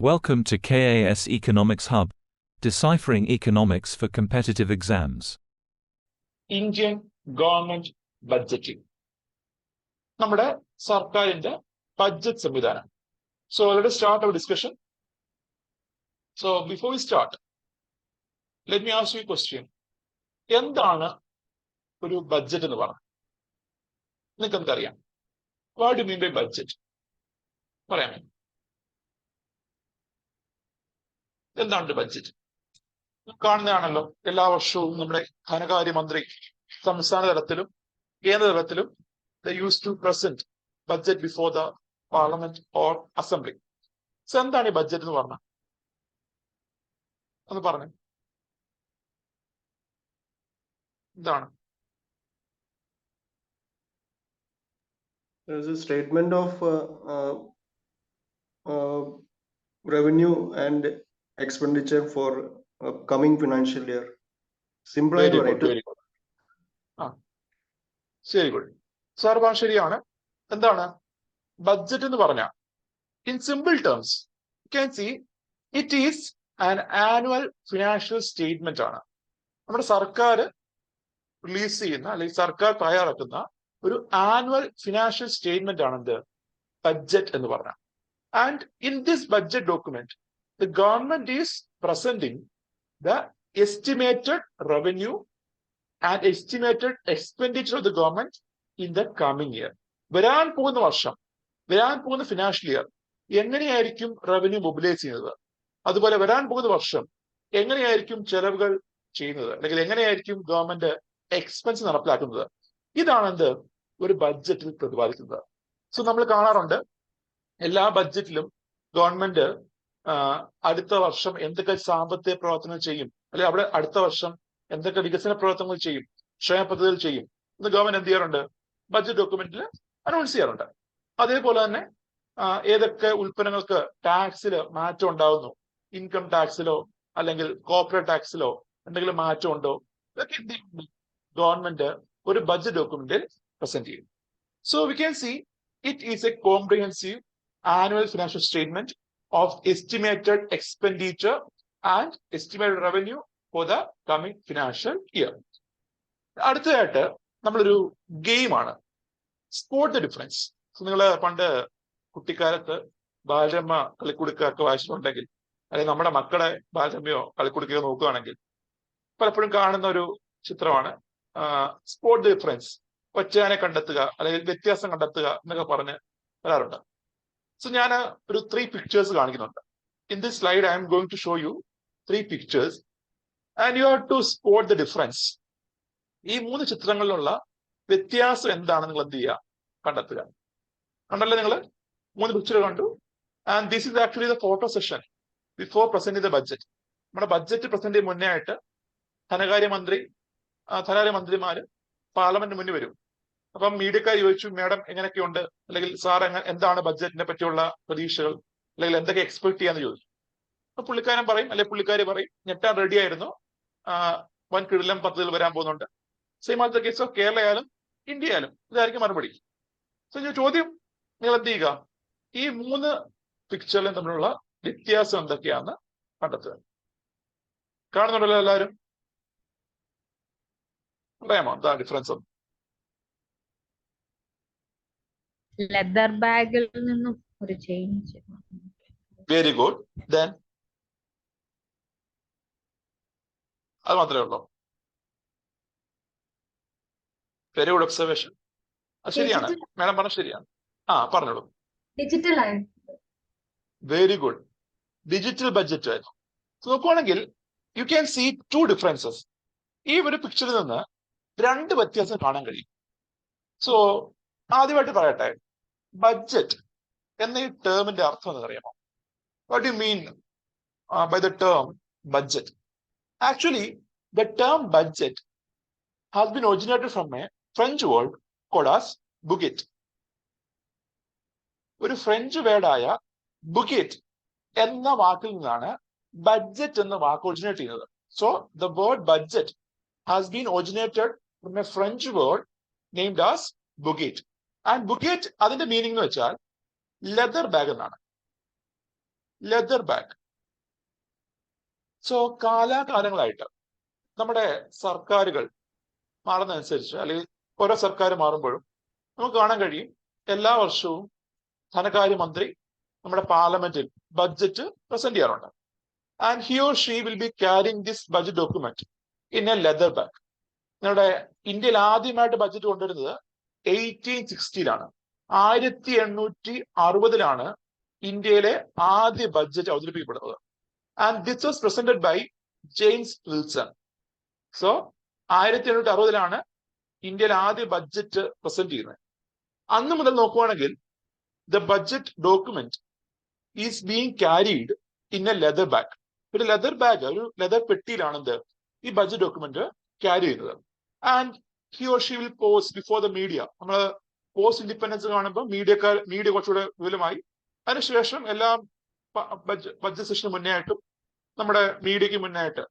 Welcome to KAS Economics Hub, deciphering economics for competitive exams. Indian government budgeting. നമ്മുടെ സർക്കാരിന്റെ budget സംവിധാനം. So let us start our discussion. So before we start, let me ask you a question. എന്താണ് ഒരു budget എന്ന് പറഞ്ഞാൽ? നിങ്ങൾക്ക് എന്തറിയാം? What do you mean by budget? പറയാമോ? എന്താണ് ബഡ്ജറ്റ്? കാണുന്നതാണല്ലോ, എല്ലാ വർഷവും നമ്മുടെ ധനകാര്യമന്ത്രി സംസ്ഥാന തലത്തിലും കേന്ദ്ര തലത്തിലും they used to present budget before the parliament or assembly. So എന്താണ് ഈ ബഡ്ജറ്റ് എന്ന് പറഞ്ഞാൽ? ഒന്ന് പറഞ്ഞു. എന്താണ്? There's a statement of revenue and expenditure for coming financial year. Simple Very good, very good. ശരി, ഗുഡ്. സാർ പറഞ്ഞ ശരിയാണ്. എന്താണ് ബഡ്ജറ്റ് എന്ന് പറഞ്ഞാൽ? In simple terms you can see it is an annual financial statement ആണ്. നമ്മുടെ സർക്കാർ release ചെയ്യുന്ന അല്ലെങ്കിൽ സർക്കാർ തയ്യാറാക്കുന്ന ഒരു ആനുവൽ ഫിനാൻഷ്യൽ സ്റ്റേറ്റ്മെന്റ് ആണ് എന്ത്? ബഡ്ജറ്റ് എന്ന് പറഞ്ഞാൽ. And in this budget document the government is presenting the estimated revenue and estimated expenditure of the government in the coming year. വരാൻ പോകുന്ന വർഷം, വരാൻ പോകുന്ന ഫിനാൻഷ്യൽ ഇയർ എങ്ങനെയായിരിക്കും റവന്യൂ മൊബിലൈസ് ചെയ്യുന്നത്, അതുപോലെ വരാൻ പോകുന്ന വർഷം എങ്ങനെയായിരിക്കും ചെലവുകൾ ചെയ്യുന്നത്, അല്ലെങ്കിൽ എങ്ങനെയായിരിക്കും ഗവൺമെന്റ് എക്സ്പെൻസ് നടപ്പിലാക്കുന്നത്. ഇതാണ് എന്ത് ഒരു ബഡ്ജറ്റിൽ പ്രതിപാദിക്കുന്നത്. സോ നമ്മൾ കാണാറുണ്ട് എല്ലാ ബഡ്ജറ്റിലും ഗവൺമെന്റ് അടുത്ത വർഷം എന്തൊക്കെ സാമ്പത്തിക പ്രവർത്തനങ്ങൾ ചെയ്യും, അല്ലെങ്കിൽ അവിടെ അടുത്ത വർഷം എന്തൊക്കെ വികസന പ്രവർത്തനങ്ങൾ ചെയ്യും, ക്ഷേമ പദ്ധതികൾ ചെയ്യും എന്ന് ഗവൺമെന്റ് എന്ത് ചെയ്യാറുണ്ട്? ബഡ്ജറ്റ് ഡോക്യുമെന്റിൽ അനൗൺസ് ചെയ്യാറുണ്ട്. അതേപോലെ തന്നെ ഏതൊക്കെ ഉൽപ്പന്നങ്ങൾക്ക് ടാക്സിൽ മാറ്റം ഉണ്ടാകുന്നു, ഇൻകം ടാക്സിലോ അല്ലെങ്കിൽ കോർപ്പറേറ്റ് ടാക്സിലോ എന്തെങ്കിലും മാറ്റം ഉണ്ടോ, ഇതൊക്കെ എന്ത് ചെയ്യും? ഗവൺമെന്റ് ഒരു ബഡ്ജറ്റ് ഡോക്യുമെന്റിൽ പ്രസന്റ് ചെയ്യും. So we can C it is A comprehensive annual financial statement of estimated expenditure and estimated revenue for the coming financial year. അടുത്തതായിട്ട് നമ്മളൊരു ഗെയിമാണ് സ്പോട്ട് ദ ഡിഫറൻസ്. നിങ്ങൾ പണ്ട് കുട്ടിക്കാലത്ത് ബാലരമ കളിക്കുടുക്കൊക്കെ വായിച്ചിട്ടുണ്ടെങ്കിൽ, അല്ലെങ്കിൽ നമ്മുടെ മക്കളെ ബാലരമയോ കളിക്കുടുക്കയോ നോക്കുകയാണെങ്കിൽ പലപ്പോഴും കാണുന്ന ഒരു ചിത്രമാണ് സ്പോട്ട് ദ ഡിഫറൻസ്, ഒറ്റയാനെ കണ്ടെത്തുക അല്ലെങ്കിൽ വ്യത്യാസം കണ്ടെത്തുക എന്നൊക്കെ പറഞ്ഞ് വരാറുണ്ട്. സോ ഞാൻ ഒരു 3 പിക്ചേഴ്സ് കാണിക്കുന്നുണ്ട്. In this slide I am going to show you 3 pictures and you have to spot the difference. ഈ 3 ചിത്രങ്ങളിലുള്ള വ്യത്യാസം എന്താണെന്ന് നിങ്ങൾ എന്ത് ചെയ്യുക? കണ്ടെത്തുക. കണ്ടല്ലേ നിങ്ങൾ? 3 പിക്ചർ കണ്ടു. And this is actually the photo session before presenting the budget. നമ്മുടെ ബഡ്ജറ്റ് പ്രസന്റ് ചെയ്യുന്ന മുന്നേ ആയിട്ട് ധനകാര്യമന്ത്രിമാര് പാർലമെന്റിന് മുന്നിൽ വരും. അപ്പം മീഡിയക്കാർ ചോദിച്ചു, മാഡം എങ്ങനെയൊക്കെയുണ്ട്, അല്ലെങ്കിൽ സാർ എന്താണ് ബഡ്ജറ്റിനെ പറ്റിയുള്ള പ്രതീക്ഷകൾ, അല്ലെങ്കിൽ എന്തൊക്കെ എക്സ്പെക്ട് ചെയ്യാന്ന് ചോദിച്ചു. അപ്പൊ പുള്ളിക്കാരൻ പറയും, അല്ലെങ്കിൽ പുള്ളിക്കാരി പറയും, ഞെട്ടാൻ റെഡി ആയിരുന്നു, വൻ കിടിലം പദ്ധതികൾ വരാൻ പോകുന്നുണ്ട്. സെയിം ആൾത്തെ കേസ് ഓഫ് കേരള ആയാലും ഇന്ത്യ ആയാലും ഇതായിരിക്കും മറുപടി. സോ ചോദ്യം നിങ്ങൾ എന്ത് ചെയ്യുക? ഈ 3 പിക്ചറിലും തമ്മിലുള്ള വ്യത്യാസം എന്തൊക്കെയാണെന്ന് കണ്ടെത്തുക. കാണുന്നുണ്ടല്ലോ എല്ലാവരും? പറയാമോ എന്താ ഡിഫറൻസ്? ലെതർ ബാഗിൽ നിന്നും ഒരു ചേഞ്ച്. Very good. ദെൻ അത് മാത്രമേ ഉള്ളൂ? Very good observation. അത് ശരിയാണ്, മാഡം പറഞ്ഞ ശരിയാണ്. പറഞ്ഞോളൂ. Digital. Very good. Digital budget ആയിരുന്നു. നോക്കുവാണെങ്കിൽ യു ക്യാൻ സീ 2 ഡിഫറൻസസ്. ഈ ഒരു പിക്ചറിൽ നിന്ന് 2 വ്യത്യാസം കാണാൻ കഴിയും. സോ ആദ്യമായിട്ട് പറയട്ടെ, ബഡ്ജറ്റ് എന്ന ഈ ടേമിന്റെ അർത്ഥം എന്നറിയാമോ? What you mean by the term budget? Actually the term budget has been originated from a French word called as bougette. ഒരു ഫ്രഞ്ച് വേർഡായ ബുഗെറ്റ് എന്ന വാക്കിൽ നിന്നാണ് ബഡ്ജറ്റ് എന്ന വാക്ക് ഒറിജിനേറ്റ് ചെയ്യുന്നത്. So the word budget has been originated from a French word named as bougette. And bougette അതിന്റെ meaning എന്ന് വെച്ചാൽ ലെതർ ബാഗ് എന്നാണ്. Leather bag. സോ കാലാകാലങ്ങളായിട്ട് നമ്മുടെ സർക്കാരുകൾ മാറുന്നതനുസരിച്ച്, അല്ലെങ്കിൽ ഓരോ സർക്കാർ മാറുമ്പോഴും നമുക്ക് കാണാൻ കഴിയും എല്ലാ വർഷവും ധനകാര്യമന്ത്രി നമ്മുടെ പാർലമെന്റിൽ ബഡ്ജറ്റ് പ്രസന്റ് ചെയ്യാറുണ്ട്. And he or she will be carrying this budget document in a leather bag. നമ്മുടെ ഇന്ത്യയിൽ ആദ്യമായിട്ട് ബഡ്ജറ്റ് കൊണ്ടുവരുന്നത് 1860-ലാണ്. 1860-ലാണ് ഇന്ത്യയിലെ ആദ്യ ബഡ്ജറ്റ് അവതരിപ്പിക്കപ്പെടുന്നത്. And this was presented by James Wilson. So 1860-ലാണ് ഇന്ത്യയിൽ ആദ്യ ബഡ്ജറ്റ് പ്രസന്റ് ചെയ്യുന്നത്. അന്ന് മുതൽ നോക്കുവാണെങ്കിൽ the budget document is being carried in a leather bag. ഒരു ലെതർ ബാഗ്, ഒരു ലെതർ പെട്ടിയിലാണ് എന്ത് ഈ ബഡ്ജറ്റ് ഡോക്യുമെന്റ് ക്യാരി ചെയ്യുന്നത്. And he or she will post before the media. നമ്മൾ പോസ്റ്റ് ഇൻഡിപെൻഡൻസ് കാണുമ്പോൾ മീഡിയ കുറച്ചുകൂടെ വിപുലമായി. അതിനുശേഷം എല്ലാ ബഡ്ജറ്റ് സെഷന് മുന്നേ ആയിട്ടും നമ്മുടെ മീഡിയക്ക് മുന്നേ ആയിട്ട്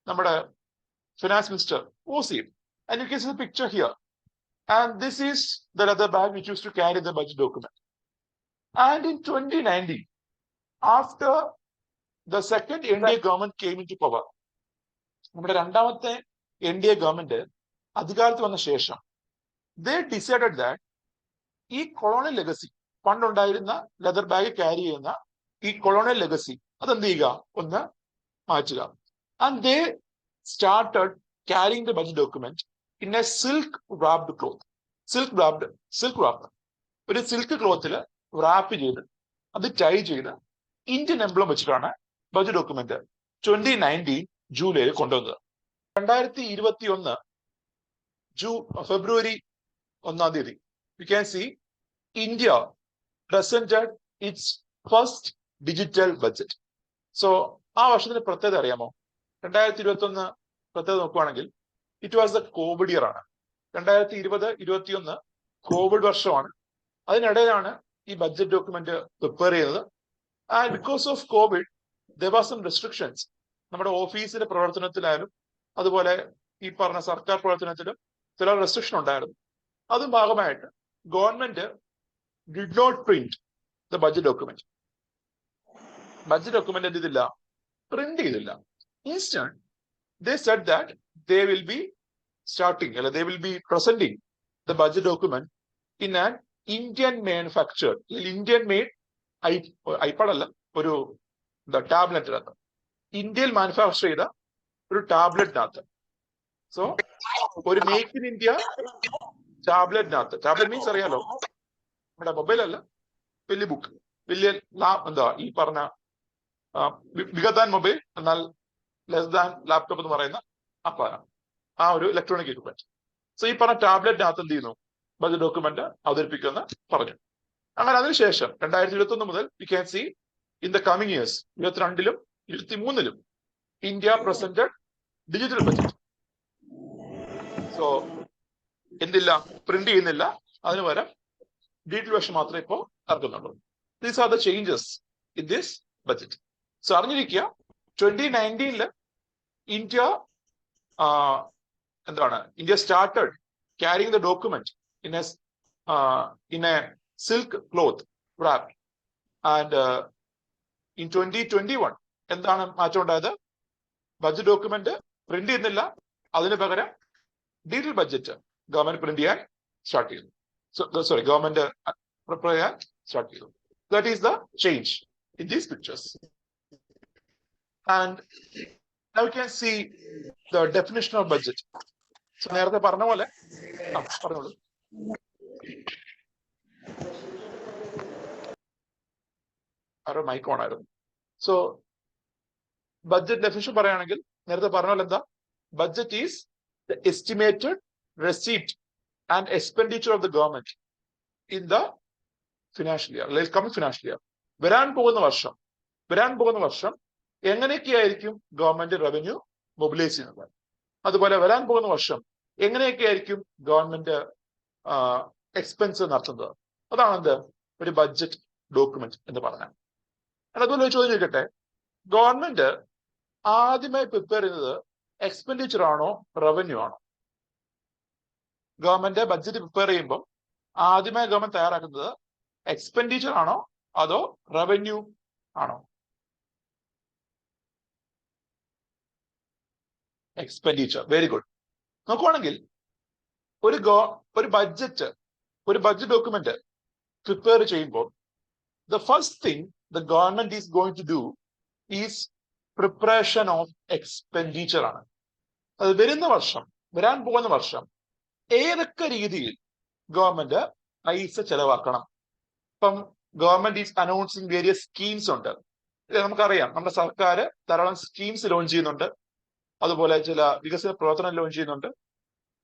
നമ്മുടെ ഫിനാൻസ് മിനിസ്റ്റർ പോസ്റ്റ് ചെയ്യും. And you can see the picture here. And this is the leather bag which use to carry the budget document. And in 2019, after the second NDA government came into power, നമ്മുടെ രണ്ടാമത്തെ NDA government അധികാരത്തിൽ വന്ന ശേഷം they decided that ഈ colonial legacy, പണ്ടുണ്ടായിരുന്ന leather bag carry ചെയ്യുന്ന ഈ colonial legacy അതെന്ത് ചെയ്യുക, ഒന്ന് മാറ്റുക. And they started carrying the budget document in a silk wrapped cloth. silk wrapped, ഒരു സിൽക്ക് ക്ലോത്തിൽ റാപ്പ് ചെയ്ത് അത് ടൈ ചെയ്ത് ഇന്ത്യൻ എംബ്ലം വെച്ചിട്ടാണ് ബഡ്ജറ്റ് ഡോക്യുമെന്റ് 2019 ജൂലൈയിൽ കൊണ്ടുവന്നത്. 2021 ഫെബ്രുവരി 1 you can see India presented its first digital budget. So ആ വർഷത്തിന്റെ പ്രത്യേകത അറിയാമോ? 2021 പ്രത്യേകത നോക്കുവാണെങ്കിൽ it was the Covid year ആണ്. 2020-21 കോവിഡ് വർഷമാണ്. അതിനിടയിലാണ് ഈ ബഡ്ജറ്റ് ഡോക്യുമെന്റ് പ്രിപ്പയർ ചെയ്തത്. And because of Covid there was some restrictions. നമ്മുടെ ഓഫീസിന്റെ പ്രവർത്തനത്തിലായാലും അതുപോലെ ഈ പറഞ്ഞ സർക്കാർ പ്രവർത്തനത്തിലും ചില റെസ്ട്രിക്ഷൻ ഉണ്ടായിരുന്നു. അതും ഭാഗമായിട്ട് government did not print the budget document. Budget document എന്ത് ചെയ്തില്ല, പ്രിന്റ് ചെയ്തില്ല. Instead, they said that they will be presenting the budget document in an Indian manufactured, Indian made iPad അല്ല, ഒരു ടാബ്ലറ്റിനകത്ത്, ഇന്ത്യയിൽ മാനുഫാക്ചർ ചെയ്ത ഒരു ടാബ്ലറ്റിനകത്ത്. സോ ഒരു മേക്ക് ഇൻ ഇന്ത്യ ടാബ്ലറ്റിനകത്ത്, ടാബ്ലറ്റ് മീൻസ് അറിയാലോ, നമ്മുടെ മൊബൈൽ അല്ല, വലിയ ബുക്ക്, വലിയ എന്താ ഈ പറഞ്ഞ ബിഗർ ദാൻ മൊബൈൽ എന്നാൽ ലെസ് ദാൻ ലാപ്ടോപ്പ് എന്ന് പറയുന്ന ആ ഒരു ഇലക്ട്രോണിക് എക്യുപ്മെന്റ്. സോ ഈ പറഞ്ഞ ടാബ്ലറ്റിനകത്ത് എന്ത് ചെയ്യുന്നു, ബഡ്ജറ്റ് ഡോക്യുമെന്റ് അവതരിപ്പിക്കുമെന്ന് പറഞ്ഞു. അങ്ങനെ അതിനുശേഷം 2021 മുതൽ you can see in the coming years 22-ലും 23-ലും India presented digital budget. So എന്തില്ല, പ്രിന്റ് ചെയ്യുന്നില്ല, അതിന് പകരം ഡിജിറ്റൽ വേർഷൻ മാത്രമേ ഇപ്പോൾ ഇറക്കുന്നുള്ളൂ. These are the changes in this budget. So അറിഞ്ഞിരിക്കുക, 2019-ല് India India started carrying the document in a silk cloth wrap. And in 2021 എന്താണ് മാറ്റം ഉണ്ടായത്? ബഡ്ജറ്റ് ഡോക്യുമെന്റ് പ്രിന്റ് ചെയ്യുന്നില്ല, അതിന് പകരം ഡിജിറ്റൽ ബഡ്ജറ്റ് ഗവൺമെന്റ് പ്രിന്റ് ചെയ്യാൻ സ്റ്റാർട്ട് ചെയ്തു. ഗവൺമെന്റ് പ്രിപ്പയർ ചെയ്യാൻ സ്റ്റാർട്ട് ചെയ്തു. That is the change in these pictures. And now you can see the definition of budget. So നേരത്തെ പറഞ്ഞ പോലെ പറഞ്ഞോളൂ. ആരോ മൈക്ക് ഓൺ ആയിരുന്നു. സോ ബഡ്ജറ്റ് ഡെഫിനിഷൻ പറയുകയാണെങ്കിൽ നേരത്തെ പറഞ്ഞ പോലെ എന്താ, budget is the estimated receipt and expenditure of the government in the financial year, അല്ലെങ്കിൽ കമ്മിങ് ഫിനാൻഷ്യൽ ഇയർ. വരാൻ പോകുന്ന വർഷം എങ്ങനെയൊക്കെയായിരിക്കും ഗവൺമെന്റ് റവന്യൂ മൊബിലൈസ് ചെയ്യുന്നത്, അതുപോലെ വരാൻ പോകുന്ന വർഷം എങ്ങനെയൊക്കെയായിരിക്കും ഗവൺമെന്റ് എക്സ്പെൻസ് നടത്തുന്നത്. അതാണ് എന്ത് ഒരു ബഡ്ജറ്റ് ഡോക്യുമെന്റ് എന്ന് പറഞ്ഞാൽ. അതുപോലെ ചോദ്യം ചോദിക്കട്ടെ, ഗവൺമെന്റ് ആദ്യമായി പ്രിപ്പയർ ചെയ്യുന്നത് എക്സ്പെൻഡിച്ചർ ആണോ റവന്യൂ ആണോ? ഗവൺമെന്റ് ബഡ്ജറ്റ് പ്രിപ്പയർ ചെയ്യുമ്പോൾ ആദ്യമായി ഗവൺമെന്റ് തയ്യാറാക്കുന്നത് എക്സ്പെൻഡിച്ചർ ആണോ അതോ റവന്യൂ ആണോ? എക്സ്പെൻഡിച്ചർ. Very good. നോക്കുവാണെങ്കിൽ ഒരു ബഡ്ജറ്റ് ഡോക്യുമെന്റ് പ്രിപ്പയർ ചെയ്യുമ്പോൾ the first thing the government is going to do is preparation of expenditure ആണ്. അത് വരാൻ പോകുന്ന വർഷം ഏതൊക്കെ രീതിയിൽ ഗവൺമെന്റ് പൈസ ചെലവാക്കണം. ഇപ്പം government is announcing various schemes ഉണ്ട്. നമുക്കറിയാം, നമ്മുടെ സർക്കാർ ധാരാളം സ്കീംസ് ലോഞ്ച് ചെയ്യുന്നുണ്ട്. അതുപോലെ ചില വികസന പ്രവർത്തനം ലോഞ്ച് ചെയ്യുന്നുണ്ട്.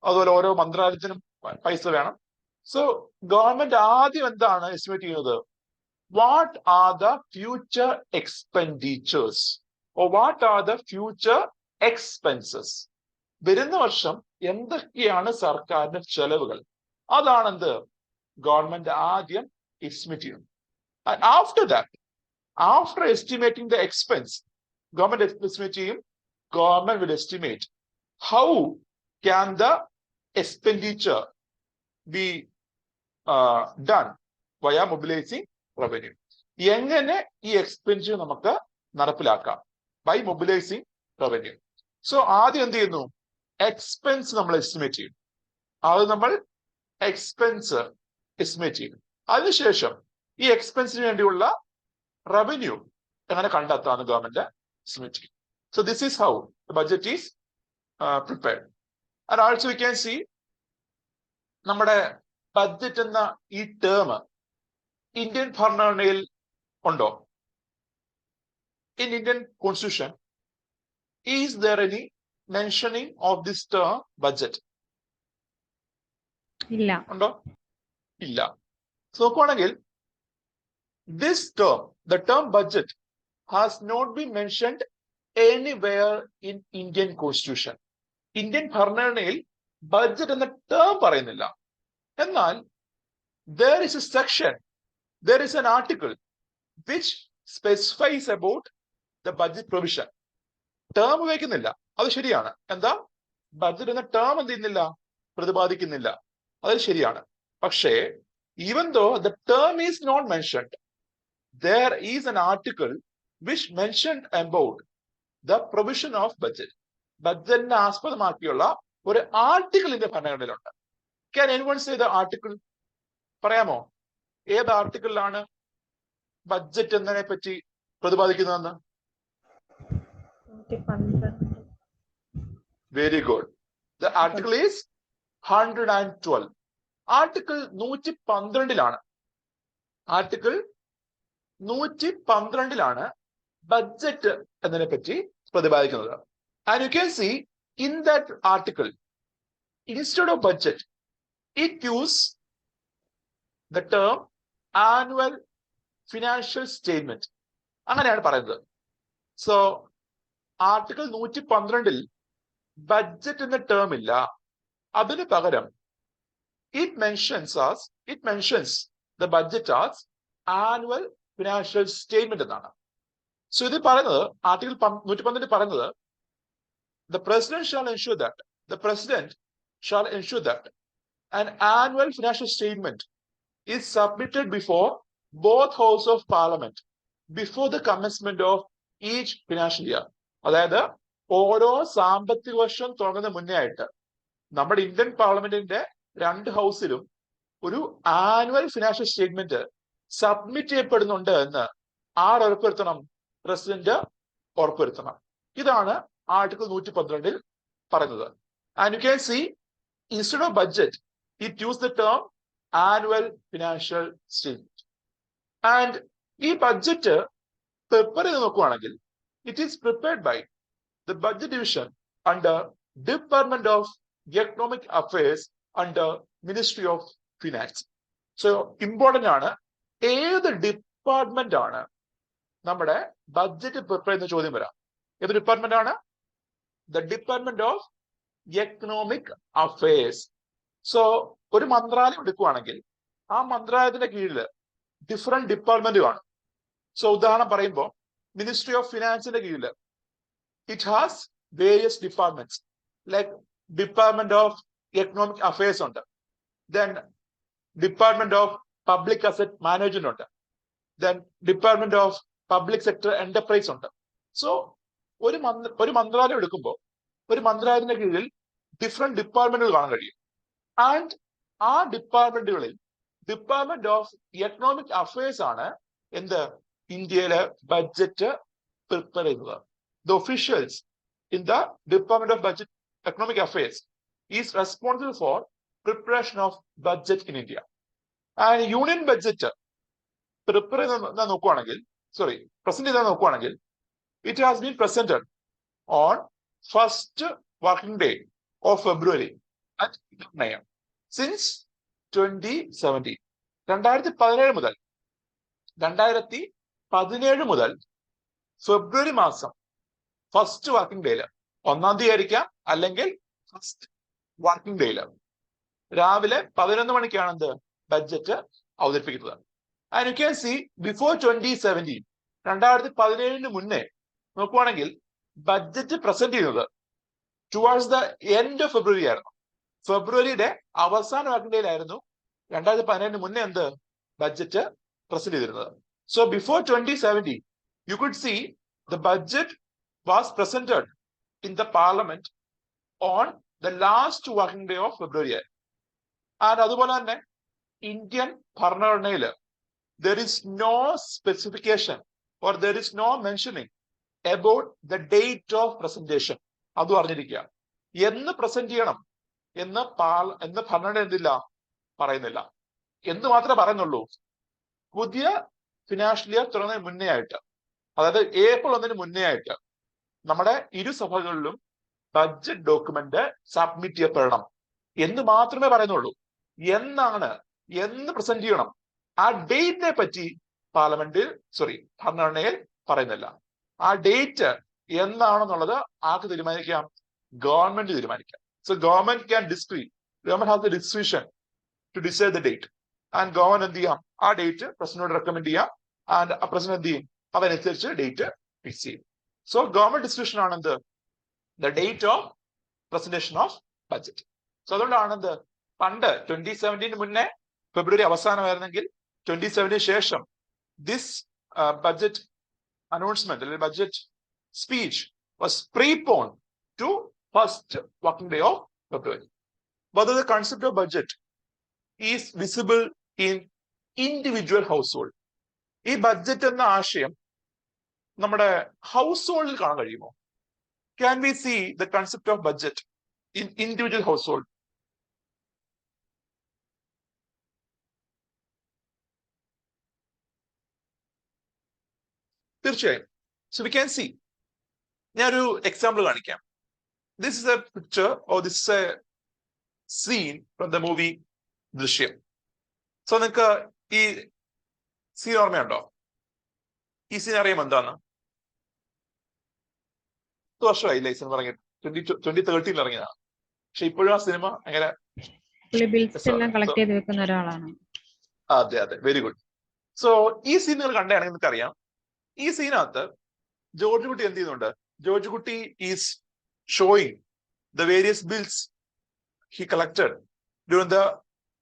അതുപോലെ ഓരോ മന്ത്രാലയത്തിനും പൈസ വേണം. സോ ഗവൺമെന്റ് ആദ്യം എന്താണ് എസ്റ്റിമേറ്റ് ചെയ്യുന്നത്? What are the future expenditures or what are the future expenses? വരുന്ന വർഷം എന്തൊക്കെയാണ് സർക്കാരിന്റെ ചെലവുകൾ? അതാണ് എന്ത് ഗവൺമെന്റ് ആദ്യം എസ്റ്റിമേറ്റ് ചെയ്യുന്നത്. And after that, after estimating the expense, government estimate ചെയ്യും. Government will estimate how can the expenditure be done via mobilizing revenue. എങ്ങനെ ഈ എക്സ്പെൻഡിച്ചർ നമുക്ക് നടപ്പിലാക്കാം? By mobilising revenue. സോ ആദ്യം എന്ത് ചെയ്യുന്നു? എക്സ്പെൻസ് നമ്മൾ എസ്റ്റിമേറ്റ് ചെയ്യും. അത് നമ്മൾ എക്സ്പെൻസ് എസ്റ്റിമേറ്റ് ചെയ്യും. അതിനുശേഷം ഈ എക്സ്പെൻസിന് വേണ്ടിയുള്ള റവന്യൂ എങ്ങനെ കണ്ടെത്താമെന്ന് ഗവൺമെന്റ് എസ്റ്റിമേറ്റ് ചെയ്യും. So this is how the budget is prepared. And also we can see നമ്മുടെ ബഡ്ജറ്റ് എന്ന ഈ ടേം ഇന്ത്യൻ ഭരണഘടനയിൽ ഉണ്ടോ? In Indian constitution is there any mentioning of this term budget? ഇല്ല. ഉണ്ടോ? ഇല്ല. നോക്കുവാണെങ്കിൽ this term, the term budget has not been mentioned anywhere in Indian constitution. Indian ഭരണഘടനയിൽ ബഡ്ജറ്റ് എന്ന ടേം പറയുന്നില്ല. എന്നാൽ there is a section, there is an article which specifies about the budget provision. Term ഉപയോഗിക്കുന്നില്ല, അത് ശരിയാണ്. എന്താ? Budget എന്ന term എന്ത് ചെയ്യുന്നില്ല? പ്രതിപാദിക്കുന്നില്ല. അത് ശരിയാണ്. പക്ഷേ even though the term is not mentioned, there is an article which mentioned about the provision of budget. ബഡ്ജറ്റിനെ ആസ്പദമാക്കിയുള്ള ഒരു ആർട്ടിക്കിൾ ഇന്ത്യ ഭരണഘടനയിലുണ്ട്. Can anyone say the article? പറയാമോ ഏത് ആർട്ടിക്കിളിലാണ് ബഡ്ജറ്റ് എന്നതിനെ പറ്റി പ്രതിപാദിക്കുന്നതെന്ന്? Very good. The article is 112. Article 112 article 112 budget എന്നതിനെ പറ്റി പ്രതിപാദിക്കുന്നത്. And you can see in that article, instead of budget, it use the term annual financial statement. അങ്ങനെയാണ് പറയുന്നത്. സോ ആർട്ടിക്കിൾ 112 ബഡ്ജറ്റ് എന്ന ടേം ഇല്ല. അതിന് പകരം it mentions the budget as annual financial statement എന്നാണ്. സോ ഇത് പറയുന്നത്, ആർട്ടിക്കിൾ 112 പറയുന്നത്, the president shall ensure that an annual financial statement is submitted before both houses of parliament before the commencement of each financial year. അതായത് ഓരോ സാമ്പത്തിക വർഷം തുടങ്ങുന്ന മുന്നേ ആയിട്ട് നമ്മുടെ ഇന്ത്യൻ പാർലമെന്റിന്റെ 2 ഹൗസിലും ഒരു ആനുവൽ ഫിനാൻഷ്യൽ സ്റ്റേറ്റ്മെന്റ് സബ്മിറ്റ് ചെയ്യപ്പെടുന്നുണ്ട് എന്ന് ആര് ഉറപ്പുവരുത്തണം? പ്രസിഡന്റ് ഉറപ്പുവരുത്തണം. ഇതാണ് ആർട്ടിക്കിൾ 112 പറയുന്നത്. And you can C instead of budget it used the term annual financial statement. And ഈ ബഡ്ജറ്റ് പ്രിപ്പയർ ചെയ്ത് നോക്കുകയാണെങ്കിൽ it is prepared by the budget division under Department of Economic Affairs under Ministry of Finance. So important ആണ്. ഏത് department ആണ് നമ്മുടെ budget prepare ചെയ്യുന്ന ചോദ്യം വരാം. ഏത് ഡിപ്പാർട്ട്മെന്റ് ആണ്? The Department of Economic Affairs. So ഒരു മന്ത്രാലയം എടുക്കുകയാണെങ്കിൽ ആ മന്ത്രാലയത്തിന്റെ കീഴിൽ ഡിഫറെന്റ് ഡിപ്പാർട്ട്മെന്റ് കാണും. സോ ഉദാഹരണം പറയുമ്പോൾ മിനിസ്ട്രി ഓഫ് ഫിനാൻസിന്റെ കീഴിൽ it has various departments. Like department of economic affairs ഉണ്ട്, then department of public asset management ഉണ്ട്, then department of public sector enterprise ഉണ്ട്. സോ ഒരു മന്ത്രാലയം എടുക്കുമ്പോൾ ഒരു മന്ത്രാലയത്തിന്റെ കീഴിൽ ഡിഫറെന്റ് ഡിപ്പാർട്ട്മെന്റുകൾ കാണാൻ കഴിയും. ആൻഡ് ആ ഡിപ്പാർട്ട്മെന്റുകളിൽ ഡിപ്പാർട്ട്മെന്റ് ഓഫ് എക്കണോമിക് അഫയേഴ്സ് ആണ് എന്ത് ഇന്ത്യയിലെ ബഡ്ജറ്റ് പ്രിപ്പയർ ചെയ്യുന്നത്. The officials in the department of budget economic affairs is responsible for preparation of budget in India. And union budget prepare ചെയ്ത് നോക്കുവാണെങ്കിൽ പ്രസന്റ് ചെയ്താൽ നോക്കുവാണെങ്കിൽ it has been presented on first working day of February at 11 AM since 2017. 2017 മുതൽ ഫെബ്രുവരി മാസം first working ഡേയില് 1-ാം തീയതി ആയിരിക്കാം, അല്ലെങ്കിൽ first working ഡേയില് രാവിലെ 11 മണിക്കാണ് എന്ത് ബഡ്ജറ്റ് അവതരിപ്പിക്കുന്നത്. And you can C before 2017, 2017 മുന്നേ നോക്കുവാണെങ്കിൽ ബഡ്ജറ്റ് പ്രസന്റ് ചെയ്യുന്നത് towards the end of February ആയിരുന്നു. ഫെബ്രുവരിയുടെ അവസാന വർക്കിംഗ് ഡേയിലായിരുന്നു 2017 മുന്നേ എന്ത് ബഡ്ജറ്റ് പ്രസന്റ് ചെയ്തിരുന്നത്. So before 2017 you could C the budget was presented in the parliament on the last working day of February. And അതുപോലെ തന്നെ ഇന്ത്യൻ ഭരണഘടനയിൽ there is no specification or there is no mentioning about the date of presentation. അത് അറിഞ്ഞിരിക്കുക. എന്ന് present ചെയ്യണം എന്ന് ഭരണഘടന എന്തില്ല പറയുന്നില്ല. എന്ന് മാത്രമേ പറയുന്നുള്ളൂ, പുതിയ ഫിനാൻഷ്യൽ ഇയർ തുടങ്ങുന്നതിന് മുന്നേ ആയിട്ട്, അതായത് ഏപ്രിൽ 1 മുന്നേ ആയിട്ട് നമ്മുടെ ഇരുസഭകളിലും ബഡ്ജറ്റ് ഡോക്യുമെന്റ് സബ്മിറ്റ് ചെയ്യപ്പെടണം എന്ന് മാത്രമേ പറയുന്നുള്ളൂ. എന്ന് പ്രസന്റ് ചെയ്യണം ആ ഡേറ്റിനെ പറ്റി ഭരണഘടനയിൽ പറയുന്നില്ല. ആ ഡേറ്റ് എന്നാണെന്നുള്ളത് ആർക്ക് തീരുമാനിക്കാം? ഗവൺമെന്റ് തീരുമാനിക്കാം. So government can government has the description to decide the date. And government എന്ത് ചെയ്യാം? ആ ഡേറ്റ് പ്രസിഡന്റിനോട് റെക്കമെൻഡ് ചെയ്യാം. ആൻഡ് ആ പ്രസിഡന്റ് എന്ത് ചെയ്യും? അതനുസരിച്ച് ഡേറ്റ് ഫിക്സ് ചെയ്യും. സോ ഗവൺമെന്റ് ഡിസ്ക്രിപ്ഷൻ ആണ് എന്ത്? The date of presentation of budget. So അതുകൊണ്ടാണ് എന്ത് പണ്ട് 2017 മുന്നേ ഫെബ്രുവരി അവസാനമായിരുന്നെങ്കിൽ 2017 ശേഷം ദിസ് ബഡ്ജറ്റ് അനൗൺസ്മെന്റ് അല്ലെങ്കിൽ budget speech was preponed to first working day of February. Whether the concept of budget is visible in individual household. ഈ ബഡ്ജറ്റ് എന്ന ആശയം നമ്മുടെ ഹൗസ് ഹോൾഡിൽ കാണാൻ കഴിയുമോ? Can we see the concept of budget in individual household? തീർച്ചയായും. So we can see. ഞാനൊരു example കാണിക്കാം. This is a picture or this is a scene from the movie ദൃശ്യം. സോ നിങ്ങൾക്ക് ഈ സീൻ ഓർമ്മയുണ്ടോ? ഈ സീൻ അറിയാം എന്താന്ന്? 10 വർഷമായില്ലേ ഈ സിനിമ ഇറങ്ങിയിട്ട്? 2013 ഇറങ്ങിയതാണ്. പക്ഷെ ഇപ്പോഴും ആ സിനിമ അങ്ങനെ അതെ വെരി ഗുഡ്. സോ ഈ സീൻ നിങ്ങൾ കണ്ടാണെങ്കിൽ നിങ്ങൾക്ക് അറിയാം, ഈ സീനകത്ത് ജോർജ് കുട്ടി എന്ത് ചെയ്യുന്നുണ്ട്? ജോർജ് കുട്ടി is showing the various bills he collected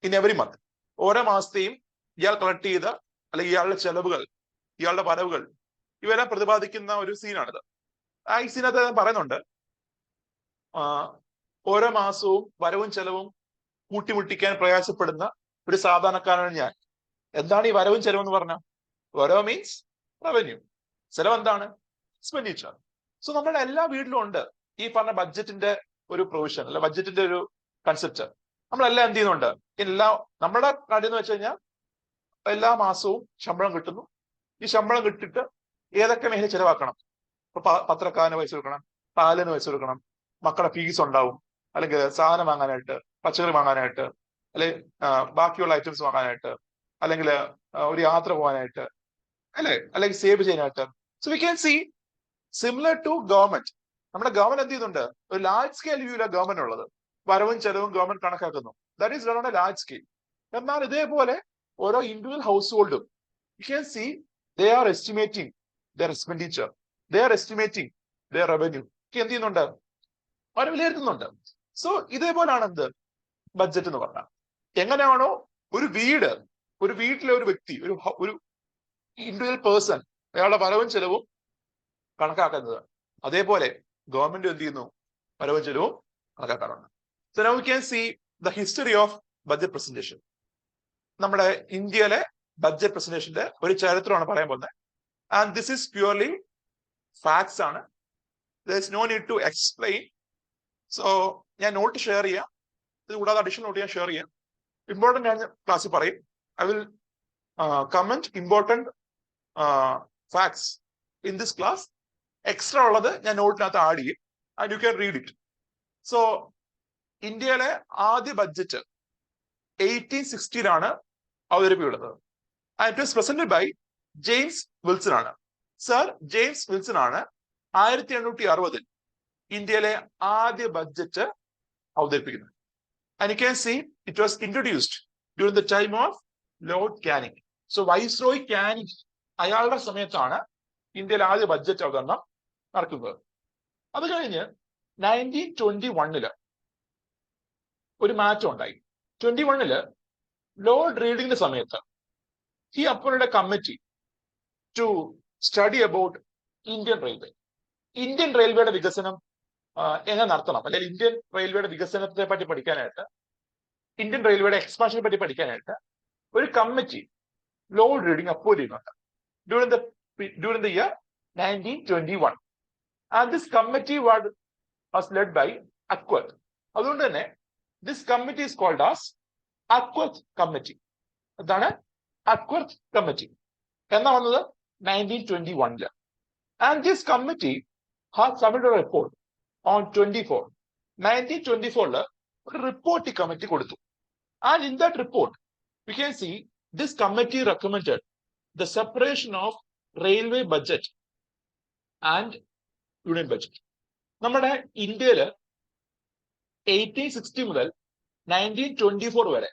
in every month. ഓരോ മാസത്തെയും ഇയാൾ കളക്ട് ചെയ്ത അല്ലെങ്കിൽ ഇയാളുടെ ചെലവുകൾ, ഇയാളുടെ വരവുകൾ, ഇവരെല്ലാം പ്രതിപാദിക്കുന്ന ഒരു സീനാണിത്. ഈ സീനകത്ത് പറയുന്നുണ്ട്, ഓരോ മാസവും വരവും ചെലവും കൂട്ടിമുട്ടിക്കാൻ പ്രയാസപ്പെടുന്ന ഒരു സാധാരണക്കാരനാണ് ഞാൻ. എന്താണ് ഈ വരവും ചെലവും എന്ന് പറഞ്ഞാൽ? വരവ് മീൻസ് റവന്യൂ, ചെലവ് എന്താണ്? എക്സ്പെൻഡിച്ചർ. സോ നമ്മുടെ എല്ലാ വീട്ടിലും ഉണ്ട് ഈ പറഞ്ഞ ബഡ്ജറ്റിന്റെ ഒരു പ്രൊവിഷൻ അല്ല, ബഡ്ജറ്റിന്റെ ഒരു കൺസെപ്റ്റ്. നമ്മളെല്ലാം എന്ത് ചെയ്യുന്നുണ്ട്? നമ്മുടെ കാര്യം എന്ന് വെച്ച് കഴിഞ്ഞാൽ എല്ലാ മാസവും ശമ്പളം കിട്ടുന്നു. ഈ ശമ്പളം കിട്ടിയിട്ട് ഏതൊക്കെ മേഖല ചെലവാക്കണം? ഇപ്പൊ പത്രക്കാരന് പൈസ കൊടുക്കണം, പാലിന് പൈസ കൊടുക്കണം, മക്കളുടെ ഫീസ് ഉണ്ടാവും, അല്ലെങ്കിൽ സാധനം വാങ്ങാനായിട്ട്, പച്ചക്കറി വാങ്ങാനായിട്ട്, അല്ലെങ്കിൽ ബാക്കിയുള്ള ഐറ്റംസ് വാങ്ങാനായിട്ട്, അല്ലെങ്കിൽ ഒരു യാത്ര പോകാനായിട്ട്, അല്ലെങ്കിൽ സേവ് ചെയ്യാനായിട്ട്. So we can see similar to government. നമ്മുടെ ഗവൺമെന്റ് എന്ത് ചെയ്യുന്നുണ്ട്? ഒരു ലാർജ് സ്കെയിൽ വ്യൂല ഗവൺമെന്റ് ഉള്ളത്. വരവും ചെലവും ഗവൺമെന്റ് കണക്കാക്കുന്നു. That is done on a large scale. എന്നാൽ ഇതേപോലെ ഓരോ ഇൻഡിവിജ്വൽ ഹൗസ് ഹോൾഡും you can see they are estimating their expenditure, they are estimating their revenue. എന്ത് ചെയ്യുന്നുണ്ട്? അവർ വിലയിരുത്തുന്നുണ്ട്. സോ ഇതേപോലെയാണ് എന്ത് ബഡ്ജറ്റ് എന്ന് പറഞ്ഞാൽ. എങ്ങനെയാണോ ഒരു വീട്ടിലെ ഒരു വ്യക്തി, ഒരു ഇൻഡിവിജ്വൽ പേഴ്സൺ അയാളുടെ വരവും ചെലവും കണക്കാക്കുന്നത്, അതേപോലെ ഗവൺമെന്റ് എന്ത് ചെയ്യുന്നു? വരവും ചെലവും കണക്കാക്കാറുണ്ട്. So now we can see the history of budget presentation. നമ്മുടെ ഇന്ത്യയിലെ ബഡ്ജറ്റ് പ്രസന്റേഷന്റെ ഒരു ചരിത്രമാണ് പറയാൻ പോകുന്നത്. And this is purely facts ആണ്. there is no need to explain. So ഞാൻ നോട്ട് ഷെയർ ചെയ്യാം. ഇത് കൂടാതെ അഡീഷണൽ നോട്ട് ഞാൻ ഷെയർ ചെയ്യാം. ഇമ്പോർട്ടന്റ് ഞാൻ ക്ലാസ്സിൽ പറയും. I will comment important facts in this class. Extra ഉള്ളത് ഞാൻ നോട്ടിനകത്ത് ആഡ് ചെയ്യും. And you can read it. So ഇന്ത്യയിലെ ആദ്യ ബഡ്ജറ്റ് 1860 അവതരിപ്പിക്കുന്നത്. And it was presented by James Wilson ആണ്. സർ ജെയിംസ് വിൽസൺ ആണ് 1860 ഇന്ത്യയിലെ ആദ്യ ബഡ്ജറ്റ് അവതരിപ്പിക്കുന്നത്. And you can see it was introduced during the time of Lord Canning. So viceroy Canning അയാളുടെ സമയത്താണ് ഇന്ത്യയിലെ ആദ്യ ബഡ്ജറ്റ് അവതരണം നടക്കുന്നത്. അത് കഴിഞ്ഞ് 1921 ഒരു മാറ്റം ഉണ്ടായി. 21 ലോർഡ് റീഡിങ്ങിന്റെ സമയത്ത് he appointed a committee to study about Indian railway. Indian റെയിൽവേയുടെ വികസനം എങ്ങനെ നടത്തണം, അല്ലെങ്കിൽ ഇന്ത്യൻ റെയിൽവേയുടെ വികസനത്തെ പറ്റി പഠിക്കാനായിട്ട്, ഇന്ത്യൻ റെയിൽവേയുടെ എക്സ്പാൻഷനെ പറ്റി പഠിക്കാനായിട്ട് ഒരു കമ്മിറ്റി ലോർഡ് റീഡിങ് അപ്പോയിന്റ് ചെയ്യുന്നുണ്ട് during the year 1921. And this committee was led by Ackworth. അതുകൊണ്ട് തന്നെ this committee is called as Ackworth Committee. അതാണ് Ackworth Committee. എന്നാ വന്നത് 1921. And this committee has submitted a report on 1924 ഒരു report ഈ committee കൊടുത്തു. And in that report we can see this committee recommended the separation of railway budget and union budget. നമ്മുടെ ഇന്ത്യയില് 1860 മുതൽ 1924 വരെ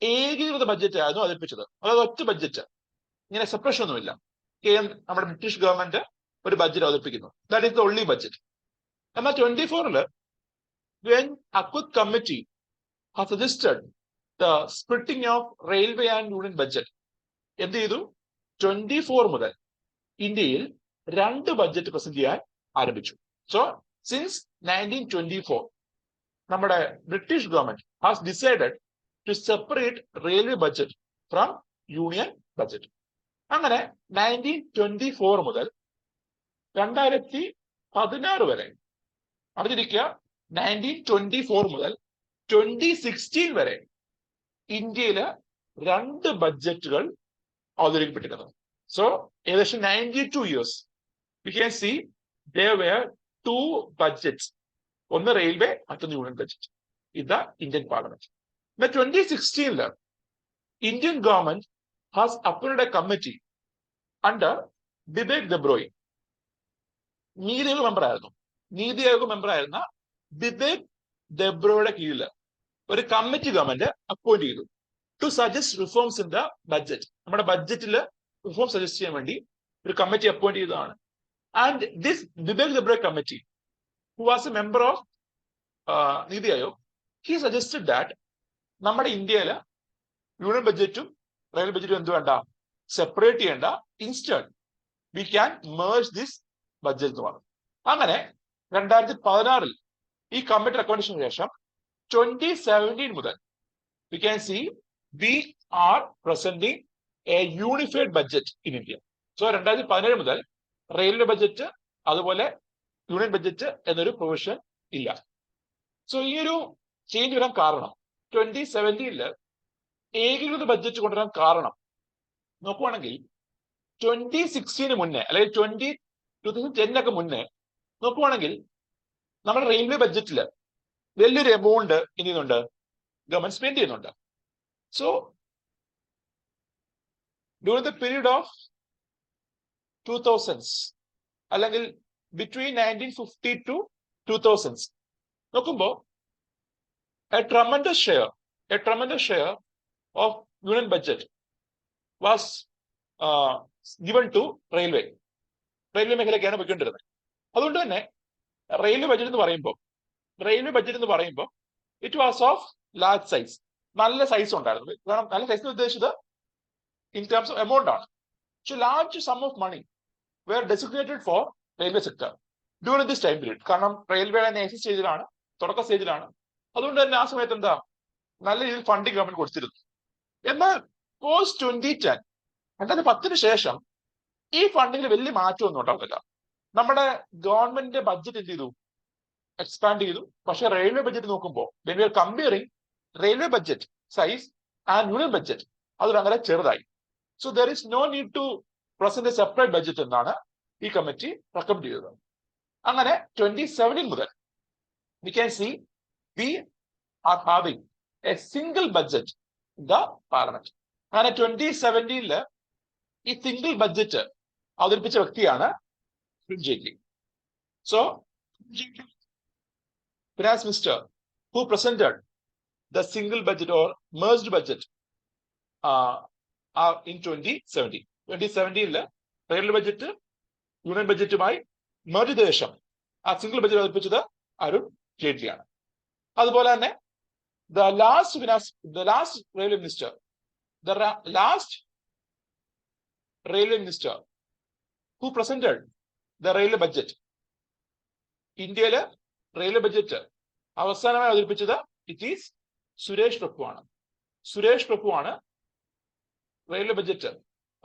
ഏകീകൃത ബഡ്ജറ്റ് ആയിരുന്നു അവതരിപ്പിച്ചത്. അതായത് ഒറ്റ ബഡ്ജറ്റ്, ഇങ്ങനെ സെപ്പറേഷൻ ഒന്നുമില്ല. നമ്മുടെ ബ്രിട്ടീഷ് ഗവൺമെന്റ് ഒരു ബഡ്ജറ്റ് അവതരിപ്പിക്കുന്നു. That is the only budget. എന്നാൽ 24 when Ackworth committee has suggested the splitting of railway and union budget, എന്ത് ചെയ്തു? 24 മുതൽ ഇന്ത്യയിൽ 2 ബഡ്ജറ്റ് പ്രസന്റ് ചെയ്യാൻ ആരംഭിച്ചു. സോ സിൻസ് 1924 നമ്മുടെ British government has decided to separate railway budget from union budget. അങ്ങനെ 1924 മുതൽ 2016 വരെ, അറിഞ്ഞിരിക്കുക, 1924 മുതൽ 2016 വരെ ഇന്ത്യയില് 2 ബഡ്ജറ്റുകൾ അവതരിപ്പിക്കപ്പെട്ടിരുന്നത്. സോ ഏകദേശം 92 years we can see there were 2 budgets. ഒന്ന് റെയിൽവേ, മറ്റൊന്ന് യൂണിയൻ ബഡ്ജറ്റ്. ഇത് Indian parliament. 2016 Indian government has appointed a committee under Bibek Debroy. NITI Aayog member ആയിരുന്ന ബിബേക് ദെബ്രോയുടെ കീഴിൽ ഒരു കമ്മിറ്റി ഗവൺമെന്റ് അപ്പോയിന്റ് ചെയ്തു to suggest reforms in the budget. നമ്മുടെ ബഡ്ജറ്റിൽ റിഫോം സജസ്റ്റ് ചെയ്യാൻ വേണ്ടി ഒരു കമ്മിറ്റി അപ്പോയിന്റ് ചെയ്തതാണ്. And this Bibek Debroy committee, who was a member of NITI Aayog, he suggested that നമ്മുടെ ഇന്ത്യയില് യൂണിയൻ ബഡ്ജറ്റും റെയിൽവേ ബഡ്ജറ്റും എന്ത് വേണ്ട, സെപ്പറേറ്റ് ചെയ്യേണ്ട, instead we can merge this budget എന്ന് പറഞ്ഞു. അങ്ങനെ 2016 ഈ കമ്മിറ്റി റെക്കമെൻഡേഷന് ശേഷം 2017 മുതൽ we can see we are presenting a unified budget in India. So 2017 മുതൽ റെയിൽവേ ബഡ്ജറ്റ് അതുപോലെ യൂണിയൻ ബഡ്ജറ്റ് എന്നൊരു പ്രൊവിഷൻ ഇല്ല. സോ ഈ ഒരു ചേഞ്ച് വരാൻ കാരണം, 2017 ഏകീകൃത ബഡ്ജറ്റ് കൊണ്ടുവരാൻ കാരണം നോക്കുവാണെങ്കിൽ 2016 മുന്നേ, അല്ലെങ്കിൽ 2010 മുന്നേ നോക്കുവാണെങ്കിൽ നമ്മുടെ റെയിൽവേ ബഡ്ജറ്റിൽ വലിയൊരു എമൗണ്ട് എന്ത് ചെയ്യുന്നുണ്ട്, ഗവൺമെന്റ് സ്പെൻഡ് ചെയ്യുന്നുണ്ട്. So during the period of 2000s അല്ലെങ്കിൽ between 1950 to 2000s നോക്കുമ്പോൾ a tremendous share of union budget was given to railway മേഖലയ്ക്കാണ് പോയിക്കൊണ്ടിരുന്നത്. അതുകൊണ്ട് തന്നെ റെയിൽവേ ബഡ്ജറ്റ് എന്ന് പറയുമ്പോൾ it was of large size, നല്ല സൈസ് ഉണ്ടായിരുന്നു. കാരണം നല്ല സൈസ് ഉദ്ദേശിച്ചത് ഇൻ ടേംസ് ഓഫ് എമൗണ്ട് ആണ്. So large sum of money were designated for railway sector. During this time period. കാരണം റെയിൽവേ നേഴ്സിംഗ് സ്റ്റേജിലാണ്, തുടക്ക സ്റ്റേജിലാണ്. അതുകൊണ്ട് തന്നെ ആ സമയത്ത് എന്താ നല്ല രീതിയിൽ ഫണ്ടിങ് ഗവൺമെന്റ് കൊടുത്തിരുന്നു. എന്നാൽ പോസ്റ്റ് 2010 2010 ശേഷം ഈ ഫണ്ടിങ്ങിൽ വലിയ മാറ്റമൊന്നും ഉണ്ടാവില്ല. നമ്മുടെ ഗവൺമെന്റിന്റെ ബഡ്ജറ്റ് എന്ത് ചെയ്തു? എക്സ്പാൻഡ് ചെയ്തു. പക്ഷെ റെയിൽവേ ബഡ്ജറ്റ് നോക്കുമ്പോൾ when we are comparing railway budget size and union budget അത് വളരെ ചെറുതായി. So there is no need to present a separate budget എന്നാണ് ഈ കമ്മിറ്റി റെക്കമെൻഡ് ചെയ്തത്. അങ്ങനെ 2017 മുതൽ we can see we are having a single budget in the parliament. അങ്ങനെ 2017 ഈ സിംഗിൾ ബഡ്ജറ്റ് അവതരിപ്പിച്ച വ്യക്തിയാണ് Arun Jaitley. So finance minister who presented the single budget or merged budget in 2017. 2017 railway budget union ബഡ്ജറ്റുമായി merge ചെയ്ത ശേഷം ആ സിംഗിൾ ബഡ്ജറ്റ് അവതരിപ്പിച്ചത് അരുൺ ജെയ്റ്റ്ലിയാണ്. അതുപോലെ തന്നെ the last railway minister who presented the railway budget, ഇന്ത്യയിലെ റെയിൽവേ ബഡ്ജറ്റ് അവസാനമായി അവതരിപ്പിച്ചത് ഇറ്റ് ഈസ് സുരേഷ് പ്രഭുവാണ്. സുരേഷ് പ്രഭുവാണ് റെയിൽവേ ബഡ്ജറ്റ്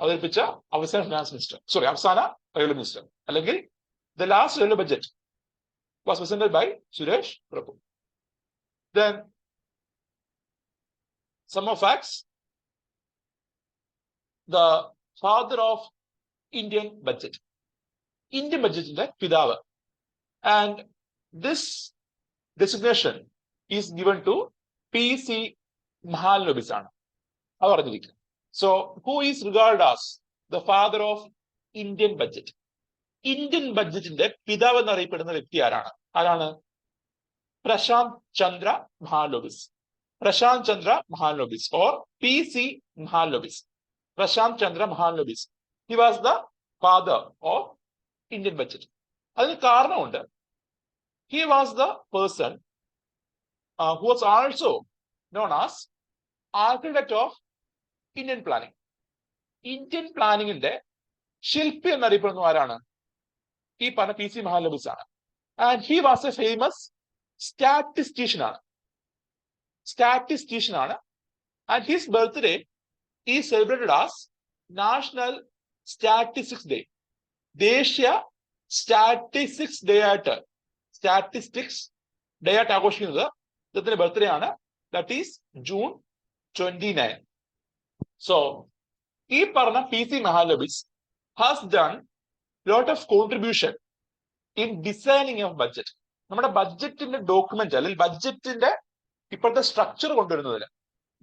അവതരിപ്പിച്ച അവസാന ഫിനാൻസ് മിനിസ്റ്റർ, അവസാന റെയിൽവേ മിനിസ്റ്റർ. അല്ലെങ്കിൽ the last railway budget was presented by Suresh Prabhu. Then some more facts. The father of Indian budget, Indian budgetന്റെ പിതാവ്, and this designation is given to PC Mahalanobis ആണ് അത് പറഞ്ഞിരിക്കുന്നത്. So who is regarded as the father of Indian budget? Indian ബഡ്ജറ്റിന്റെ പിതാവ് എന്നറിയപ്പെടുന്ന വ്യക്തി ആരാണ്? Prashant Chandra Mahalanobis. Prashant Chandra Mahalanobis or PC Mahalanobis. Prashant Chandra Mahalanobis. He was the father of Indian budget. അതിന് കാരണമുണ്ട്. He was the person who was also known as architect of Indian planning. Indian പ്ലാനിങ്ങിന്റെ ശില്പി എന്നറിയപ്പെടുന്ന ആരാണ്? ഈ പറഞ്ഞ PC Mahalanobis ആണ്. And he was a famous statistician ആണ്. And his birthday is celebrated as national statistics day. ദേശീയ statistics day ആയിട്ട് ആഘോഷിക്കുന്നത് ഇദ്ദേഹത്തിന്റെ ബർത്ത്ഡേ ആണ്. That is June 29. സോ ഈ പറഞ്ഞ PC Mahalanobis has done lot of contribution in designing of budget. നമ്മുടെ ബഡ്ജറ്റിന്റെ document അല്ലെങ്കിൽ ബഡ്ജറ്റിന്റെ ഇപ്പോഴത്തെ സ്ട്രക്ചർ കൊണ്ടുവരുന്നതിന്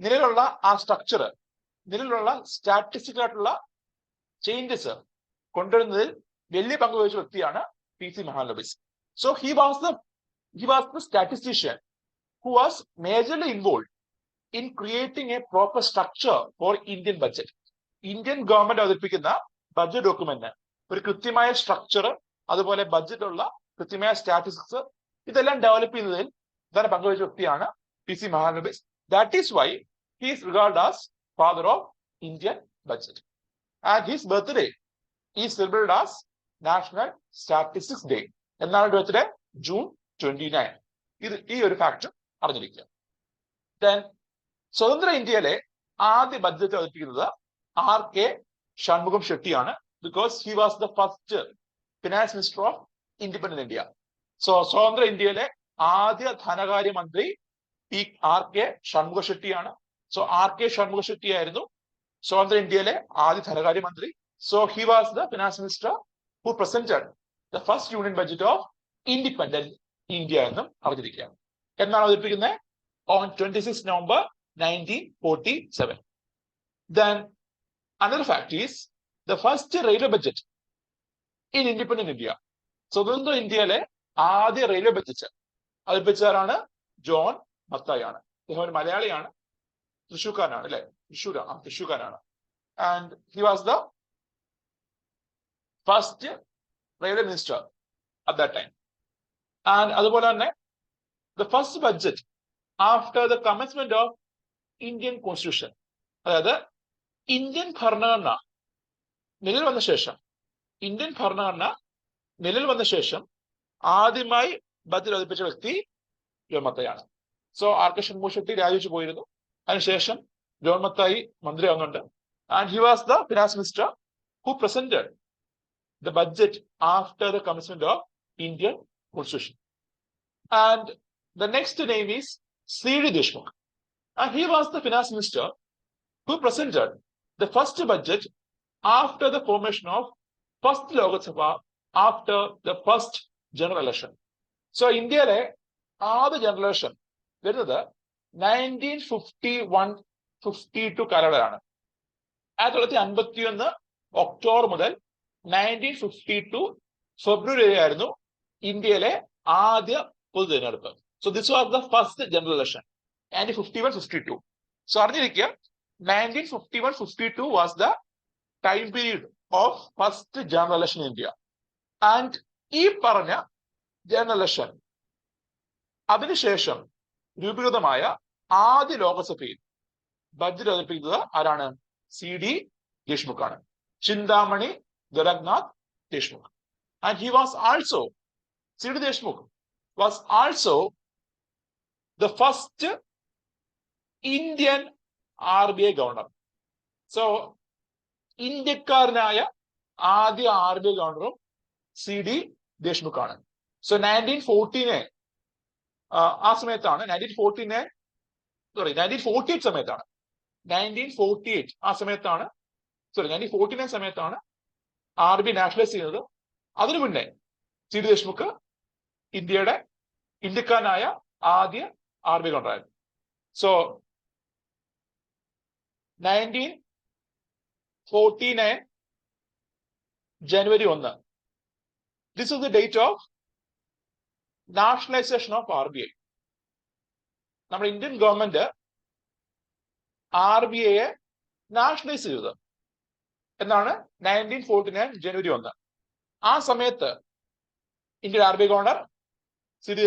നിലവിലുള്ള ആ സ്ട്രക്ചർ, നിലവിലുള്ള സ്റ്റാറ്റിസ്റ്റിക്കൽ ആയിട്ടുള്ള ചേഞ്ചസ് കൊണ്ടുവരുന്നതിൽ വലിയ പങ്ക് വഹിച്ച വ്യക്തിയാണ് PC Mahalanobis. So he was the statistician who was majorly involved in creating a proper structure for Indian budget. Indian government അവതരിപ്പിക്കുന്ന ബഡ്ജറ്റ് ഡോക്യുമെന്റ് ഒരു കൃത്യമായ സ്ട്രക്ചർ, അതുപോലെ ബഡ്ജറ്റുള്ള കൃത്യമായ സ്റ്റാറ്റിസ്റ്റിക്സ്, ഇതെല്ലാം ഡെവലപ്പ് ചെയ്യുന്നതിൽ പ്രധാന പങ്കുവഹിച്ച വ്യക്തിയാണ് PC Mahalanobis. That is why he is regarded as father of Indian budget. And his birthday is celebrated as National Statistics Day. എന്നാണ് ബർത്ത്ഡേ June 29. ഈ ഒരു ഫാക്ട് അറിഞ്ഞിരിക്കുക. Then സ്വതന്ത്ര ഇന്ത്യയിലെ ആദ്യ ബഡ്ജറ്റ് അവതരിപ്പിക്കുന്നത് R.K. Shanmugham ഷെട്ടിയാണ്. because he was the first finance minister of independent India. So സ്വതന്ത്ര ഇന്ത്യയിലെ ആദ്യ ധനകാര്യമന്ത്രി R.K. ഷൺമുഖ ഷെട്ടിയാണ്. So R.K. ഷൺമുഖ ഷെട്ടി ആയിരുന്നു സ്വതന്ത്ര ഇന്ത്യയിലെ ആദ്യ ധനകാര്യമന്ത്രി. So he was the finance minister who presented the first union budget of independent India എന്നും അറിഞ്ഞിരിക്കുകയാണ്. എന്നാണ് അവതരിപ്പിക്കുന്നത്? on 26 November 1947. Then another fact is the first railway budget in independent India. സ്വതന്ത്ര ഇന്ത്യയിലെ ആദ്യ റെയിൽവേ ബഡ്ജറ്റ് അവതരിപ്പിച്ചവരാണ് ജോൺ മത്തായി ആണ്. അദ്ദേഹം ഒരു മലയാളിയാണ്, തൃശ്ശൂർക്കാരനാണ് അല്ലെ? തൃശ്ശൂർക്കാരനാണ്. And he was the first railway minister at that time. And അതുപോലെ തന്നെ the first budget after the commencement of Indian constitution, അതായത് ഇന്ത്യൻ ഭരണഘടന നിലവിൽ വന്ന ശേഷം ആദ്യമായി ബജറ്റ് അവതരിപ്പിച്ച വ്യക്തി ജോൺ മത്തായിയാണ്. So R K Shanmukha Shetty രാജിവെച്ച് പോയിരുന്നു. അതിനുശേഷം ജോൺ മത്തായി മന്ത്രിയാവുന്നുണ്ട്. And he was the finance minister who presented the budget after the commencement of Indian Constitution. And the next name is C.D. Deshmukh. And he was the finance minister who presented the first budget after the formation of first Lok Sabha after the first general election. So ഇന്ത്യയിലെ ആദ്യ general election വരുന്നത് 1951-52 കാലയളവിലാണ്. 1951 October മുതൽ 1952 ഫെബ്രുവരി ആയിരുന്നു ഇന്ത്യയിലെ ആദ്യ പൊതു തെരഞ്ഞെടുപ്പ്. So this was the first general election 1951-52. So അറിഞ്ഞിരിക്കുക 1951-52 was the time period of first general election in India. And ഈ പറഞ്ഞ ജനറൽ ഇലക്ഷൻ അതിനുശേഷം രൂപീകൃതമായ ആദ്യ ലോകസഭയിൽ ബജറ്റ് അവതരിപ്പിക്കുന്നത് ആരാണ്? C.D. Deshmukh ആണ്. Chintamani Doragnath Deshmukh. And he was also, C.D. Deshmukh was also the first Indian RBI governor. So, ഇന്ത്യക്കാരനായ ആദ്യ RBI ഗവർണറും C.D. Deshmukh ആണ്. സോ 1948 ആ സമയത്താണ് 1948 സമയത്താണ് 1949 സമയത്താണ് RBI നാഷണലൈസ് ചെയ്യുന്നത്. അതിനു മുന്നേ C.D. Deshmukh ഇന്ത്യക്കാരനായ ആദ്യ RBI ഗവർണറായിരുന്നു. സോ 1949 ജനുവരി 1, this is the date of nationalisation of RBI. നമ്മുടെ ഇന്ത്യൻ ഗവൺമെന്റ് RBIയെ നാഷണലൈസ് ചെയ്തത് എന്നാണ് 1949 ജനുവരി 1. ആ സമയത്ത് Indian RBI governor C.D.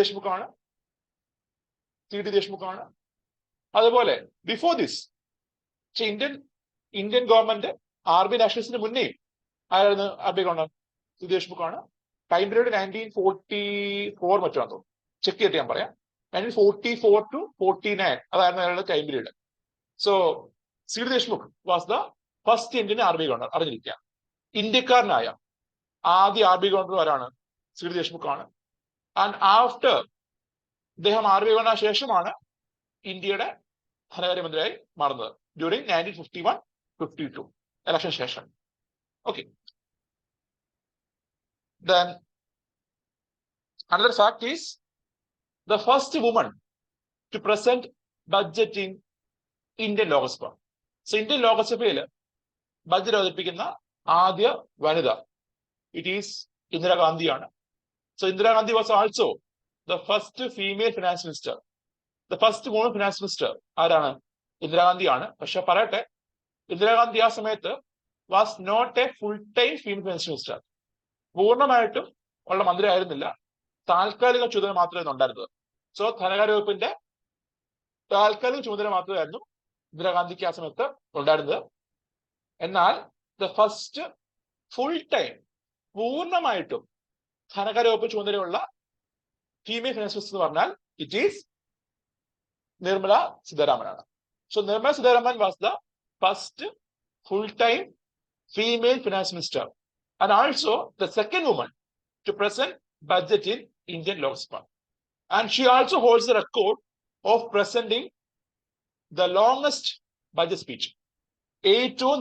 Deshmukh ആണ്. അതുപോലെ before this Indian government RBI നാഷണലൈസിന് മുന്നേ ആരായിരുന്നു RBI ഗവർണർ? C.D. Deshmukh ആണ്. ടൈം പീരീഡ് 1944 മറ്റാണെന്ന് തോന്നുന്നു. ചെക്ക് ചെയ്തിട്ട് ഞാൻ പറയാം. 1944-49 അതായിരുന്നു അയാളുടെ time period. So C.D. Deshmukh was the first Indian RBI governor. അറിഞ്ഞിരിക്കുക, ഇന്ത്യക്കാരനായ ആദ്യ RBI ഗവർണർ ആരാണ്? C.D. Deshmukh ആണ്. ആൻഡ് ആഫ്റ്റർ അദ്ദേഹം RBI ഗവർണർ ശേഷമാണ് ഇന്ത്യയുടെ ധനകാര്യമന്ത്രിയായി മാറുന്നത് ഡ്യൂറിങ് 1951-52 ഇലക്ഷൻ ശേഷം. Okay, then another fact is the first woman to present budget in Indian Lok Sabha. So Indian ലോകസഭയിൽ ബജറ്റ് അവതരിപ്പിക്കുന്ന ആദ്യ വനിത ഇറ്റ് ഈസ് ഇന്ദിരാഗാന്ധിയാണ്. So Indira Gandhi was also the first female finance minister. The first woman finance minister ആരാണ്? ഇന്ദിരാഗാന്ധിയാണ്. പക്ഷെ പറയട്ടെ, ഇന്ദിരാഗാന്ധി ആ സമയത്ത് was not a full time female finance minister. പൂർണ്ണമായിട്ടും ഉള്ള മന്ത്രി ആയിരുന്നില്ല, താൽക്കാലിക ചുമതല മാത്രമായിരുന്നു ഉണ്ടായിരുന്നത്. സോ ധനകാര്യ വകുപ്പിന്റെ താൽക്കാലിക ചുമതല മാത്രമായിരുന്നു ഇന്ദിരാഗാന്ധിക്ക് ആ സമയത്ത് ഉണ്ടായിരുന്നത്. എന്നാൽ ദ ഫസ്റ്റ് ഫുൾ ടൈം പൂർണ്ണമായിട്ടും ധനകാര്യ വകുപ്പ് ചുമതലയുള്ള ഫീമെയിൽ ഫിനാൻസ് മിനിസ്റ്റർ എന്ന് പറഞ്ഞാൽ ഇറ്റ് ഈസ് നിർമ്മല സീതാരാമനാണ്. So Nirmala Sitharaman was the first full time female finance minister and also the second woman to present budget in Indian Lok Sabha. And she also holds the record of presenting the longest budget speech. ഏറ്റവും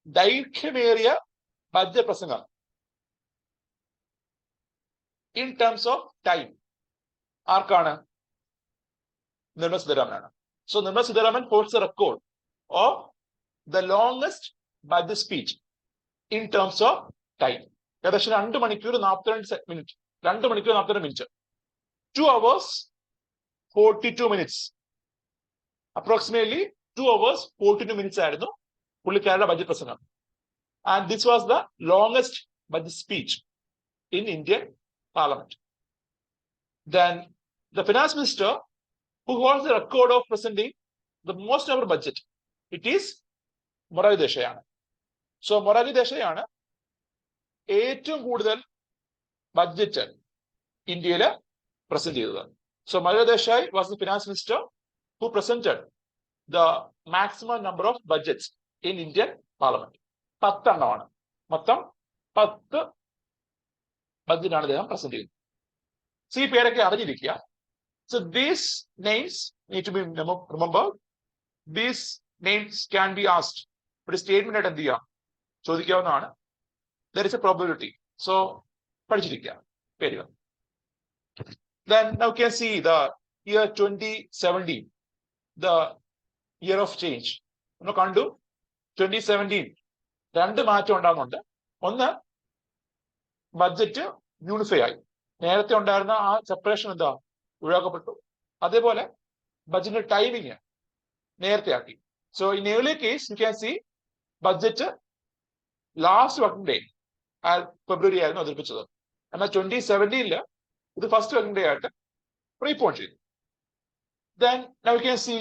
ദൈർഘ്യമേറിയ budget പ്രസംഗം in terms of time ആർക്കാണ്? നിർമ്മല സീതാരാമനാണ്. So Nirmala Sitharaman holds the record of the longest budget speech in terms of time. ഏകദേശം 2 മണിക്കൂർ 42 minute 2 hours 42 minutes approximately 2 hours 42 minutes ആയിരുന്നു പുള്ളിക്കാരുടെ budget പ്രസംഗം. And this was the longest budget speech in Indian parliament. Then the finance minister who holds the record of presenting the most ever budget, it is Morarji ദേശായാണ്. So Morarji ദേശായാണ് ഏറ്റവും കൂടുതൽ budget ഇന്ത്യയിൽ present ചെയ്തത്. So മലയ Desai was the finance minister who presented the maximum number of budgets in Indian parliament. 10 എണ്ണമാണ്. മൊത്തം 10 ബഡ്ജറ്റാണ് അദ്ദേഹം പ്രസന്റ് ചെയ്യുന്നത്. സോ ഈ പേരൊക്കെ അറിഞ്ഞിരിക്കുക. So these names need to be remembered. These names can be asked. ഒരു സ്റ്റേറ്റ്മെന്റ് ആയിട്ട് എന്ത് ചെയ്യാം, ചോദിക്കാവുന്നതാണ്. There is a probability. So പഠിച്ചിരിക്കുക പേരുകൾ. Then now you can see the year 2017, the year of change. നമ്മൾ കണ്ടു 2017 2 മാറ്റം ഉണ്ടാകുന്നുണ്ട്. ഒന്ന്, ബഡ്ജറ്റ് യൂണിഫൈ ആയി. നേരത്തെ ഉണ്ടായിരുന്ന ആ സെപ്പറേഷൻ എന്താ ഒഴിവാക്കപ്പെട്ടു. അതേപോലെ ബഡ്ജറ്റിന്റെ ടൈമിങ് നേരത്തെ ആക്കി. So in early case you can see budget last working day ഫെബ്രുവരി ആയിരുന്നു അവതരിപ്പിച്ചത്. എന്നാൽ 2017 ഇത് ഫസ്റ്റ് വർക്കിംഗ് ഡേ ആയിട്ട് പ്രീപോൺ ചെയ്തു. Then now you can see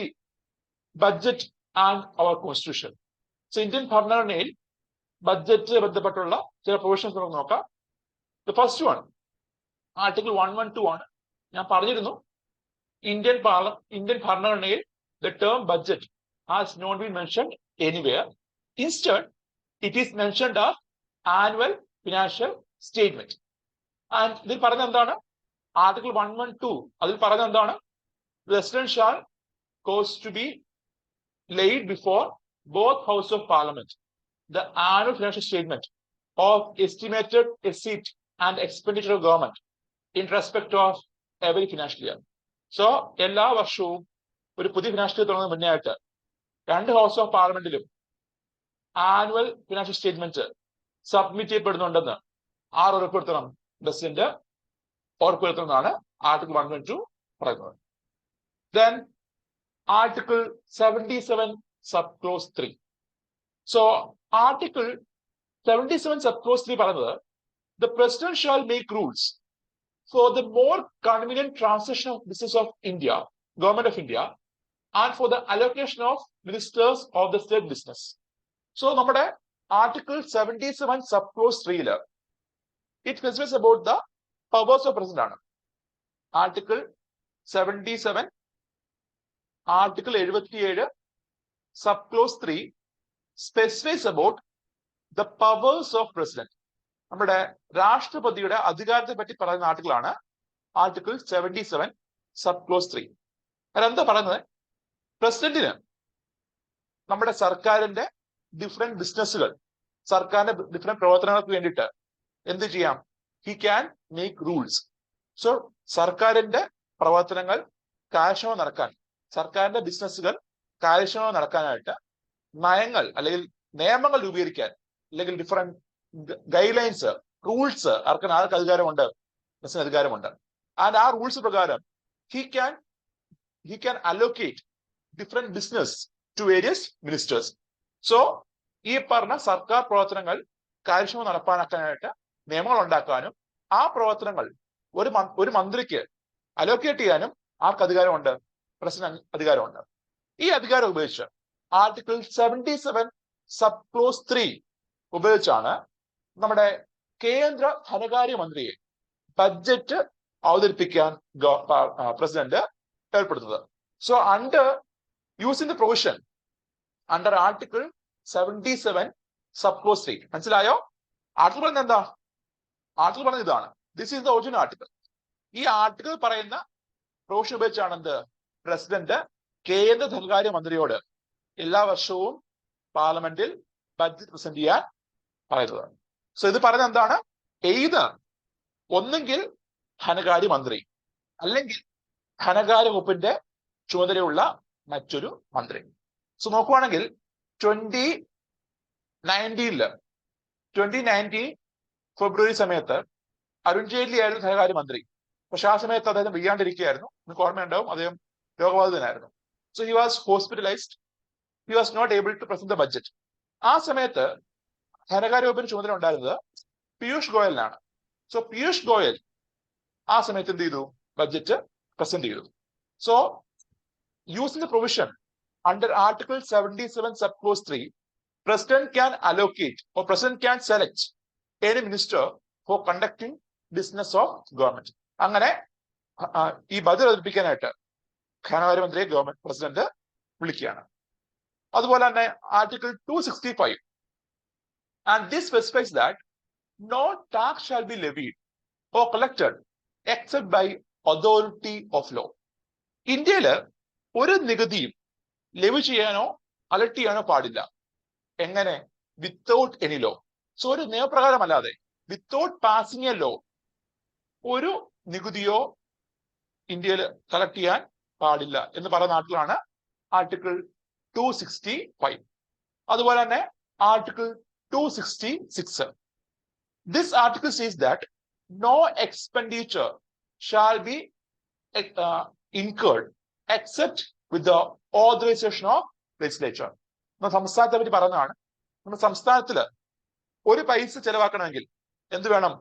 budget and our constitution. So Indian ഭരണഘടനയിൽ ബഡ്ജറ്റ് ബന്ധപ്പെട്ടുള്ള ചില പ്രൊവിഷൻസ് നമുക്ക് നോക്കാം. The first one, ആർട്ടിക്കിൾ 112 ആണ്. ഞാൻ പറഞ്ഞിരുന്നു ഇന്ത്യൻ ഭരണഘടനയിൽ the term budget has not been mentioned anywhere. Instead, it is mentioned as annual financial statement. And ഇതിൽ പറഞ്ഞ എന്താണ്? ആർട്ടിക്കിൾ 112 അതിൽ പറഞ്ഞ എന്താണ്? President shall cause to be laid before both House of Parliament the annual financial statement of estimated receipt and expenditure of government in respect of every financial year. So എല്ലാ വർഷവും ഒരു പുതിയ ഫിനാൻഷ്യൽ ഇയർ തുടങ്ങുന്നതിന് മുന്നേ ആയിട്ട് 2 house of പാർലമെന്റിലും annual financial statement submit ചെയ്യപ്പെടുന്നുണ്ടെന്ന് ഉറപ്പുവരുത്തണം. പ്രസിഡന്റ് ഉറപ്പുവരുത്തണമെന്നാണ് ആർട്ടിക്കിൾ 112 പറയുന്നത്. Then Article 77 subclause 3. So Article 77 subclause 3 പറയുന്നത് the president shall make rules for the more convenient transaction of business of India, government of India, and for the allocation of ministers of the state business. So നമ്മുടെ Article 77 subclause 3 it specifies about the powers of president ആണ്. Article 77 Article 77 subclause 3 specifies about the powers of president. നമ്മുടെ രാഷ്ട്രപതിയുടെ അധികാരത്തെ പറ്റി പറയുന്ന article ആണ് article 77 subclause 3. അതെന്താ പറയുന്നത്? പ്രസിഡന്റിന് നമ്മുടെ സർക്കാരിന്റെ ഡിഫറെന്റ് ബിസിനസ്സുകൾ, സർക്കാരിന്റെ ഡിഫറെന്റ് പ്രവർത്തനങ്ങൾക്ക് വേണ്ടിയിട്ട് എന്ത് ചെയ്യാം? He can make rules. So സർക്കാരിന്റെ പ്രവർത്തനങ്ങൾ കാര്യക്ഷമമായി നടക്കാൻ, സർക്കാരിന്റെ ബിസിനസ്സുകൾ കാര്യക്ഷമമായി നടക്കാനായിട്ട് നയങ്ങൾ അല്ലെങ്കിൽ നിയമങ്ങൾ രൂപീകരിക്കാൻ, അല്ലെങ്കിൽ ഡിഫറെന്റ് ഗൈഡ് ലൈൻസ്, റൂൾസ് ആർക്ക് അധികാരമുണ്ട്? പ്രസിഡന്റ് അധികാരമുണ്ട്. ആൻഡ് ആ റൂൾസ് പ്രകാരം he can allocate different business to various ministers. So ഈ പറഞ്ഞ സർക്കാർ പ്രവർത്തനങ്ങൾ കാര്യക്ഷമമായി നടപ്പാക്കാനായിട്ട് നിയമങ്ങൾ ഉണ്ടാക്കാനും ആ പ്രവർത്തനങ്ങൾ ഒരു മന്ത്രിക്ക് അലോക്കേറ്റ് ചെയ്യാനും ആർക്ക് അധികാരമുണ്ട്? പ്രസിഡന്റ് അധികാരമുണ്ട്. ഈ അധികാരം ഉപയോഗിച്ച് ആർട്ടിക്കിൾ 77 subclause 3 ഉപയോഗിച്ചാണ് നമ്മുടെ കേന്ദ്ര ധനകാര്യ മന്ത്രിയെ ബഡ്ജറ്റ് അവതരിപ്പിക്കാൻ പ്രസിഡന്റ് ഏർപ്പെടുന്നത്. So using the provision under article 77 subclause 3. മനസ്സിലായോ? ആർട്ടിക്കിൾ പറഞ്ഞ എന്താ? ആർട്ടിക്കിൾ പറഞ്ഞത് ഇതാണ്. This is the original article. ഈ ആർട്ടിക്കിൾ പറയുന്ന പ്രൊവിഷൻ ഉപയോഗിച്ചാണ് എന്ത്? പ്രസിഡന്റ് കേന്ദ്ര ധനകാര്യ മന്ത്രിയോട് എല്ലാ വർഷവും പാർലമെന്റിൽ ബഡ്ജറ്റ് പ്രസന്റ് ചെയ്യാൻ പറയുന്നത്. സോ ഇത് പറയുന്നത് എന്താണ്? ഒന്നെങ്കിൽ ധനകാര്യ മന്ത്രി, അല്ലെങ്കിൽ ധനകാര്യ വകുപ്പിന്റെ ചുമതലയുള്ള മറ്റൊരു മന്ത്രി. സോ നോക്കുവാണെങ്കിൽ 2019 ഫെബ്രുവരി സമയത്ത് അരുൺ ജെയ്റ്റ്ലി ആയിരുന്നു ധനകാര്യ മന്ത്രി. പക്ഷെ ആ സമയത്ത് അദ്ദേഹം വയ്യാണ്ടിരിക്കുകയായിരുന്നു. നിങ്ങൾക്ക് ഓർമ്മയുണ്ടാവും, അദ്ദേഹം രോഗബാധിതനായിരുന്നു. So he was hospitalised. He was not able to present the budget. ആ സമയത്ത് ധനകാര്യ വകുപ്പിന് ചുമതല ഉണ്ടായിരുന്നത് പീയൂഷ് ഗോയലിനാണ്. സോ പീയൂഷ് ഗോയൽ ആ സമയത്ത് എന്ത് ചെയ്തു? ബഡ്ജറ്റ് പ്രസന്റ് ചെയ്തു. So using the provision under Article 77 subclause 3, President can allocate or President can select any minister for conducting business of government. അങ്ങനെ ഈ ബജറ്റ് അവതരിപ്പിക്കാനായിട്ട് ധനകാര്യമന്ത്രിയെ ഗവൺമെന്റ് പ്രസിഡന്റ് വിളിക്കുകയാണ്. അതുപോലെ തന്നെ article 265 and this specifies that no tax shall be levied or collected except by authority of law. ഇന്ത്യയില് ഒരു നികുതിയും levy ചെയ്യാനോ അലക്ട് ചെയ്യാനോ പാടില്ല. എങ്ങനെ? Without any law. സോ ഒരു നിയമപ്രകാരമല്ലാതെ വിത്തൗട്ട് പാസിംഗ് എ ലോ ഒരു നികുതിയോ ഇന്ത്യയിൽ കളക്ട് ചെയ്യാൻ പാടില്ല എന്ന് പറയുന്ന ആർട്ടിക്കിളാണ് ആർട്ടിക്കിൾ 265. അതുപോലെ തന്നെ article 266. This article says that no expenditure shall be incurred except with the authorization of legislature. സംസ്ഥാനത്തെ പറ്റി പറയുന്നതാണ്. നമ്മുടെ സംസ്ഥാനത്തില് ഒരു പൈസ ചെലവാക്കണമെങ്കിൽ എന്ത് വേണം?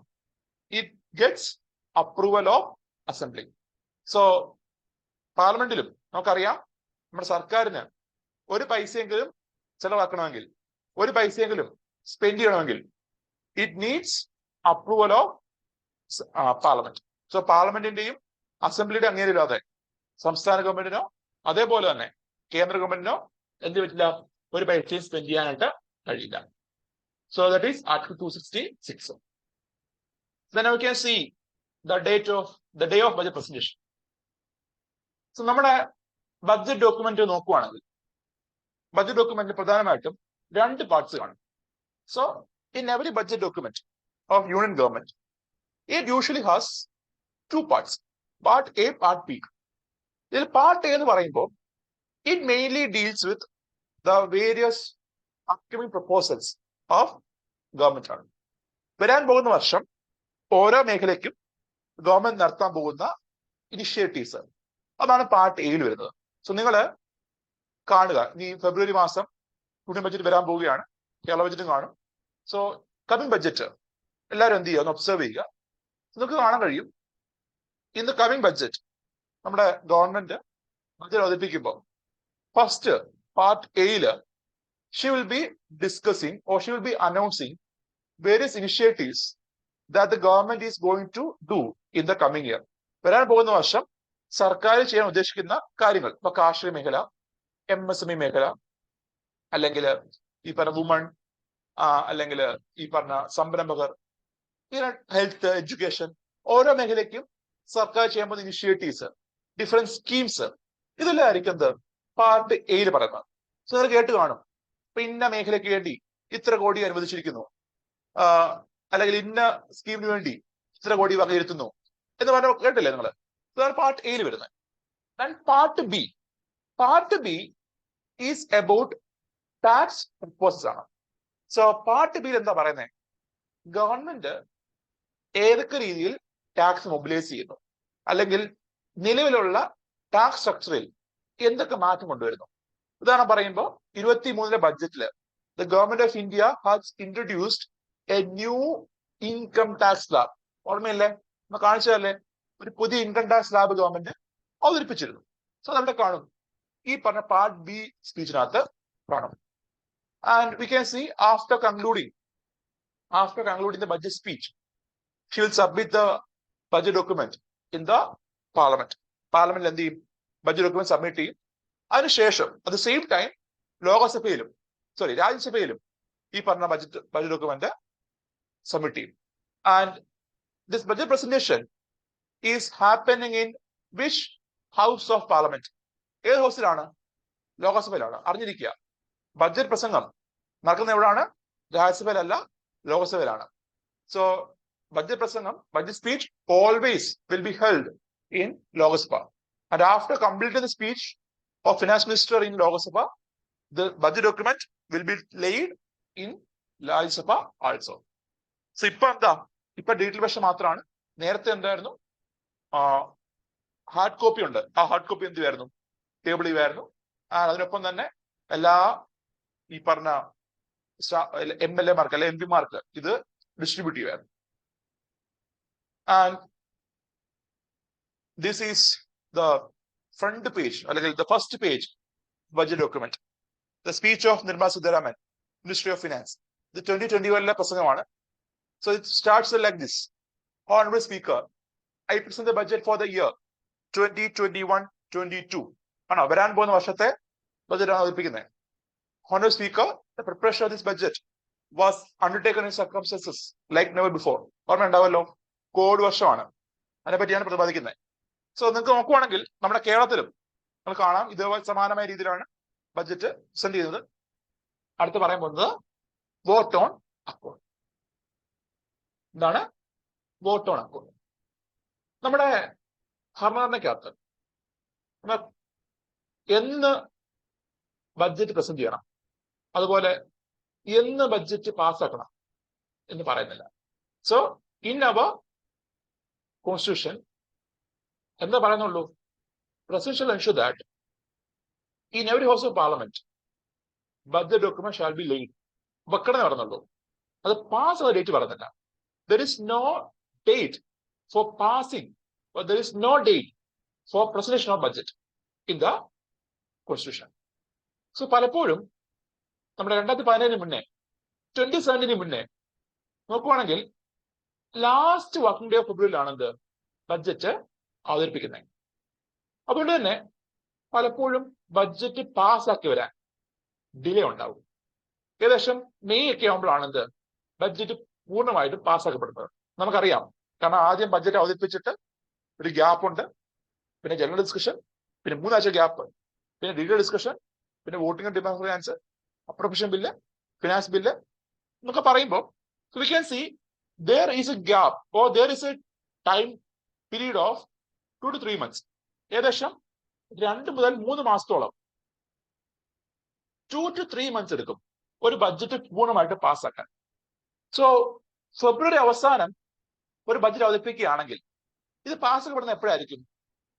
It gets approval of assembly. So പാർലമെന്റിലും നമുക്കറിയാം, നമ്മുടെ സർക്കാരിന് ഒരു പൈസയെങ്കിലും ചെലവാക്കണമെങ്കിൽ, ഒരു പൈസയെങ്കിലും സ്പെൻഡ് ചെയ്യണമെങ്കിൽ it needs approval of parliament. So പാർലമെന്റിന്റെയും അസംബ്ലിയുടെ അംഗീകാരമില്ലാതെ സംസ്ഥാന ഗവൺമെന്റിനോ അതേപോലെ തന്നെ കേന്ദ്ര ഗവൺമെന്റിനോ എന്ത് പറ്റില്ല? ഒരു പൈസയും സ്പെൻഡ് ചെയ്യാനായിട്ട് കഴിയില്ല. So that is article 266. Then we can see the day of budget presentation. So നമ്മുടെ ബഡ്ജറ്റ് ഡോക്യുമെന്റ് നോക്കുവാണെങ്കിൽ ബഡ്ജറ്റ് ഡോക്യുമെന്റ് പ്രധാനമായിട്ടും രണ്ട് പാർട്സ് കാണും. So in every budget document of union government, it usually has two parts, part A, part B. ഇതിൽ part A എന്ന് പറയുമ്പോൾ it mainly deals with the various upcoming proposals of government ആണ്. വരാൻ പോകുന്ന വർഷം ഓരോ മേഖലയ്ക്കും ഗവൺമെന്റ് നടത്താൻ പോകുന്ന ഇനിഷ്യേറ്റീവ്സ്, അതാണ് പാർട്ട് എയിൽ വരുന്നത്. സോ നിങ്ങൾ കാണുക, ഇനി ഫെബ്രുവരി മാസം യൂണിയൻ ബഡ്ജറ്റ് വരാൻ പോവുകയാണ്, കേരള ബഡ്ജറ്റും കാണും. സോ കമ്മിങ് ബഡ്ജറ്റ് എല്ലാവരും എന്ത് ചെയ്യുക? ഒന്ന് ഒബ്സർവ് ചെയ്യുക. നിങ്ങൾക്ക് കാണാൻ കഴിയും, ഇൻ ദ കമ്മിങ് ബഡ്ജറ്റ് നമ്മുടെ ഗവൺമെന്റ് ബഡ്ജറ്റ് അവതരിപ്പിക്കുമ്പോൾ ഫസ്റ്റ് പാർട്ട് എയില് she will be discussing or she will be announcing various initiatives that the government is going to do in the coming year. വരാൻ പോകുന്ന വർഷം സർക്കാർ ചെയ്യാൻ ഉദ്ദേശിക്കുന്ന കാര്യങ്ങൾ, ഇപ്പൊ കാർഷിക മേഖല, MSME മേഖല, അല്ലെങ്കിൽ ഈ പറഞ്ഞ വുമൺ, അല്ലെങ്കിൽ ഈ പറഞ്ഞ സംരംഭകർ, ഇങ്ങനെ ഹെൽത്ത്, എഡ്യൂക്കേഷൻ, ഓരോ മേഖലയ്ക്കും സർക്കാർ ചെയ്യാൻ പോകുന്ന ഇനിഷ്യേറ്റീവ്സ്, ഡിഫറെന്റ് സ്കീംസ്, ഇതെല്ലാം ആയിരിക്കും എന്ത്? പാർട്ട് എയിൽ പറയുന്നത്. സോ നിങ്ങൾ കേട്ട് കാണും, ഇപ്പൊ ഇന്ന മേഖലയ്ക്ക് വേണ്ടി ഇത്ര കോടി അനുവദിച്ചിരിക്കുന്നു, അല്ലെങ്കിൽ ഇന്ന സ്കീമിന് വേണ്ടി ഇത്ര കോടി വകയിരുത്തുന്നു എന്ന് പറഞ്ഞ കേട്ടില്ലേ നിങ്ങൾ? ഇതാണ് പാർട്ട് എയിൽ വരുന്നത്. Part B is about tax proposals ആണ്. സോ പാർട്ട് ബിയിൽ എന്താ പറയുന്നത്? ഗവൺമെന്റ് ഏതൊക്കെ രീതിയിൽ ടാക്സ് മൊബിലൈസ് ചെയ്യുന്നു, അല്ലെങ്കിൽ നിലവിലുള്ള ടാക്സ് സ്ട്രക്ചറിൽ എന്തൊക്കെ മാറ്റം കൊണ്ടുവരുന്നു. ഉദാഹരണം പറയുമ്പോൾ 23 ബഡ്ജറ്റില് the government of India has introduced a new income tax slab. ഓർമ്മയില്ലേ? നമ്മൾ കാണിച്ചതല്ലേ? ഒരു പുതിയ ഇൻകം ടാക്സ് സ്ലാബ് ഗവൺമെന്റ് അവതരിപ്പിച്ചിരുന്നു. സോ നമ്മുടെ കാണും, ഈ പറഞ്ഞ പാർട്ട് ബി സ്പീച്ചിനകത്ത് കാണും. And we can see after concluding the budget speech, she will submit the budget document in the parliament. Parliament എന്ത് ചെയ്യും? ബഡ്ജറ്റ് ഡോക്യുമെന്റ് സബ്മിറ്റ് ചെയ്യും. അതിനുശേഷം at the same time രാജ്യസഭയിലും ഈ പറഞ്ഞ ബഡ്ജറ്റ് ഡോക്യുമെന്റ് സബ്മിറ്റ് ചെയ്യും. And this budget presentation is happening in which house of parliament? ഏത് ഹൗസിലാണ്? ലോകസഭയിലാണ്. അറിഞ്ഞിരിക്കുക, ബഡ്ജറ്റ് പ്രസംഗം നടക്കുന്ന എവിടെയാണ്? രാജ്യസഭയിലല്ല, ലോകസഭയിലാണ്. സോ ബഡ്ജറ്റ് പ്രസംഗം, budget speech always will be held in Lok Sabha. And after completing the speech of finance minister in Lok Sabha, the budget document will be laid in Rajya Sabha also. So ഇപ്പൊ digital version മാത്രമാണ്. നേരത്തെ എന്തായിരുന്നു? ഹാർഡ് കോപ്പി ഉണ്ട്. ആ hard copy എന്തുവായിരുന്നു? Table ചെയ്യുമായിരുന്നു. അതിനൊപ്പം തന്നെ എല്ലാ ഈ പറഞ്ഞ MLA-മാർക്ക് അല്ലെ MP-മാർക്ക് ഇത് ഡിസ്ട്രിബ്യൂട്ട് ചെയ്യുമായിരുന്നു. And this is the front page, അല്ലെങ്കിൽ the first page budget document, the speech of Nirmala Sitharaman, ministry of finance. ഇത് 2021 പ്രസംഗമാണ്. So it starts like this. Honorable Speaker, I present the budget for the year 2021-22. ആണോ വരാൻ പോകുന്ന വർഷത്തെ ബജറ്റാണ് അവതരിപ്പിക്കുന്നത്. Honorable Speaker, the preparation of this budget was undertaken in circumstances like never before. ഓർമ്മ ഉണ്ടാവല്ലോ, കോവിഡ് വർഷമാണ്, അതിനെപ്പറ്റിയാണ് പ്രതിപാദിക്കുന്നത്. സോ നിങ്ങൾക്ക് നോക്കുവാണെങ്കിൽ നമ്മുടെ കേരളത്തിലും നമുക്ക് കാണാം ഇതേപോലെ സമാനമായ രീതിയിലാണ് ബഡ്ജറ്റ് പ്രസന്റ് ചെയ്യുന്നത്. അടുത്ത് പറയാൻ പോകുന്നത് വോട്ട് ഓൺ അക്കൗണ്ട്. എന്താണ് വോട്ട് ഓൺ അക്കൗണ്ട്? നമ്മുടെ ഭരണഘടനയ്ക്കകത്ത് എന്ന് ബഡ്ജറ്റ് പ്രസന്റ് ചെയ്യണം, അതുപോലെ എന്ന് ബഡ്ജറ്റ് പാസ്സാക്കണം എന്ന് പറയുന്നില്ല. സോ ഇൻ അവർ കോൺസ്റ്റിറ്റ്യൂഷൻ എന്താ പറയുന്നുള്ളൂ? President shall ensure that in every house of parliament budget document shall be laid. വെക്കണമെന്ന് പറഞ്ഞുള്ളൂ, അത് പാസ് എന്ന ഡേറ്റ് പറയുന്നില്ല. There is no date for passing, there is no date for presentation of budget in the constitution. So പലപ്പോഴും നമ്മുടെ 2017 മുന്നേ 2017 മുന്നേ നോക്കുവാണെങ്കിൽ ലാസ്റ്റ് വർക്കിംഗ് ഡേ ഓഫ് ഫെബ്രുവരിയിലാണ് എന്ത് ബഡ്ജറ്റ് അവതരിപ്പിക്കുന്നത്. അതുകൊണ്ട് തന്നെ പലപ്പോഴും ബഡ്ജറ്റ് പാസ്സാക്കി വരാൻ ഡിലേ ഉണ്ടാവും. ഏകദേശം മെയ് ഒക്കെ ആകുമ്പോഴാണ് എന്ത് ബഡ്ജറ്റ് പൂർണ്ണമായിട്ടും പാസ്സാക്കപ്പെടുന്നത്. നമുക്കറിയാം, കാരണം ആദ്യം ബഡ്ജറ്റ് അവതരിപ്പിച്ചിട്ട് ഒരു ഗ്യാപ്പ് ഉണ്ട്, പിന്നെ ജനറൽ ഡിസ്കഷൻ, പിന്നെ 3 ആഴ്ച ഗ്യാപ്പ്, പിന്നെ ഡീറ്റെയിൽ ഡിസ്കഷൻ, പിന്നെ voting demand finance, appropriation bill, finance bill എന്നൊക്കെ പറയുമ്പോൾ V can see there is a gap or there is a time period of 2 to 3 months. ഏകദേശം 2 മുതൽ 3 മാസത്തോളം 2 to 3 months എടുക്കും ഒരു ബഡ്ജറ്റ് പൂർണ്ണമായിട്ട് പാസ്സാക്കാൻ. സോ ഫെബ്രുവരി അവസാനം ഒരു ബഡ്ജറ്റ് അവതരിപ്പിക്കുകയാണെങ്കിൽ ഇത് പാസ്സാക്കപ്പെടുന്ന എപ്പോഴായിരിക്കും?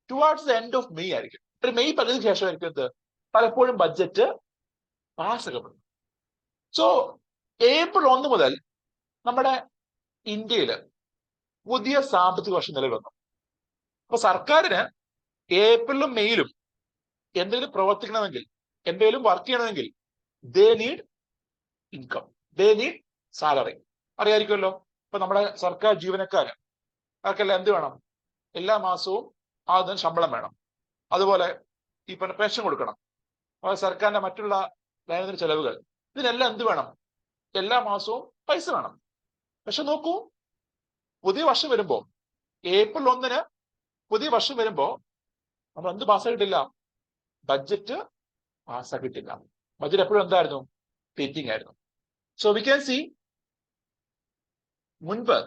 Towards the end of May ആയിരിക്കും. ഒരു മെയ് പകുതിക്ക് ശേഷമായിരിക്കും ഇത് പലപ്പോഴും ബഡ്ജറ്റ് പാസ്സാക്കപ്പെടും. സോ ഏപ്രിൽ 1 മുതൽ നമ്മുടെ ഇന്ത്യയിൽ പുതിയ സാമ്പത്തിക വർഷം നിലവിൽ വന്നു. അപ്പൊ സർക്കാരിന് ഏപ്രിലും മെയ്യിലും എന്തെങ്കിലും പ്രവർത്തിക്കണമെങ്കിൽ, എന്തെങ്കിലും വർക്ക് ചെയ്യണമെങ്കിൽ they need income, they need salary. അറിയായിരിക്കുമല്ലോ, ഇപ്പൊ നമ്മുടെ സർക്കാർ ജീവനക്കാര് അവർക്കെല്ലാം എന്ത് വേണം? എല്ലാ മാസവും ആദ്യം ശമ്പളം വേണം, അതുപോലെ ഈ പെൻഷൻ കൊടുക്കണം, അതുപോലെ സർക്കാരിന്റെ മറ്റുള്ള ദൈനംദിന ചെലവുകൾ, ഇതിനെല്ലാം എന്ത് വേണം? എല്ലാ മാസവും പൈസ വേണം. പക്ഷെ നോക്കൂ, പുതിയ വർഷം വരുമ്പോ ഏപ്രിൽ 1 പുതിയ വർഷം വരുമ്പോ നമ്മൾ എന്ത് പാസ്സാക്കിയിട്ടില്ല? ബഡ്ജറ്റ് പാസ്സാക്കിയിട്ടില്ല. ബഡ്ജറ്റ് എപ്പോഴും എന്തായിരുന്നു? പെൻഡിങ് ആയിരുന്നു. സോ വി ക്യാൻ സി മുൻപ്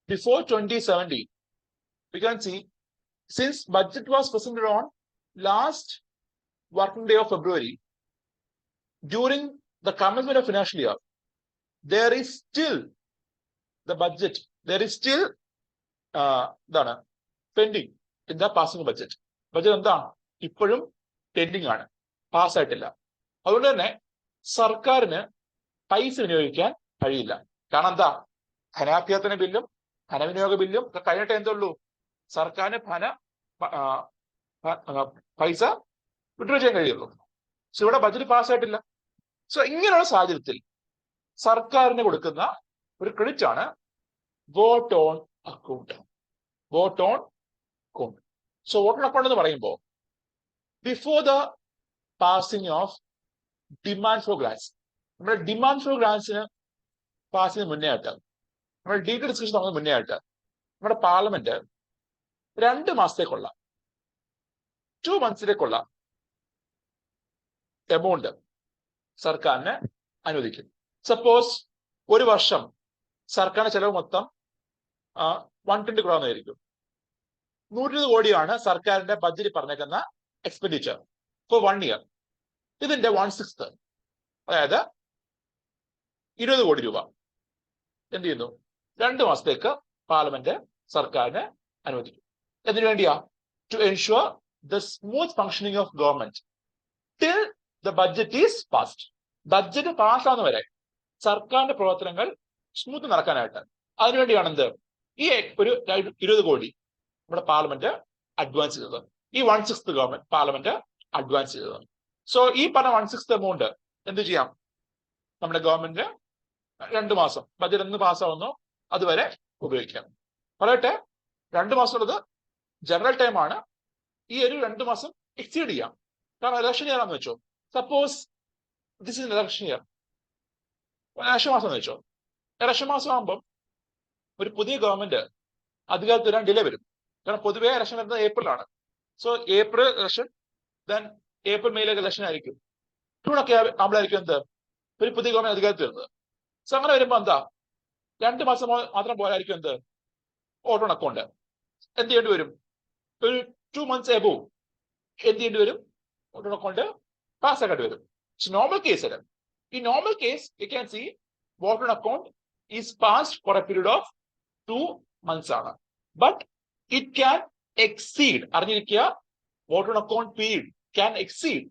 before 2017 V can C since budget was presented on last working day of February during the commencement of financial year, there is still the budget, there is still pending in the passing budget. Budget എന്താണ്? ഇപ്പോഴും pending ആണ്, പാസ്സായിട്ടില്ല. അതുകൊണ്ട് തന്നെ സർക്കാരിന് പൈസ വിനിയോഗിക്കാൻ കഴിയില്ല. കാരണം എന്താ? ധനാഭ്യർത്ഥന ബില്ലും ധനവിനിയോഗ ബില്ലും ഒക്കെ കഴിഞ്ഞിട്ട് എന്തുള്ളൂ? സർക്കാരിന് പൈസ വിഡ്രോ ചെയ്യാൻ കഴിയുള്ളൂ. സോ ഇവിടെ ബഡ്ജറ്റ് പാസ്സായിട്ടില്ല. സോ ഇങ്ങനെയുള്ള സാഹചര്യത്തിൽ സർക്കാരിന് കൊടുക്കുന്ന ഒരു ക്രെഡിറ്റ് ആണ് vote on account. Vote on account. So vote on account എന്ന് പറയുമ്പോൾ before the passing of demand for grants, നമ്മുടെ ഡിമാൻഡ് ഫോർ ഗ്രാൻസിന് പാസിന് മുന്നേ ആയിട്ട്, നമ്മുടെ ഡീറ്റെയിൽ ഡിസ്കഷൻ തുടങ്ങുന്ന മുന്നേ ആയിട്ട് നമ്മുടെ പാർലമെന്റ് 2 മാസത്തേക്കുള്ള 2 monthsലേക്കുള്ള എമൗണ്ട് സർക്കാരിന് അനുവദിക്കും. സപ്പോസ് ഒരു വർഷം സർക്കാരിന്റെ ചെലവ് മൊത്തം 120 crore ആയിരിക്കും. 120 കോടിയാണ് സർക്കാരിന്റെ ബഡ്ജറ്റ് പറഞ്ഞേക്കുന്ന എക്സ്പെൻഡിച്ചർ ഫോർ 1 year. ഇതിന്റെ 1/6, അതായത് 20 കോടി രൂപ എന്ത് ചെയ്യുന്നു? 2 മാസത്തേക്ക് പാർലമെന്റ് സർക്കാരിന് അനുവദിക്കും. എന്തിനു വേണ്ടിയാ? To ensure the smooth functioning of government till the budget is passed. Budget പാസ്സാവുന്ന വരെ സർക്കാരിന്റെ പ്രവർത്തനങ്ങൾ സ്മൂത്ത് നടക്കാനായിട്ട് അതിനുവേണ്ടിയാണ് എന്ത് ഈ ഒരു 20 കോടി നമ്മുടെ പാർലമെന്റ് അഡ്വാൻസ് ചെയ്തത്. ഈ 1/6 ഗവൺമെന്റ് പാർലമെന്റ് അഡ്വാൻസ് ചെയ്തത്. സോ ഈ പറഞ്ഞ 1/6 എമൗണ്ട് എന്ത് ചെയ്യാം? നമ്മുടെ ഗവൺമെന്റ് 2 മാസം ബഡ്ജറ്റ് എന്ന് പാസ്സാവുന്നോ അതുവരെ ഉപയോഗിക്കാം. പറയട്ടെ, 2 മാസം ഉള്ളത് ജനറൽ ടൈം ആണ്. ഈ ഒരു 2 മാസം എക്സീഡ് ചെയ്യാം. കാരണം ഇലക്ഷൻ ഇയർ ആണെന്ന് വെച്ചോ. Suppose this is election year, election മാസം എന്ന് വെച്ചോ. ഇലക്ഷൻ മാസം ആകുമ്പോൾ ഒരു പുതിയ ഗവൺമെന്റ് അധികാരത്തിൽ വരാൻ ഡിലേ വരും. കാരണം പൊതുവേ ഇലക്ഷൻ വരുന്നത് ഏപ്രിലാണ്. So April election, then April മെയിലേക്ക് ഇലക്ഷൻ ആയിരിക്കും. ജൂണൊക്കെ ആകുമ്പോഴായിരിക്കും എന്ത് ഒരു പുതിയ ഗവൺമെന്റ് അധികാരത്തിൽ വരുന്നത്. സോ അങ്ങനെ വരുമ്പോ എന്താ 2 മാസം മാത്രം പോലായിരിക്കും എന്ത് വോട്ട് ഓൺ അക്കൗണ്ട്. എന്ത് ചെയ്യേണ്ടി വരും? ഒരു 2 months എബോവ് എന്ത് ചെയ്യേണ്ടി വരും? വോട്ട് ഓൺ അക്കൗണ്ട് പാസ്സാക്കേണ്ടി വരും. നോർമൽ കേസിൽ, ഈ normal case you can see vote on account is passed for a period of 2 months ആണ്. ബട്ട് ഇറ്റ് ക്യാൻ എക്സീഡ്, അറിഞ്ഞിരിക്കുക, vote on account period can exceed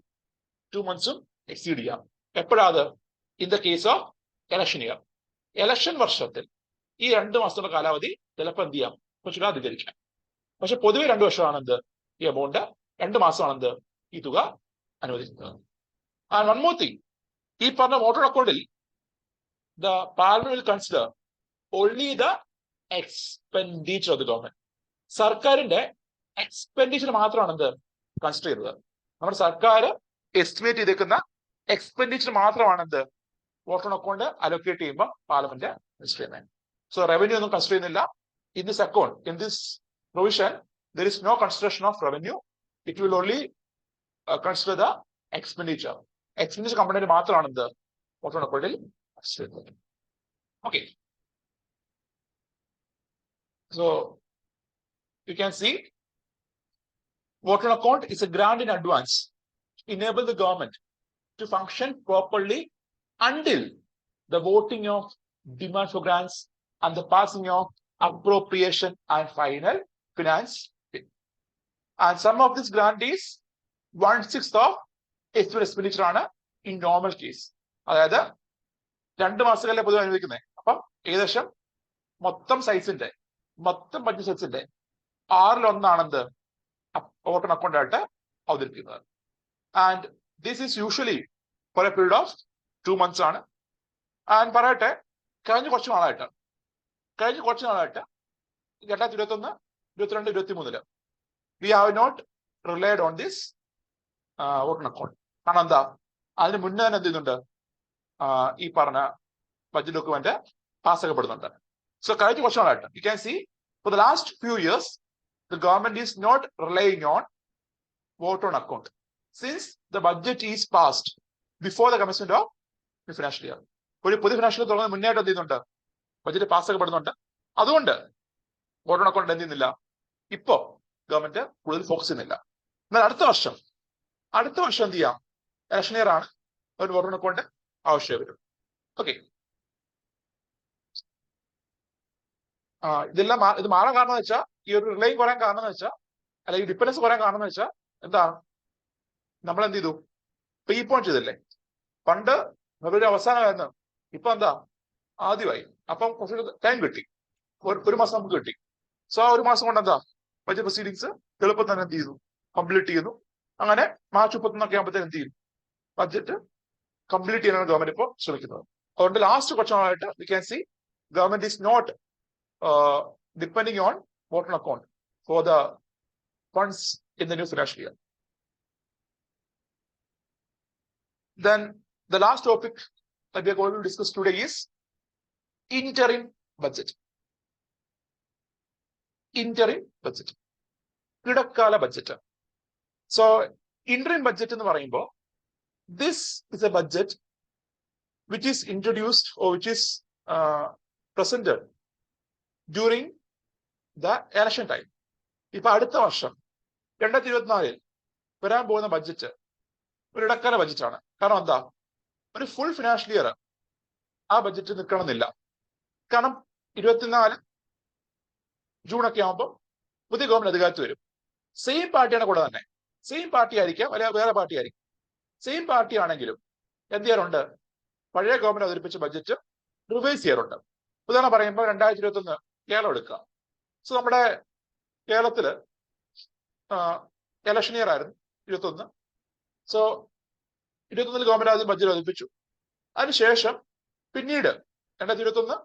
2 months exceed ചെയ്യാം. എപ്പോഴാത്? In the case of election year. Election വർഷത്തിൽ ഈ 2 മാസത്തിന്റെ കാലാവധി ചിലപ്പോൾ എന്ത് ചെയ്യാം, കുറച്ചുകൂടെ അധികരിക്കാം. പക്ഷെ പൊതുവെ 2 വർഷമാണ് എന്ത് ഈ എമൗണ്ട്, 2 മാസമാണെന്ത് ഈ തുക അനുവദിക്കുന്നത്. ആൻഡ് വൺ മോർ തിങ്, ഈ പറഞ്ഞ വോട്ട് ഓൺ അക്കൗണ്ടിൽ the parliament will consider only the expenditure of the government. സർക്കാരിന്റെ എക്സ്പെൻഡിച്ചർ മാത്രമാണ് എന്ത് കൺസിഡർ ചെയ്തത്. നമ്മുടെ സർക്കാർ എസ്റ്റിമേറ്റ് ചെയ്തേക്കുന്ന എക്സ്പെൻഡിച്ചർ മാത്രമാണ് എന്ത് വോട്ട് ഓൺ അക്കൗണ്ട് അലോക്കേറ്റ് ചെയ്യുമ്പോൾ പാർലമെന്റ് കൺസിഡർ ചെയ്യുന്നത്. സോ റവന്യൂ ഒന്നും കൺസിഡർ ചെയ്യുന്നില്ല. In this account, in this provision, there is no consideration of revenue. It will only consider the expenditure. Expenditure component മാത്രമാണ് എന്ത് vote on അക്കൗണ്ടിൽ consider ചെയ്യുന്നത്. Okay, so you can see vote on account is a grant in advance to enable the government to function properly until the voting of demand for grants and the passing of appropriation and final finance. And some of this grant is 1/6 of expenditure ആണ് in normal case. അതായത് 2 മാസങ്ങളിലെ പൊതുവെ അനുവദിക്കുന്നത്. അപ്പം ഏകദേശം മൊത്തം സൈസിന്റെ, മൊത്തം budget സൈസിന്റെ 1/6 എന്ത് വോട്ട് ഓൺ അക്കൗണ്ട് ആയിട്ട് അവതരിപ്പിക്കുന്നത്. And this is usually for a period of 2 months ആണ്. ആൻഡ് പറയട്ടെ, കഴിഞ്ഞ കുറച്ച് നാളായിട്ട് 2021, 22, 23 we have not relied on this vote on account. കാരണം എന്താ, അതിന് മുന്നേ തന്നെ എന്ത് ചെയ്യുന്നുണ്ട്, ഈ പറഞ്ഞ ബഡ്ജറ്റ് ഡോക്യുമെന്റ് പാസ്സാക്കപ്പെടുന്നുണ്ട്. സോ കഴിഞ്ഞ കുറച്ച് നാളായിട്ട് you can see for the last few years the government is not relying on vote on account since the budget is passed before the commencement of the financial year. ഒരു പുതിയ financial year തുടങ്ങുന്നതിന് മുന്നേയായിട്ട് എന്ത് ചെയ്യുന്നുണ്ട്, budget പാസ്സാക്കപ്പെടുന്നുണ്ട്. അതുകൊണ്ട് vote on account എന്ത് ചെയ്യുന്നില്ല, ഇപ്പോ government കൂടുതൽ ഫോക്കസ് ചെയ്യുന്നില്ല. എന്നാൽ അടുത്ത വർഷം എന്ത് ചെയ്യാം, ഇലക്ഷൻ ഇയർ ആണ്, ഒരു വോട്ട് ഓൺ അക്കൗണ്ട് ആവശ്യം വരും. ഓക്കെ, ഇത് മാറാൻ കാരണം എന്ന് വെച്ചാൽ, ഈ ഒരു റിലൈൻ കുറയാൻ കാരണം എന്ന് വെച്ചാൽ, അല്ലെങ്കിൽ ഡിപ്പെൻഡൻസ് കുറയാൻ കാരണം എന്ന് വെച്ചാൽ എന്താണ്, നമ്മൾ എന്ത് ചെയ്തു, പ്രീപോൺ ചെയ്തില്ലേ. പണ്ട് ഫെബ്രുവരി അവസാനമായിരുന്നു, ഇപ്പൊ എന്താ ആദ്യമായി. അപ്പം കുറച്ച് ടൈം കിട്ടി, ഒരു മാസം നമുക്ക് കിട്ടി. സോ ആ 1 മാസം കൊണ്ട് എന്താ ബഡ്ജറ്റ് പ്രൊസീഡിങ്സ് എളുപ്പം തന്നെ എന്ത് ചെയ്തു, കംപ്ലീറ്റ് ചെയ്യുന്നു. അങ്ങനെ മാർച്ച് 31 ആകുമ്പോഴത്തേക്ക് എന്ത് ചെയ്യും, ബഡ്ജറ്റ് കംപ്ലീറ്റ് ചെയ്യാനാണ് ഗവൺമെന്റ് ഇപ്പോൾ ശ്രമിക്കുന്നത്. അതുകൊണ്ട് ലാസ്റ്റ് കുറച്ച് നാളായിട്ട് we can see government is not depending on vote on account for the funds in the new financial year. Then the last topic that we are going to discuss today is interim budget. Interim budget, ഇടക്കാല budget. So interim budget എന്ന് പറയുമ്പോൾ, this is a budget which is introduced or which is presented during the election time. ഇപ്പൊ അടുത്ത വർഷം 2024 വരാൻ പോകുന്ന budget ഒരു ഇടക്കാല ബഡ്ജറ്റാണ്. കാരണം എന്താ, ഒരു ഫുൾ ഫിനാൻഷ്യൽ ഇയർ ആ ബഡ്ജറ്റ് നിൽക്കണമെന്നില്ല. കാരണം 24 ജൂണൊക്കെ ആകുമ്പോൾ പുതിയ ഗവൺമെന്റ് അധികാരത്തിൽ വരും. സെയിം പാർട്ടിയാണ് കൂടെ തന്നെ, സെയിം പാർട്ടി ആയിരിക്കാം, അല്ലെങ്കിൽ വേറെ പാർട്ടി ആയിരിക്കും. സെയിം പാർട്ടി ആണെങ്കിലും എന്ത് ചെയ്യാറുണ്ട്, പഴയ ഗവൺമെന്റ് അവതരിപ്പിച്ച ബഡ്ജറ്റ് റിവൈസ് ചെയ്യാറുണ്ട്. ഉദാഹരണം പറയുമ്പോൾ 2021 കേരളം എടുക്കുക. സോ നമ്മുടെ കേരളത്തില് ഇലക്ഷൻ ഇയർ ആയിരുന്നു 21. സോ 21 ഗവൺമെന്റ് ആദ്യം ബഡ്ജറ്റ് അവതരിപ്പിച്ചു. അതിനുശേഷം പിന്നീട് 2021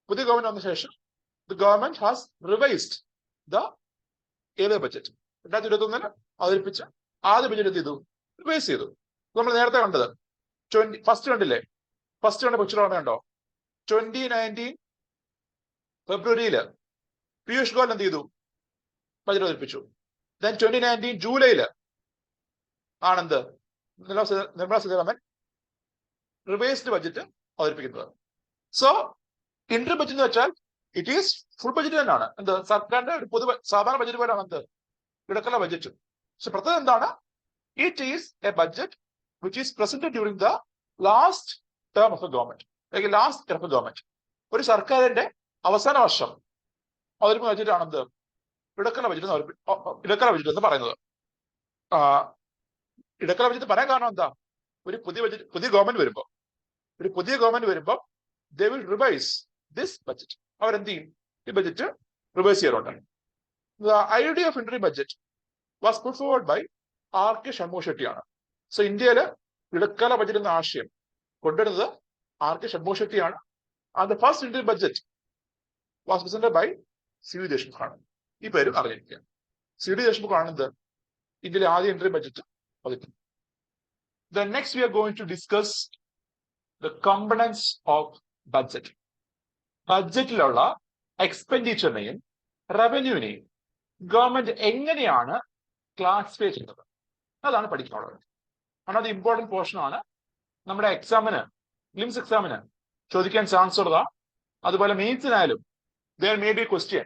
പുതിയ ഗവൺമെന്റ് വന്ന ശേഷം the government has revised the earlier budget. 2021 അവതരിപ്പിച്ച ആദ്യ ബഡ്ജറ്റ് എന്ത് ചെയ്തു? റിവൈസ് ചെയ്തു. നമ്മൾ നേരത്തെ കണ്ടത് ഫസ്റ്റ് കണ്ടില്ലേ? ഫസ്റ്റ് കണ്ട പിക്ചർ ഓർമ്മയുണ്ടോ? 2019 ഫെബ്രുവരിയിൽ പീയൂഷ് ഗോയൽ എന്ത് ചെയ്തു? ബജറ്റ് അവതരിപ്പിച്ചു. ദെൻ 2019 ജൂലൈയിൽ ആണെന്ത് നിർമ്മല സീതാരാമൻ റിവൈസ്ഡ് ബഡ്ജറ്റ് അവതരിപ്പിക്കുന്നത്. സോ ഇന്റർ ബഡ്ജറ്റ് എന്ന് വെച്ചാൽ ഇറ്റ് ഈസ് ഫുൾ ബഡ്ജറ്റ് തന്നെയാണ്. എന്ത് സർക്കാരിന്റെ ഒരു സാധാരണ ബഡ്ജറ്റ് പോലെയാണ് എന്ത് ഇടക്കാല ബഡ്ജറ്റ്. പക്ഷെ പ്രത്യേകത എന്താണ്? It is a budget which is presented during the last term of a government, അല്ലെങ്കിൽ last year of a government. ഒരു സർക്കാരിന്റെ അവസാന വർഷം അവതരിപ്പിക്കുന്ന ബഡ്ജറ്റ് ആണ് എന്ത് ഇടക്കാല ബഡ്ജറ്റ് എന്ന് പറയുന്നത്. ഇടക്കാല ബഡ്ജറ്റ് പറയാൻ കാരണം എന്താ? ഒരു പുതിയ ഗവൺമെന്റ് വരുമ്പോൾ they will revise this budget. അവരെന്ത് ചെയ്യും? ഈ ബഡ്ജറ്റ് റിവൈസ് ചെയ്യാറുണ്ട്. The idea of interim budget was put forward by R.K. Shanmukha ഷെട്ടിയാണ്. സോ ഇന്ത്യയില് ഇടക്കാല ബഡ്ജറ്റ് എന്ന ആശയം കൊണ്ടുവരുന്നത് R.K. Shanmukha ഷെട്ടിയാണ്. And the first interim budget was presented by C.V. ദേശ്മുഖാണ്. ഈ പേരും അറിഞ്ഞിരിക്കുക. C.V. ദേശ്മുഖാണ് എന്ത് ഇന്ത്യയിലെ ആദ്യ ഇന്ററിം ബഡ്ജറ്റ് അവതരിപ്പിക്കുന്നത്. Then next we are going to discuss the components of budget. ബഡ്ജറ്റിലുള്ള എക്സ്പെൻഡിച്ചറിനെയും റവന്യൂവിനെയും ഗവൺമെന്റ് എങ്ങനെയാണ് ക്ലാസിഫൈ ചെയ്യുന്നത്, അതാണ് പഠിക്കാനുള്ളത്. അത് ഇമ്പോർട്ടന്റ് പോർഷൻ ആണ്. നമ്മുടെ എക്സാമിന്, ലിംസ് എക്സാമിന് ചോദിക്കാൻ ചാൻസ് ഉള്ളതാ. അതുപോലെ മെയിൻസിനായാലും there may be a question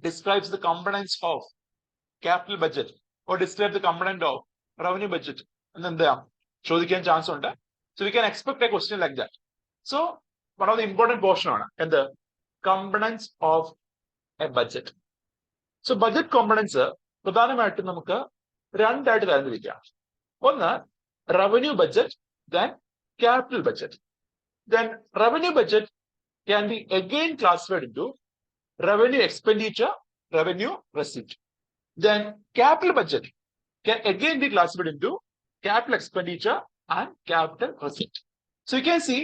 describes the components of capital budget or describe the component of revenue budget എന്നെന്താ ചോദിക്കാൻ ചാൻസ് ഉണ്ട്. So we can expect a question like that. So one of the important portion ആണ് എന്ത് components of a budget. So budget components പ്രധാനമായിട്ടും നമുക്ക് രണ്ടായിട്ട് തരംതിരിക്കാം. ഒന്ന് revenue budget, then capital budget. Then revenue budget can be again classified into revenue expenditure, revenue receipt. Then capital budget can again be classified into capital expenditure and capital receipt. So you can see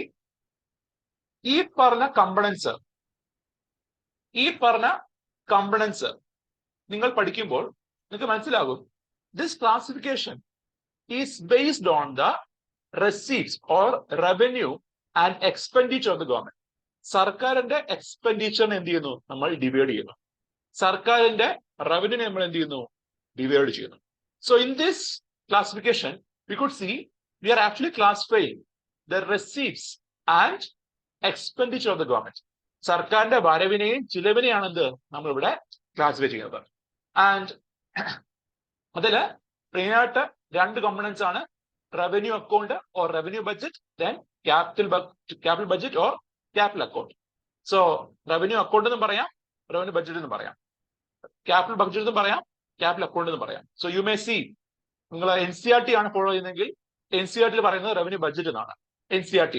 ഈ പറഞ്ഞ components നിങ്ങൾ പഠിക്കുമ്പോൾ നിങ്ങൾക്ക് മനസ്സിലാകും this classification is based on the receipts or revenue and expenditure of the government. സർക്കാരിന്റെ എക്സ്പെൻഡിച്ചറിനെ എന്ത് ചെയ്യുന്നു? നമ്മൾ ഡിവൈഡ് ചെയ്യുന്നു. സർക്കാരിന്റെ റവന്യൂനെ നമ്മൾ എന്ത് ചെയ്യുന്നു? ഡിവൈഡ് ചെയ്യുന്നു. So in this classification we could see we are actually classifying the receipts and expenditure of the government. സർക്കാരിന്റെ വരവിനെയും ചിലവിനെയാണ് എന്ത് നമ്മൾ ഇവിടെ ക്ലാസിഫൈ ചെയ്യുന്നത്. ആൻഡ് അതില് മെയിനായിട്ട് രണ്ട് കമ്പോണൻസ് ആണ്, revenue account or revenue budget, then capital budget or capital account. So revenue account എന്നും പറയാം, റവന്യൂ ബഡ്ജറ്റ് എന്നും പറയാം, ക്യാപിറ്റൽ ബഡ്ജറ്റ് എന്നും പറയാം, ക്യാപിറ്റൽ അക്കൗണ്ട് എന്നും പറയാം. സോ യു മേ സി, നിങ്ങൾ NCERT ആണ് ഫോളോ ചെയ്യുന്നതെങ്കിൽ NCERT പറയുന്നത് റവന്യൂ ബഡ്ജറ്റ് എന്നാണ് NCERT.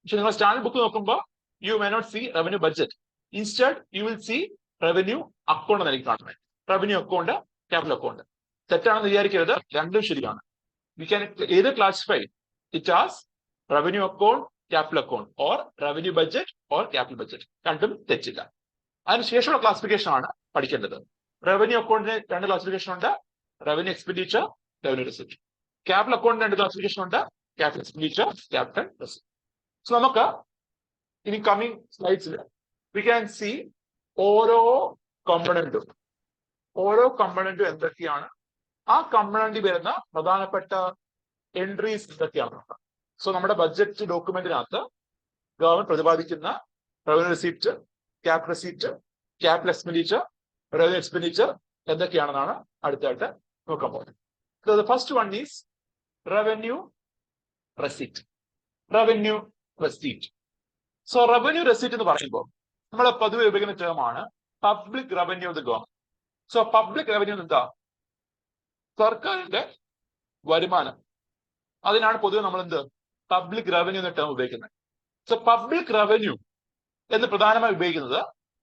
പക്ഷെ നിങ്ങൾ സ്റ്റാൻഡേർഡ് ബുക്ക് നോക്കുമ്പോൾ you may not see revenue budget, instead you will see revenue account എന്നായിരിക്കും കാണുന്നത്. Revenue account, capital account. തെറ്റാണെന്ന് വിചാരിക്കരുത്, രണ്ടും ശരിയാണ്. We can either classify it as revenue account, capital account, or revenue budget or capital budget. രണ്ടും തെറ്റില്ല. അതിനുശേഷമുള്ള classification ആണ് പഠിക്കേണ്ടത്. റവന്യൂ അക്കൗണ്ടിന് രണ്ട് ക്ലാസിഫിക്കേഷൻ ഉണ്ട്, revenue expenditure, revenue receipt. Capital അക്കൗണ്ടിന് രണ്ട് ക്ലാസിഫിക്കേഷൻ ഉണ്ട്, capital expenditure, capital receipt. So നമുക്ക് ഇനി കമ്മിങ് സ്ലൈഡ്സിൽ വി ക്യാൻ സി ഓരോ കമ്പണന്റും എന്തൊക്കെയാണ്, ആ കമ്പണന്റിൽ വരുന്ന പ്രധാനപ്പെട്ട എൻട്രീസ് എന്തൊക്കെയാണ്. സോ നമ്മുടെ ബഡ്ജറ്റ് ഡോക്യുമെന്റിനകത്ത് ഗവൺമെന്റ് പ്രതിപാദിക്കുന്ന revenue receipt, capital receipt, capital expenditure, revenue expenditure എന്തൊക്കെയാണെന്നാണ് അടുത്തായിട്ട് നോക്കാൻ പോകുന്നത്. So the first one is revenue receipt. Revenue receipt. So revenue receipt എന്ന് പറയുമ്പോൾ നമ്മൾ പൊതുവെ ഉപയോഗിക്കുന്ന ടേം ആണ് public revenue of the government. So public revenue എന്താ? സർക്കാരിന്റെ വരുമാനം. അതിനാണ് പൊതുവെ നമ്മൾ എന്ത് പബ്ലിക് റവന്യൂ എന്ന ടേം ഉപയോഗിക്കുന്നത്. സോ പബ്ലിക് റവന്യൂ എന്ന് പ്രധാനമായി ഉപയോഗിക്കുന്നത്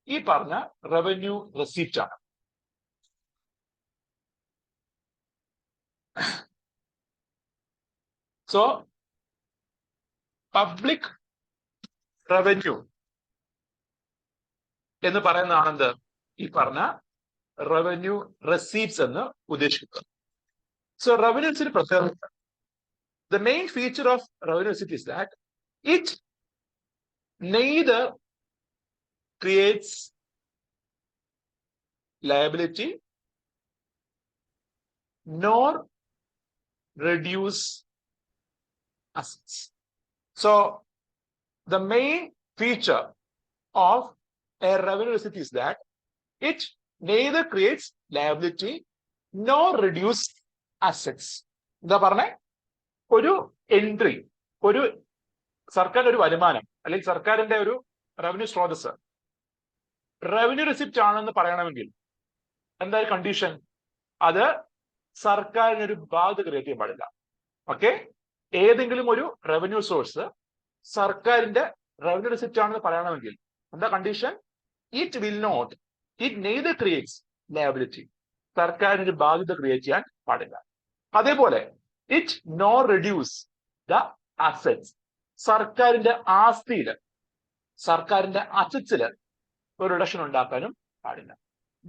ഈ പറഞ്ഞ റവന്യൂ റെസിപ്റ്റ് ആണ്. സോ പബ്ലിക് റവന്യൂ എന്ന് പറയുന്നതാണ് എന്ത് ഈ പറഞ്ഞ റവന്യൂ റെസീപ്റ്റ്സ് എന്ന് ഉദ്ദേശിക്കുന്നത്. സോ റവന്യൂ റെസീപ്റ്റ് പ്രത്യേകത, the main feature of revenue receipt is that it neither creates liability nor reduce assets. So the main feature of a revenue receipt is that it neither creates liability nor reduce assets. എന്താ പറഞ്ഞേ? ഒരു entry, ഒരു സർക്കാരിന്റെ ഒരു വരുമാനം അല്ലെങ്കിൽ സർക്കാരിന്റെ ഒരു റവന്യൂ സ്രോതസ് റവന്യൂ റെസിപ്റ്റ് ആണെന്ന് പറയണമെങ്കിൽ എന്താ കണ്ടീഷൻ? അത് സർക്കാരിനൊരു ബാധ്യത ക്രിയേറ്റ് ചെയ്യാൻ പാടില്ല. ഓക്കെ, ഏതെങ്കിലും ഒരു റവന്യൂ സോഴ്സ് സർക്കാരിന്റെ റവന്യൂ റെസിപ്റ്റ് ആണെന്ന് പറയണമെങ്കിൽ എന്താ condition? It neither creates liability, സർക്കാരിനൊരു ബാധ്യത ക്രിയേറ്റ് ചെയ്യാൻ പാടില്ല. അതേപോലെ it no reduce the assets, സർക്കാരിന്റെ ആസ്തിയില്, സർക്കാരിന്റെ അസറ്റ്സില് ഒരു റിഡക്ഷൻ ഉണ്ടാക്കാനും പാടില്ല.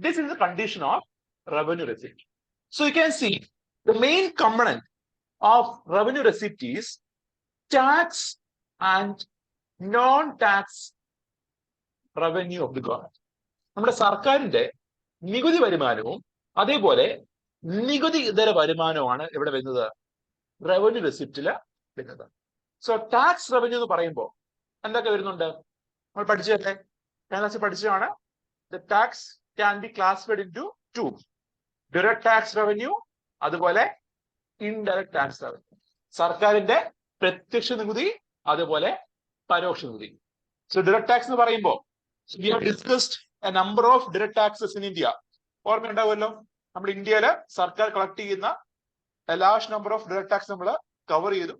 This is the condition of revenue receipt. So you can see the main component of revenue receipt is tax and non tax revenue of the government. നമ്മുടെ സർക്കാരിന്റെ നികുതി വരുമാനവും അതേപോലെ നികുതി ഇതര വരുമാനവുമാണ് ഇവിടെ വരുന്നത്, റവന്യൂ റെസിപ്റ്റില് വരുന്നത്. സോ ടാക്സ് റവന്യൂ എന്ന് പറയുമ്പോൾ എന്തൊക്കെ വരുന്നുണ്ട്? നമ്മൾ പഠിച്ചതല്ലേ, ക്ലാസ്സിൽ പഠിച്ചതാണ്. The tax can be classified into two, direct tax revenue അതുപോലെ ഇൻഡയറക്റ്റ് ടാക്സ് റവന്യൂ. സർക്കാരിന്റെ പ്രത്യക്ഷ നികുതി അതുപോലെ പരോക്ഷ നികുതി. സോ ഡയറക്റ്റ് ടാക്സ് എന്ന് പറയുമ്പോൾ we have discussed a number of direct taxes in India. ഓർമ്മയുണ്ടാവുമല്ലോ, നമ്മുടെ ഇന്ത്യയില് സർക്കാർ കളക്ട് ചെയ്യുന്ന large number of direct tax നമ്മൾ കവർ ചെയ്തു.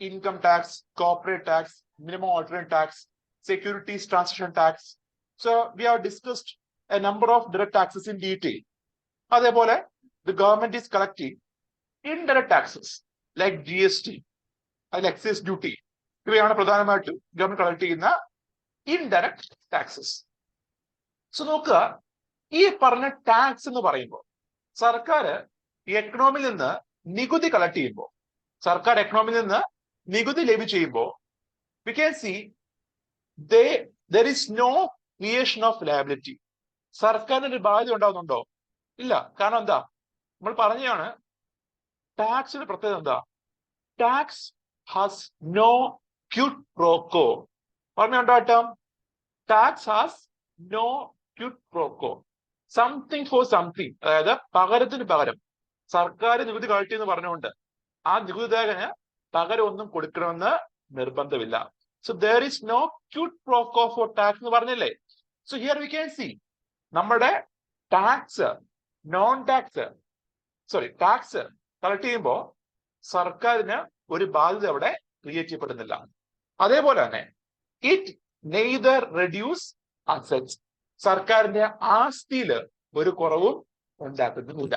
Income tax, corporate tax, minimum ordinary tax, securities transaction tax. So we have discussed a number of direct taxes in detail. അതേപോലെ the government is collecting indirect taxes like GST, അതിൽ excise duty, ഇവയാണ് പ്രധാനമായിട്ടും government collect ചെയ്യുന്ന indirect taxes. So നോക്കുക, ഈ പറഞ്ഞ tax എന്ന് പറയുമ്പോൾ സർക്കാർ എക്കണോമിയിൽ നിന്ന് നികുതി കളക്ട് ചെയ്യുമ്പോൾ, സർക്കാർ എക്കണോമിയിൽ നിന്ന് നികുതി ലഭ്യം ചെയ്യുമ്പോൾ we can see there is no creation of liability. സർക്കാരിന് ഒരു ബാധ്യത ഉണ്ടാവുന്നുണ്ടോ? ഇല്ല. കാരണം എന്താ? നമ്മൾ പറഞ്ഞാണ് ടാക്സിന്റെ പ്രത്യേകത എന്താ? Tax has no quid pro quo. ഓർമ്മയുണ്ടോ term? Tax has no quid pro quo. Something for something, അതായത് പകരത്തിന് പകരം. സർക്കാർ നികുതി കളക്ട് എന്ന് പറഞ്ഞുകൊണ്ട് ആ നികുതിദായകന് പകരം ഒന്നും കൊടുക്കണമെന്ന് നിർബന്ധമില്ല. So there is no quid pro quo for tax എന്ന് പറഞ്ഞല്ലേ. So here we can see നമ്മുടെ ടാക്സ് ടാക്സ് കളക്ട് ചെയ്യുമ്പോൾ സർക്കാരിന് ഒരു ബാധ്യത അവിടെ ക്രിയേറ്റ് ചെയ്യപ്പെടുന്നില്ല. അതേപോലെ തന്നെ ഇറ്റ് നെയ്തർ റെഡ്യൂസ് അസറ്റ്സ്, സർക്കാരിന്റെ ആസ്തിയില് ഒരു കുറവും ഉണ്ടാക്കുന്നില്ല.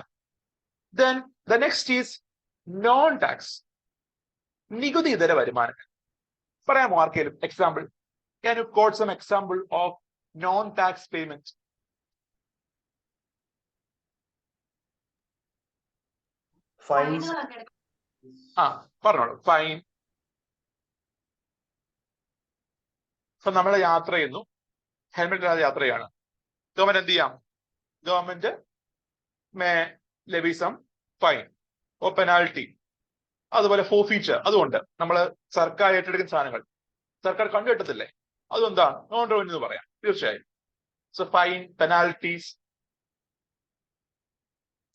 Then the next is non-tax, നികുതി ഇതര വരുമാനങ്ങൾ. പറയാമോ ആർക്കെങ്കിലും example? Can you quote some example of non-tax payment? Fines. പറഞ്ഞോളൂ. ഫൈൻ. ഇപ്പൊ നമ്മൾ യാത്ര ചെയ്യുന്നു, ഹെൽമെറ്റ് ഇല്ലാതെ യാത്ര ചെയ്യാണ്. ഗവൺമെന്റ് എന്ത് ചെയ്യാം? Government may levy some fine or penalty. അതുപോലെ ഫോർഫീച്ചർ. അതുകൊണ്ട് നമ്മൾ സർക്കാർ ഏറ്റെടുക്കുന്ന സാധനങ്ങൾ സർക്കാർ കണ്ടുകെട്ടത്തില്ലേ, അതെന്താണ്? നോൺ റവന്യൂ എന്ന് പറയാം തീർച്ചയായും. So fine, penalties,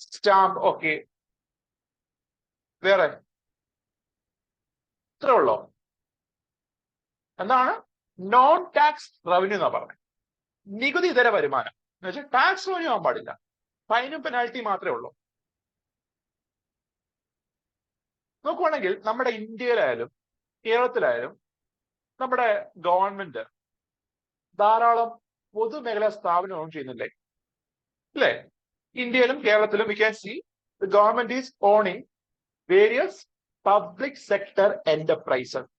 stamp. Okay, വേറെ ഇത്രേ ഉള്ളോ? എന്താണ് നോൺ ടാക്സ് റവന്യൂ എന്നാ പറഞ്ഞത്? നികുതി ഇതര വരുമാനം എന്ന് വെച്ചാൽ ടാക്സ് റവന്യൂ ആവാൻ പാടില്ല, ഫൈനും പെനാൽറ്റി മാത്രമേ ഉള്ളൂ. നോക്കുവാണെങ്കിൽ നമ്മുടെ ഇന്ത്യയിലായാലും കേരളത്തിലായാലും നമ്മുടെ ഗവൺമെന്റ് ധാരാളം പൊതുമേഖലാ സ്ഥാപനം ഓൺ ചെയ്യുന്നില്ലേ? അല്ലേ? ഇന്ത്യയിലും കേരളത്തിലും V can see the government is owning various public sector enterprises.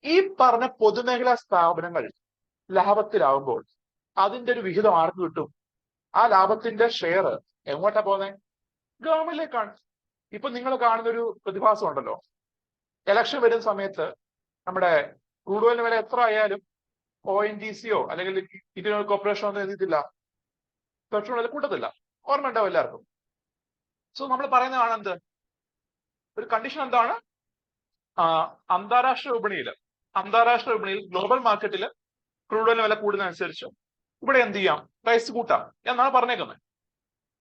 ഈ പറഞ്ഞ പൊതുമേഖലാ സ്ഥാപനങ്ങൾ ലാഭത്തിലാവുമ്പോൾ അതിന്റെ ഒരു വിഹിതം ആർക്ക് കിട്ടും? ആ ലാഭത്തിന്റെ ഷെയർ എങ്ങോട്ടാ പോകുന്നത്? ഗവൺമെന്റിലേക്കാണ്. ഇപ്പൊ നിങ്ങൾ കാണുന്ന ഒരു പ്രതിഭാസം ഉണ്ടല്ലോ, ഇലക്ഷൻ വരുന്ന സമയത്ത് നമ്മുടെ ക്രൂഡ് ഓയിലിന് വില എത്ര ആയാലും ONGCയോ അല്ലെങ്കിൽ ഇന്ത്യൻ ഓയിൽ കോർപ്പറേഷനോ ഒന്നും എഴുതിയിട്ടില്ല, പെട്രോൾ വില കൂട്ടത്തില്ല. ഓർമ്മ ഉണ്ടാവും എല്ലാവർക്കും. സോ നമ്മൾ പറയുന്നതാണ് എന്ത്, ഒരു കണ്ടീഷൻ എന്താണ്, അന്താരാഷ്ട്ര വിപണിയിൽ ഗ്ലോബൽ മാർക്കറ്റിൽ ക്രൂഡ് ഓയിലിന് വില കൂടുന്നതനുസരിച്ച് ഇവിടെ എന്ത് ചെയ്യാം, പ്രൈസ് കൂട്ടാം എന്നാണ് പറഞ്ഞേക്കുന്നത്.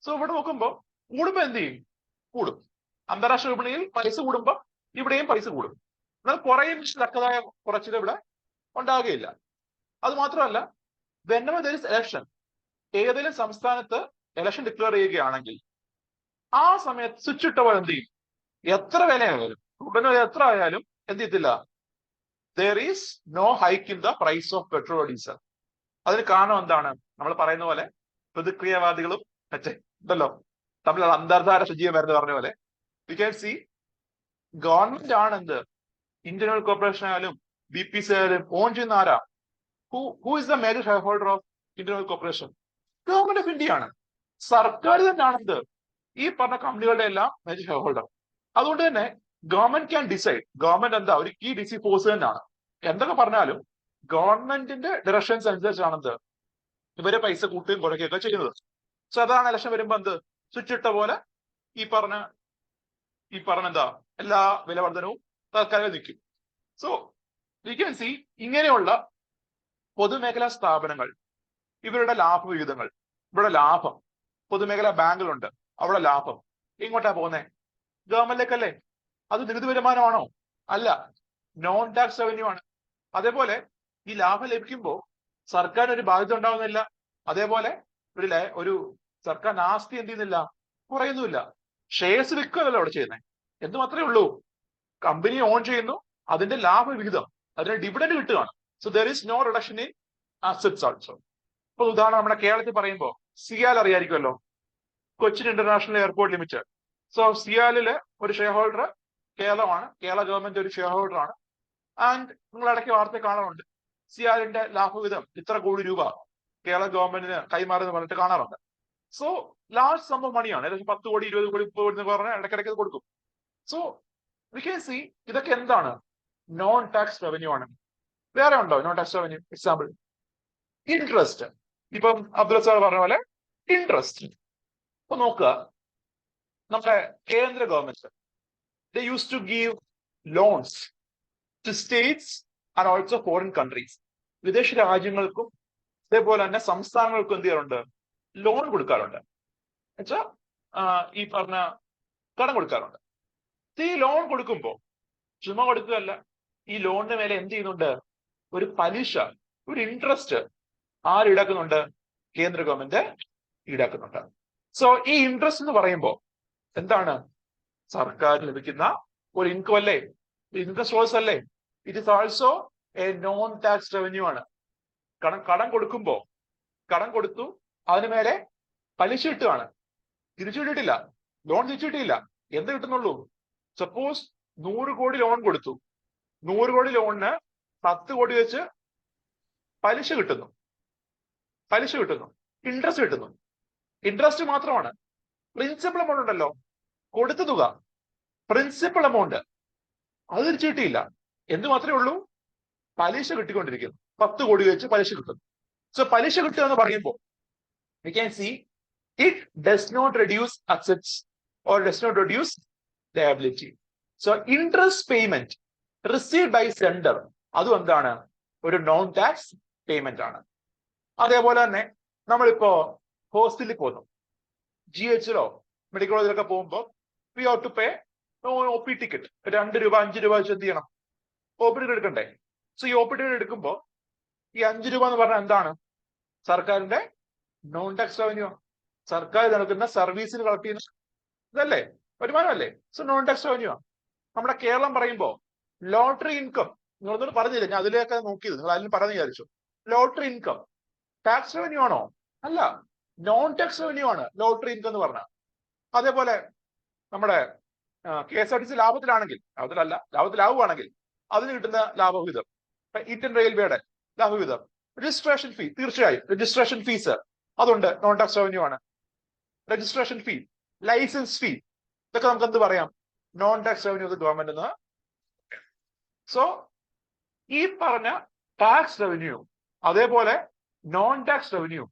സോ ഇവിടെ നോക്കുമ്പോൾ കൂടുമ്പോൾ എന്ത് ചെയ്യും, കൂടും. അന്താരാഷ്ട്ര വിപണിയിൽ പൈസ കൂടുമ്പോൾ ഇവിടെയും പൈസ കൂടും. എന്നാൽ കുറയും തക്കതായ കുറച്ചിൽ ഇവിടെ ഉണ്ടാകുകയില്ല. അത് മാത്രമല്ല, whenever there is election, ഏതെങ്കിലും സംസ്ഥാനത്ത് ഇലക്ഷൻ ഡിക്ലെയർ ചെയ്യുകയാണെങ്കിൽ ആ സമയത്ത് സ്വിച്ച് ഇട്ടപ്പോൾ എന്ത് ചെയ്യും, എത്ര വിലയായാലും ക്രൂഡ് ഓയിൽ എത്ര ആയാലും എന്ത് ചെയ്യത്തില്ല, there is no hike in the price of petrol or diesel. അതിന് കാരണം എന്താണ്? നമ്മൾ പറയുന്ന പോലെ പ്രതിക്രിയാവാദികളും മറ്റേ ഉണ്ടല്ലോ, തമ്മിൽ അന്തർധാര സജീവം വരുന്നത് പറഞ്ഞ പോലെ വി ക്യാൻ സി ഗവൺമെന്റ് ആണ് എന്ത്, ഇന്ത്യൻ ഓയിൽ കോർപ്പറേഷൻ ആയാലും BPC ആയാലും ഓൺ ചെയ്യുന്ന ആരാ? Who is the major share holder of Indian oil corporation? Government of India ആണ്. സർക്കാർ തന്നെയാണ് എന്ത്, ഈ പറഞ്ഞ കമ്പനികളുടെ എല്ലാം മേജർ ഷെയർ ഹോൾഡർ. അതുകൊണ്ട് തന്നെ ഗവൺമെന്റ് ക്യാൻ ഡിസൈഡ്. ഗവൺമെന്റ് എന്താ, ഒരു കീ ഡിസി ഫോഴ്സ് തന്നെയാണ്. എന്തൊക്കെ പറഞ്ഞാലും ഗവൺമെന്റിന്റെ ഡയറക്ഷൻസ് അനുസരിച്ചാണെന്ത് ഇവരെ പൈസ കൂട്ടുകയും കുറയ്ക്കുകയൊക്കെ ചെയ്യുന്നത്. സോ അതാണ് ഇലക്ഷൻ വരുമ്പോ എന്ത്, സ്വിച്ച് ഇട്ട പോലെ ഈ പറഞ്ഞ എന്താ എല്ലാ വിലവർദ്ധനവും തൽക്കാലം നിൽക്കും. സോ യു ക്യാൻ സി ഇങ്ങനെയുള്ള പൊതുമേഖലാ സ്ഥാപനങ്ങൾ, ഇവരുടെ ലാഭവിഹിതങ്ങൾ, ഇവിടെ ലാഭം, പൊതുമേഖലാ ബാങ്കുകളുണ്ട്, അവിടെ ലാഭം എങ്ങോട്ടാ പോകുന്നത്? ഗവൺമെന്റിലേക്കല്ലേ. അത് നികുതി വരുമാനമാണോ? അല്ല, നോൺ ടാക്സ് റവന്യൂ ആണ്. അതേപോലെ ഈ ലാഭം ലഭിക്കുമ്പോൾ സർക്കാരിന് ഒരു ബാധ്യത ഉണ്ടാവുന്നില്ല. അതേപോലെ ഒരു സർക്കാർ ആസ്തി എന്ത് ചെയ്യുന്നില്ല, കുറയുന്നുമില്ല. ഷെയർസ് വിൽക്കുകയല്ലോ അവിടെ ചെയ്യുന്നത്. എന്ത് മാത്രമേ ഉള്ളൂ, കമ്പനി ഓൺ ചെയ്യുന്നു, അതിന്റെ ലാഭവിഹിതം, അതിന്റെ ഡിവിഡൻഡ് കിട്ടുകയാണ്. So there is no reduction in assets also. ഇപ്പൊ ഉദാഹരണം നമ്മുടെ കേരളത്തിൽ പറയുമ്പോൾ സിയാൽ അറിയായിരിക്കുമല്ലോ, Cochin international airport limited. So സിയാലില് ഒരു ഷെയർ ഹോൾഡർ കേരളമാണ്, കേരള ഗവൺമെന്റ് ഒരു ഷെയർ ഹോൾഡർ ആണ്. ആൻഡ് നിങ്ങൾ ഇടയ്ക്ക് വാർത്ത കാണാറുണ്ട്, സിയാലിന്റെ ലാഭവിഹിതം ഇത്ര കോടി രൂപ കേരള ഗവൺമെന്റിന് കൈമാറുന്ന പറഞ്ഞിട്ട് കാണാറുണ്ട്. സോ ലാർജ് സം ഓഫ് മണിയാണ്, ഏകദേശം 10 കോടി 20 കോടി 30 കോടി എന്ന് പറഞ്ഞാൽ ഇടയ്ക്കിടയ്ക്ക് കൊടുക്കും. സോ വി ക്യാൻ സി ഇതൊക്കെ എന്താണ്, നോൺ ടാക്സ് റവന്യൂ ആണ്. വേറെ ഉണ്ടോ non tax revenue? Example interest. ഇപ്പം അബ്ദുൽ സാർ പറഞ്ഞ പോലെ ഇൻട്രസ്റ്റ്. ഇപ്പൊ നോക്കുക, നമ്മുടെ കേന്ദ്ര government they used to give loans to states and also foreign countries. വിദേശ രാജ്യങ്ങൾക്കും അതേപോലെ തന്നെ സംസ്ഥാനങ്ങൾക്കും എന്ത് ചെയ്യാറുണ്ട്, ലോൺ കൊടുക്കാറുണ്ട്. എന്നുവെച്ചാൽ ഈ പറഞ്ഞ കടം കൊടുക്കാറുണ്ട്. ഈ ലോൺ കൊടുക്കുമ്പോൾ ചുമ കൊടുക്കുകയല്ല, ഈ ലോണിന് മേലെ എന്ത് ചെയ്യുന്നുണ്ട്, ഒരു പലിശ, ഒരു ഇൻട്രസ്റ്റ് ആര് ഈടാക്കുന്നുണ്ട്? കേന്ദ്ര ഗവൺമെന്റ് ഈടാക്കുന്നുണ്ട്. സോ ഈ ഇൻട്രസ്റ്റ് എന്ന് പറയുമ്പോൾ എന്താണ്, സർക്കാർ ലഭിക്കുന്ന ഒരു ഇൻകം അല്ലേ, ഇൻകം സോഴ്സ് അല്ലേ. It is also A non tax revenue ആണ്. കടം കൊടുക്കുമ്പോ, കടം കൊടുത്തു, അതിന് മേലെ പലിശ കിട്ടുകയാണ്. തിരിച്ചു കിട്ടിയിട്ടില്ല, ലോൺ തിരിച്ചു കിട്ടിയില്ല, എന്ത് കിട്ടുന്നുള്ളൂ? സപ്പോസ് 100 കോടി ലോൺ കൊടുത്തു, 100 കോടി ലോണിന് 10 കോടി വെച്ച് പലിശ കിട്ടുന്നു, ഇൻട്രസ്റ്റ് കിട്ടുന്നു. ഇൻട്രസ്റ്റ് മാത്രമാണ്, പ്രിൻസിപ്പൽ എമൗണ്ട് ഉണ്ടല്ലോ, കൊടുത്ത തുക, പ്രിൻസിപ്പൽ എമൗണ്ട് അത് തിരിച്ചു കിട്ടിയില്ല. എന്ത് മാത്രമേ ഉള്ളൂ, പലിശ കിട്ടിക്കൊണ്ടിരിക്കുന്നു. 10 കോടി വെച്ച് പലിശ കിട്ടുന്നു. സോ പലിശ കിട്ടുക എന്ന് പറയുമ്പോൾ we can see it does not reduce assets or does not reduce liability. So interest payment received by sender അതും എന്താണ്, ഒരു നോൺ ടാക്സ് പേയ്മെന്റ് ആണ്. അതേപോലെ തന്നെ നമ്മളിപ്പോ ഹോസ്പിറ്റലിൽ പോകുന്നു, GHലോ മെഡിക്കൽ കോളേജിലൊക്കെ പോകുമ്പോൾ we have to pay OP ticket, 2 രൂപ 5 രൂപ വെച്ച് എന്ത് ചെയ്യണം, OP ടിക്കറ്റ് എടുക്കണ്ടേ. സോ ഈ OP ടിക്കറ്റ് എടുക്കുമ്പോൾ ഈ 5 രൂപ എന്ന് പറഞ്ഞാൽ എന്താണ്, സർക്കാരിന്റെ നോൺ ടാക്സ് റവന്യൂ. സർക്കാർ നൽകുന്ന സർവീസിന് കളക്ട് ചെയ്യുന്ന ഇതല്ലേ, വരുമാനമല്ലേ. So non tax revenue. നമ്മുടെ കേരളം പറയുമ്പോൾ ലോട്ടറി ഇൻകം, നിങ്ങളൊന്നും പറഞ്ഞില്ല, ഞാൻ അതിലേക്ക് നോക്കിയത്, നിങ്ങൾ അതിൽ പറഞ്ഞു വിചാരിച്ചു. ലോട്ടറി ഇൻകം ടാക്സ് റവന്യൂ ആണോ? അല്ല, നോൺ ടാക്സ് റവന്യൂ ആണ് ലോട്ടറി ഇൻകം എന്ന് പറഞ്ഞാൽ. അതേപോലെ നമ്മുടെ KSRTC ലാഭത്തിലാണെങ്കിൽ, ലാഭത്തിലാവുകയാണെങ്കിൽ അതിന് കിട്ടുന്ന ലാഭവിഹിതം ഇന്ത്യൻ റെയിൽവേയുടെ ലാഭവിഹിതം. രജിസ്ട്രേഷൻ ഫീ, തീർച്ചയായും രജിസ്ട്രേഷൻ ഫീസ് അതുണ്ട്, നോൺ ടാക്സ് റവന്യൂ ആണ്. രജിസ്ട്രേഷൻ ഫീ, ലൈസൻസ് ഫീ, ഇതൊക്കെ നമുക്ക് എന്ത് പറയാം, non tax revenue of government എന്ന്. സോ ഈ പറഞ്ഞ ടാക്സ് റവന്യൂ അതേപോലെ non tax revenue,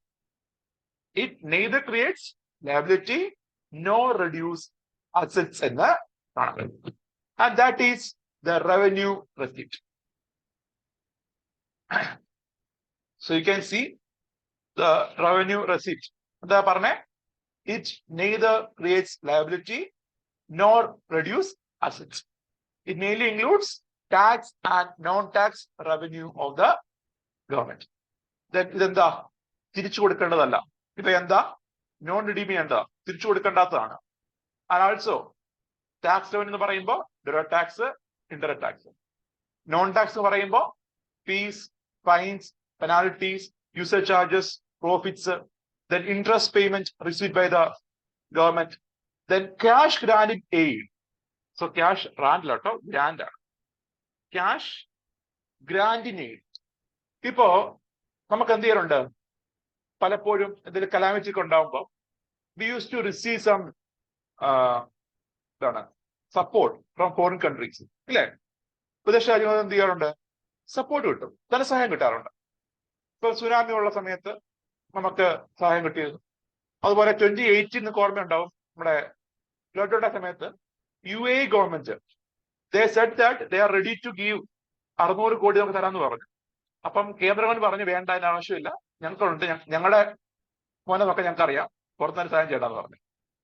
it neither creates liability nor reduce assets എന്ന് കാണാം. And that is the revenue receipt. So you can see the revenue receipt. എന്താ പറഞ്ഞേ? It neither creates liability nor reduce assets. It mainly includes tax and non-tax revenue of the government. Then ഇതെന്താ, തിരിച്ചു കൊടുക്കേണ്ടതല്ല. ഇപ്പൊ എന്താ, non redeem ചെയ്യേണ്ട, തിരിച്ചു കൊടുക്കേണ്ടാത്തതാണ്. And also tax revenue എന്ന് പറയുമ്പോൾ direct tax, indirect tax. Non tax എന്ന് പറയുമ്പോൾ fees, fines, penalties, user charges, profits, then interest payment received by the government, then cash granted aid. So cash grant lato grant ആണ്, cash granting aid. ഇപ്പോ നമുക്ക് എന്ത് ചെയ്യാറുണ്ട്, പലപ്പോഴും എന്തെങ്കിലും calamity ഒക്കെ ഉണ്ടാവുമ്പോൾ we used to receive some support from foreign countries, ഇല്ലേ? വിദേശ രാജ്യങ്ങളിൽ എന്ത് ചെയ്യാറുണ്ട്, സപ്പോർട്ട് കിട്ടും, ധനസഹായം കിട്ടാറുണ്ട്. ഇപ്പൊ സുനാമി ഉള്ള സമയത്ത് നമുക്ക് സഹായം കിട്ടിയിരുന്നു. അതുപോലെ 2018 നിങ്ങൾക്ക് ഓർമ്മയുണ്ടാവും, നമ്മുടെ ഫ്ലഡ് സമയത്ത് UAE government they said that they are ready to give 600 കോടി നമുക്ക് തരാമെന്ന് പറഞ്ഞു. അപ്പം കേന്ദ്ര ഗവൺമെന്റ് പറഞ്ഞു വേണ്ട, അതിന് ആവശ്യമില്ല, ഞങ്ങൾക്കുണ്ട്, ഞങ്ങളുടെ മോനെ നോക്കാൻ ഞങ്ങൾക്ക് അറിയാം, പുറത്തുനിന്ന് സഹായം ചെയ്യണമെന്ന് പറഞ്ഞു.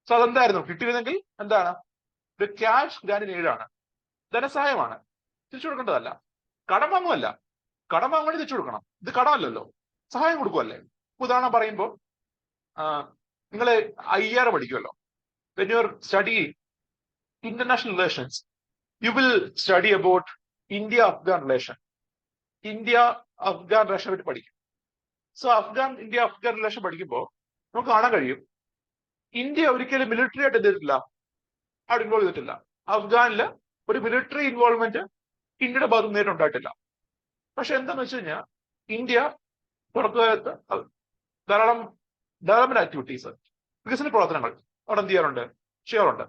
സോ അതെന്തായിരുന്നു കിട്ടിയിരുന്നെങ്കിൽ, എന്താണ്, ഒരു ക്യാഷ് ഗ്രാൻഡ് എയ്ഡാണ്, ധനസഹായമാണ്, തിരിച്ചു കൊടുക്കേണ്ടതല്ല. കടം വാങ്ങുമല്ല, കടം വാങ്ങുവാൻ തിരിച്ചു കൊടുക്കണം, ഇത് കടമല്ലല്ലോ, സഹായം കൊടുക്കുമല്ലേ. ഉദാഹരണം പറയുമ്പോൾ നിങ്ങൾ IR പഠിക്കുമല്ലോ, when you are studying international relations you will study about India-Afghan relation. India-Afghan relation പറ്റി പഠിക്കും. സോ India-Afghan relation പഠിക്കുമ്പോൾ നമുക്ക് കാണാൻ കഴിയും, ഇന്ത്യ ഒരിക്കലും മിലിറ്ററി ആയിട്ട് എന്തിട്ടില്ല, അവിടെ ഇൻവോൾവ് ചെയ്തിട്ടില്ല. അഫ്ഗാനില് ഒരു മിലിറ്ററി ഇൻവോൾവ്മെന്റ് ഇന്ത്യയുടെ ഭാഗത്ത് നേരിട്ട് ഉണ്ടായിട്ടില്ല. പക്ഷെ എന്താന്ന് വെച്ച് കഴിഞ്ഞാൽ ഇന്ത്യ തുടക്കകാലത്ത് ധാരാളം ഡെവലപ്മെന്റ് ആക്ടിവിറ്റീസ്, വികസന പ്രവർത്തനങ്ങൾ അവിടെ എന്ത് ചെയ്യാറുണ്ട്, ചെയ്യാറുണ്ട്.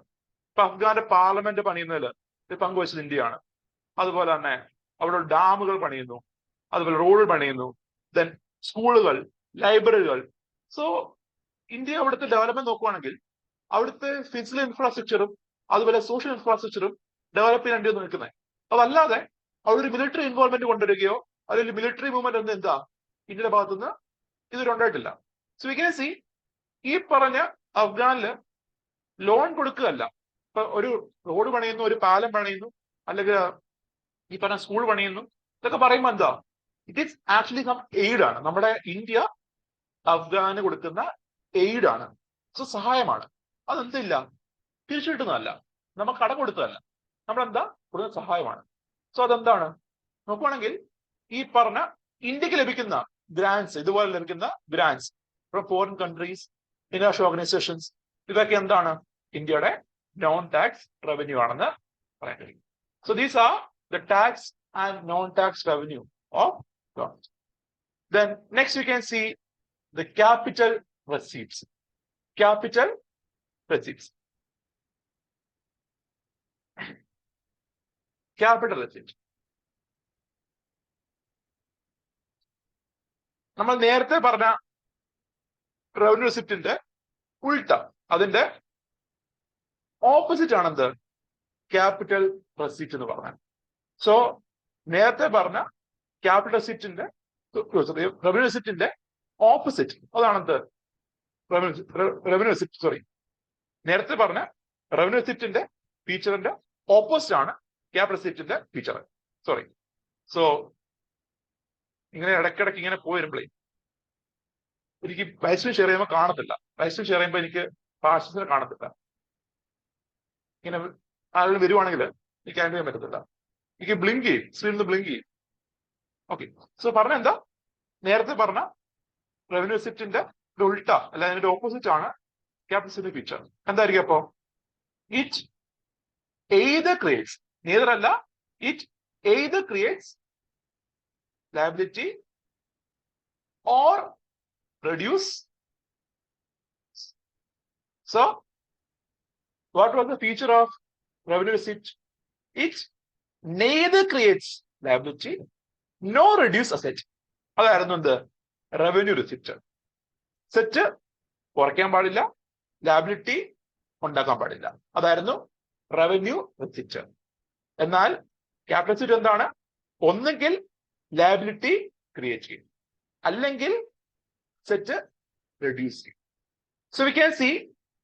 ഇപ്പൊ അഫ്ഗാന്റെ പാർലമെന്റ് പണിയുന്നതിൽ പങ്കുവച്ചത് ഇന്ത്യയാണ്. അതുപോലെ തന്നെ അവിടെ ഡാമുകൾ പണിയുന്നു, അതുപോലെ റോഡ് പണിയുന്നു, ദെൻ സ്കൂളുകൾ, ലൈബ്രറികൾ. സോ ഇന്ത്യ അവിടുത്തെ ഡെവലപ്മെന്റ് നോക്കുവാണെങ്കിൽ അവിടുത്തെ ഫിസിക്കൽ ഇൻഫ്രാസ്ട്രക്ചറും അതുപോലെ സോഷ്യൽ ഇൻഫ്രാസ്ട്രക്ചറും ഡെവലപ്പ് ചെയ്യാൻ വേണ്ടി നിൽക്കുന്നത്. അതല്ലാതെ അവിടെ ഒരു മിലിറ്ററി ഇൻവോൾവ്മെന്റ് കൊണ്ടുവരികയോ അല്ലെങ്കിൽ മിലിറ്ററി മൂവ്മെന്റ് ഒന്നും എന്താ ഇന്ത്യയുടെ ഭാഗത്തുനിന്ന് ഇതുവരെ ഉണ്ടായിട്ടില്ല. സോ വി ക്യാൻ സി, ഈ പറഞ്ഞ അഫ്ഗാനില് ലോൺ കൊടുക്കുകയല്ല, ഇപ്പൊ ഒരു റോഡ് പണിയുന്നു, ഒരു പാലം പണിയുന്നു, അല്ലെങ്കിൽ ഈ പറഞ്ഞ സ്കൂൾ പണിയുന്നു, ഇതൊക്കെ പറയുമ്പോൾ എന്താ, it is actually some aid ആണ്. നമ്മുടെ ഇന്ത്യ അഫ്ഗാന് കൊടുക്കുന്ന എയ്ഡ് ആണ്. സോ സഹായമാണ്. അതെന്തില്ല, തിരിച്ചു കിട്ടുന്നതല്ല, നമുക്ക് കടം കൊടുത്തതല്ല, നമ്മളെന്താ കൊടുക്കുന്ന സഹായമാണ്. സോ അതെന്താണ് നോക്കുവാണെങ്കിൽ ഈ പറഞ്ഞ ഇന്ത്യക്ക് ലഭിക്കുന്ന ഗ്രാൻസ്, ഇതുപോലെ ലഭിക്കുന്ന grants from foreign countries, international organisations, ഇതൊക്കെ എന്താണ്, ഇന്ത്യയുടെ നോൺ ടാക്സ് റവന്യൂ ആണെന്ന് പറയാൻ കഴിയും. So these are the tax and non tax revenue of government. Then next we can see the capital receipts. Capital receipts. Capital receipt. നമ്മൾ നേരത്തെ പറഞ്ഞ revenue റെസിപ്റ്റിന്റെ ഉൾട്ട, അതിന്റെ ഓപ്പോസിറ്റ് ആണെന്ത്, ക്യാപിറ്റൽ റെസിപ്റ്റ് എന്ന് പറഞ്ഞാൽ. സോ നേരത്തെ പറഞ്ഞ ക്യാപിറ്റൽ റെസിപ്റ്റിന്റെ റവന്യൂ റെസിപ്റ്റിന്റെ ഓപ്പോസിറ്റ് അതാണെന്ത്, റവന്യൂ റെസിപ്റ്റ്, സോറി, നേരത്തെ പറഞ്ഞ റവന്യൂ റെസിപ്റ്റിന്റെ ഫീച്ചറിന്റെ ഓപ്പോസിറ്റ് ആണ് ക്യാപിറ്റൽ റെസിപ്റ്റിന്റെ ഫീച്ചർ. സോറി. സോ ഇങ്ങനെ ഇടയ്ക്കിടയ്ക്ക് ഇങ്ങനെ പോയിരുമ്പോഴേ എനിക്ക് വൈസ് ഷെയർ ചെയ്യുമ്പോൾ കാണത്തില്ല, വൈസ് ഷെയർ ചെയ്യുമ്പോൾ എനിക്ക് പാർട്ടിസിനെ കാണത്തില്ല. ഇങ്ങനെ ആളുകൾ വരുവാണെങ്കിൽ എനിക്ക് ആൻഡ് ചെയ്യാൻ പറ്റത്തില്ല, എനിക്ക് ബ്ലിങ്ക് ചെയ്യും, സ്ക്രീനിൽ ബ്ലിങ്ക് ചെയ്യും. ഓക്കെ. സോ പറഞ്ഞ എന്താ, നേരത്തെ പറഞ്ഞ റവന്യൂ റെസിപ്റ്റിന്റെ ഉൾട്ട അല്ല അതിന്റെ ഓപ്പോസിറ്റ് ആണ് ക്യാപിറ്റൽ റെസിപ്റ്റ് ഫീച്ചർ. എന്തായിരിക്കും അപ്പോ, ഇറ്റ് എയ്തർ ക്രിയേറ്റ്സ്, നേതർ അല്ല, it either creates liability or reduce. So what was the feature of revenue receipt? It neither creates liability nor reduce asset. അതായിരുന്നു എന്ത്? Revenue receipt. സെറ്റ് കുറയ്ക്കാൻ പാടില്ല, liability ഉണ്ടാക്കാൻ പാടില്ല. അതായിരുന്നു റവന്യൂ റിസിപ്റ്റ്. എന്നാൽ ക്യാപിറ്റൽ റെസിപ്റ്റ് എന്താണ്? ഒന്നുകിൽ ലാബിലിറ്റി ക്രിയേറ്റ് ചെയ്യും, അല്ലെങ്കിൽ സെറ്റ് റെഡ്യൂസ് ചെയ്യും. So we can see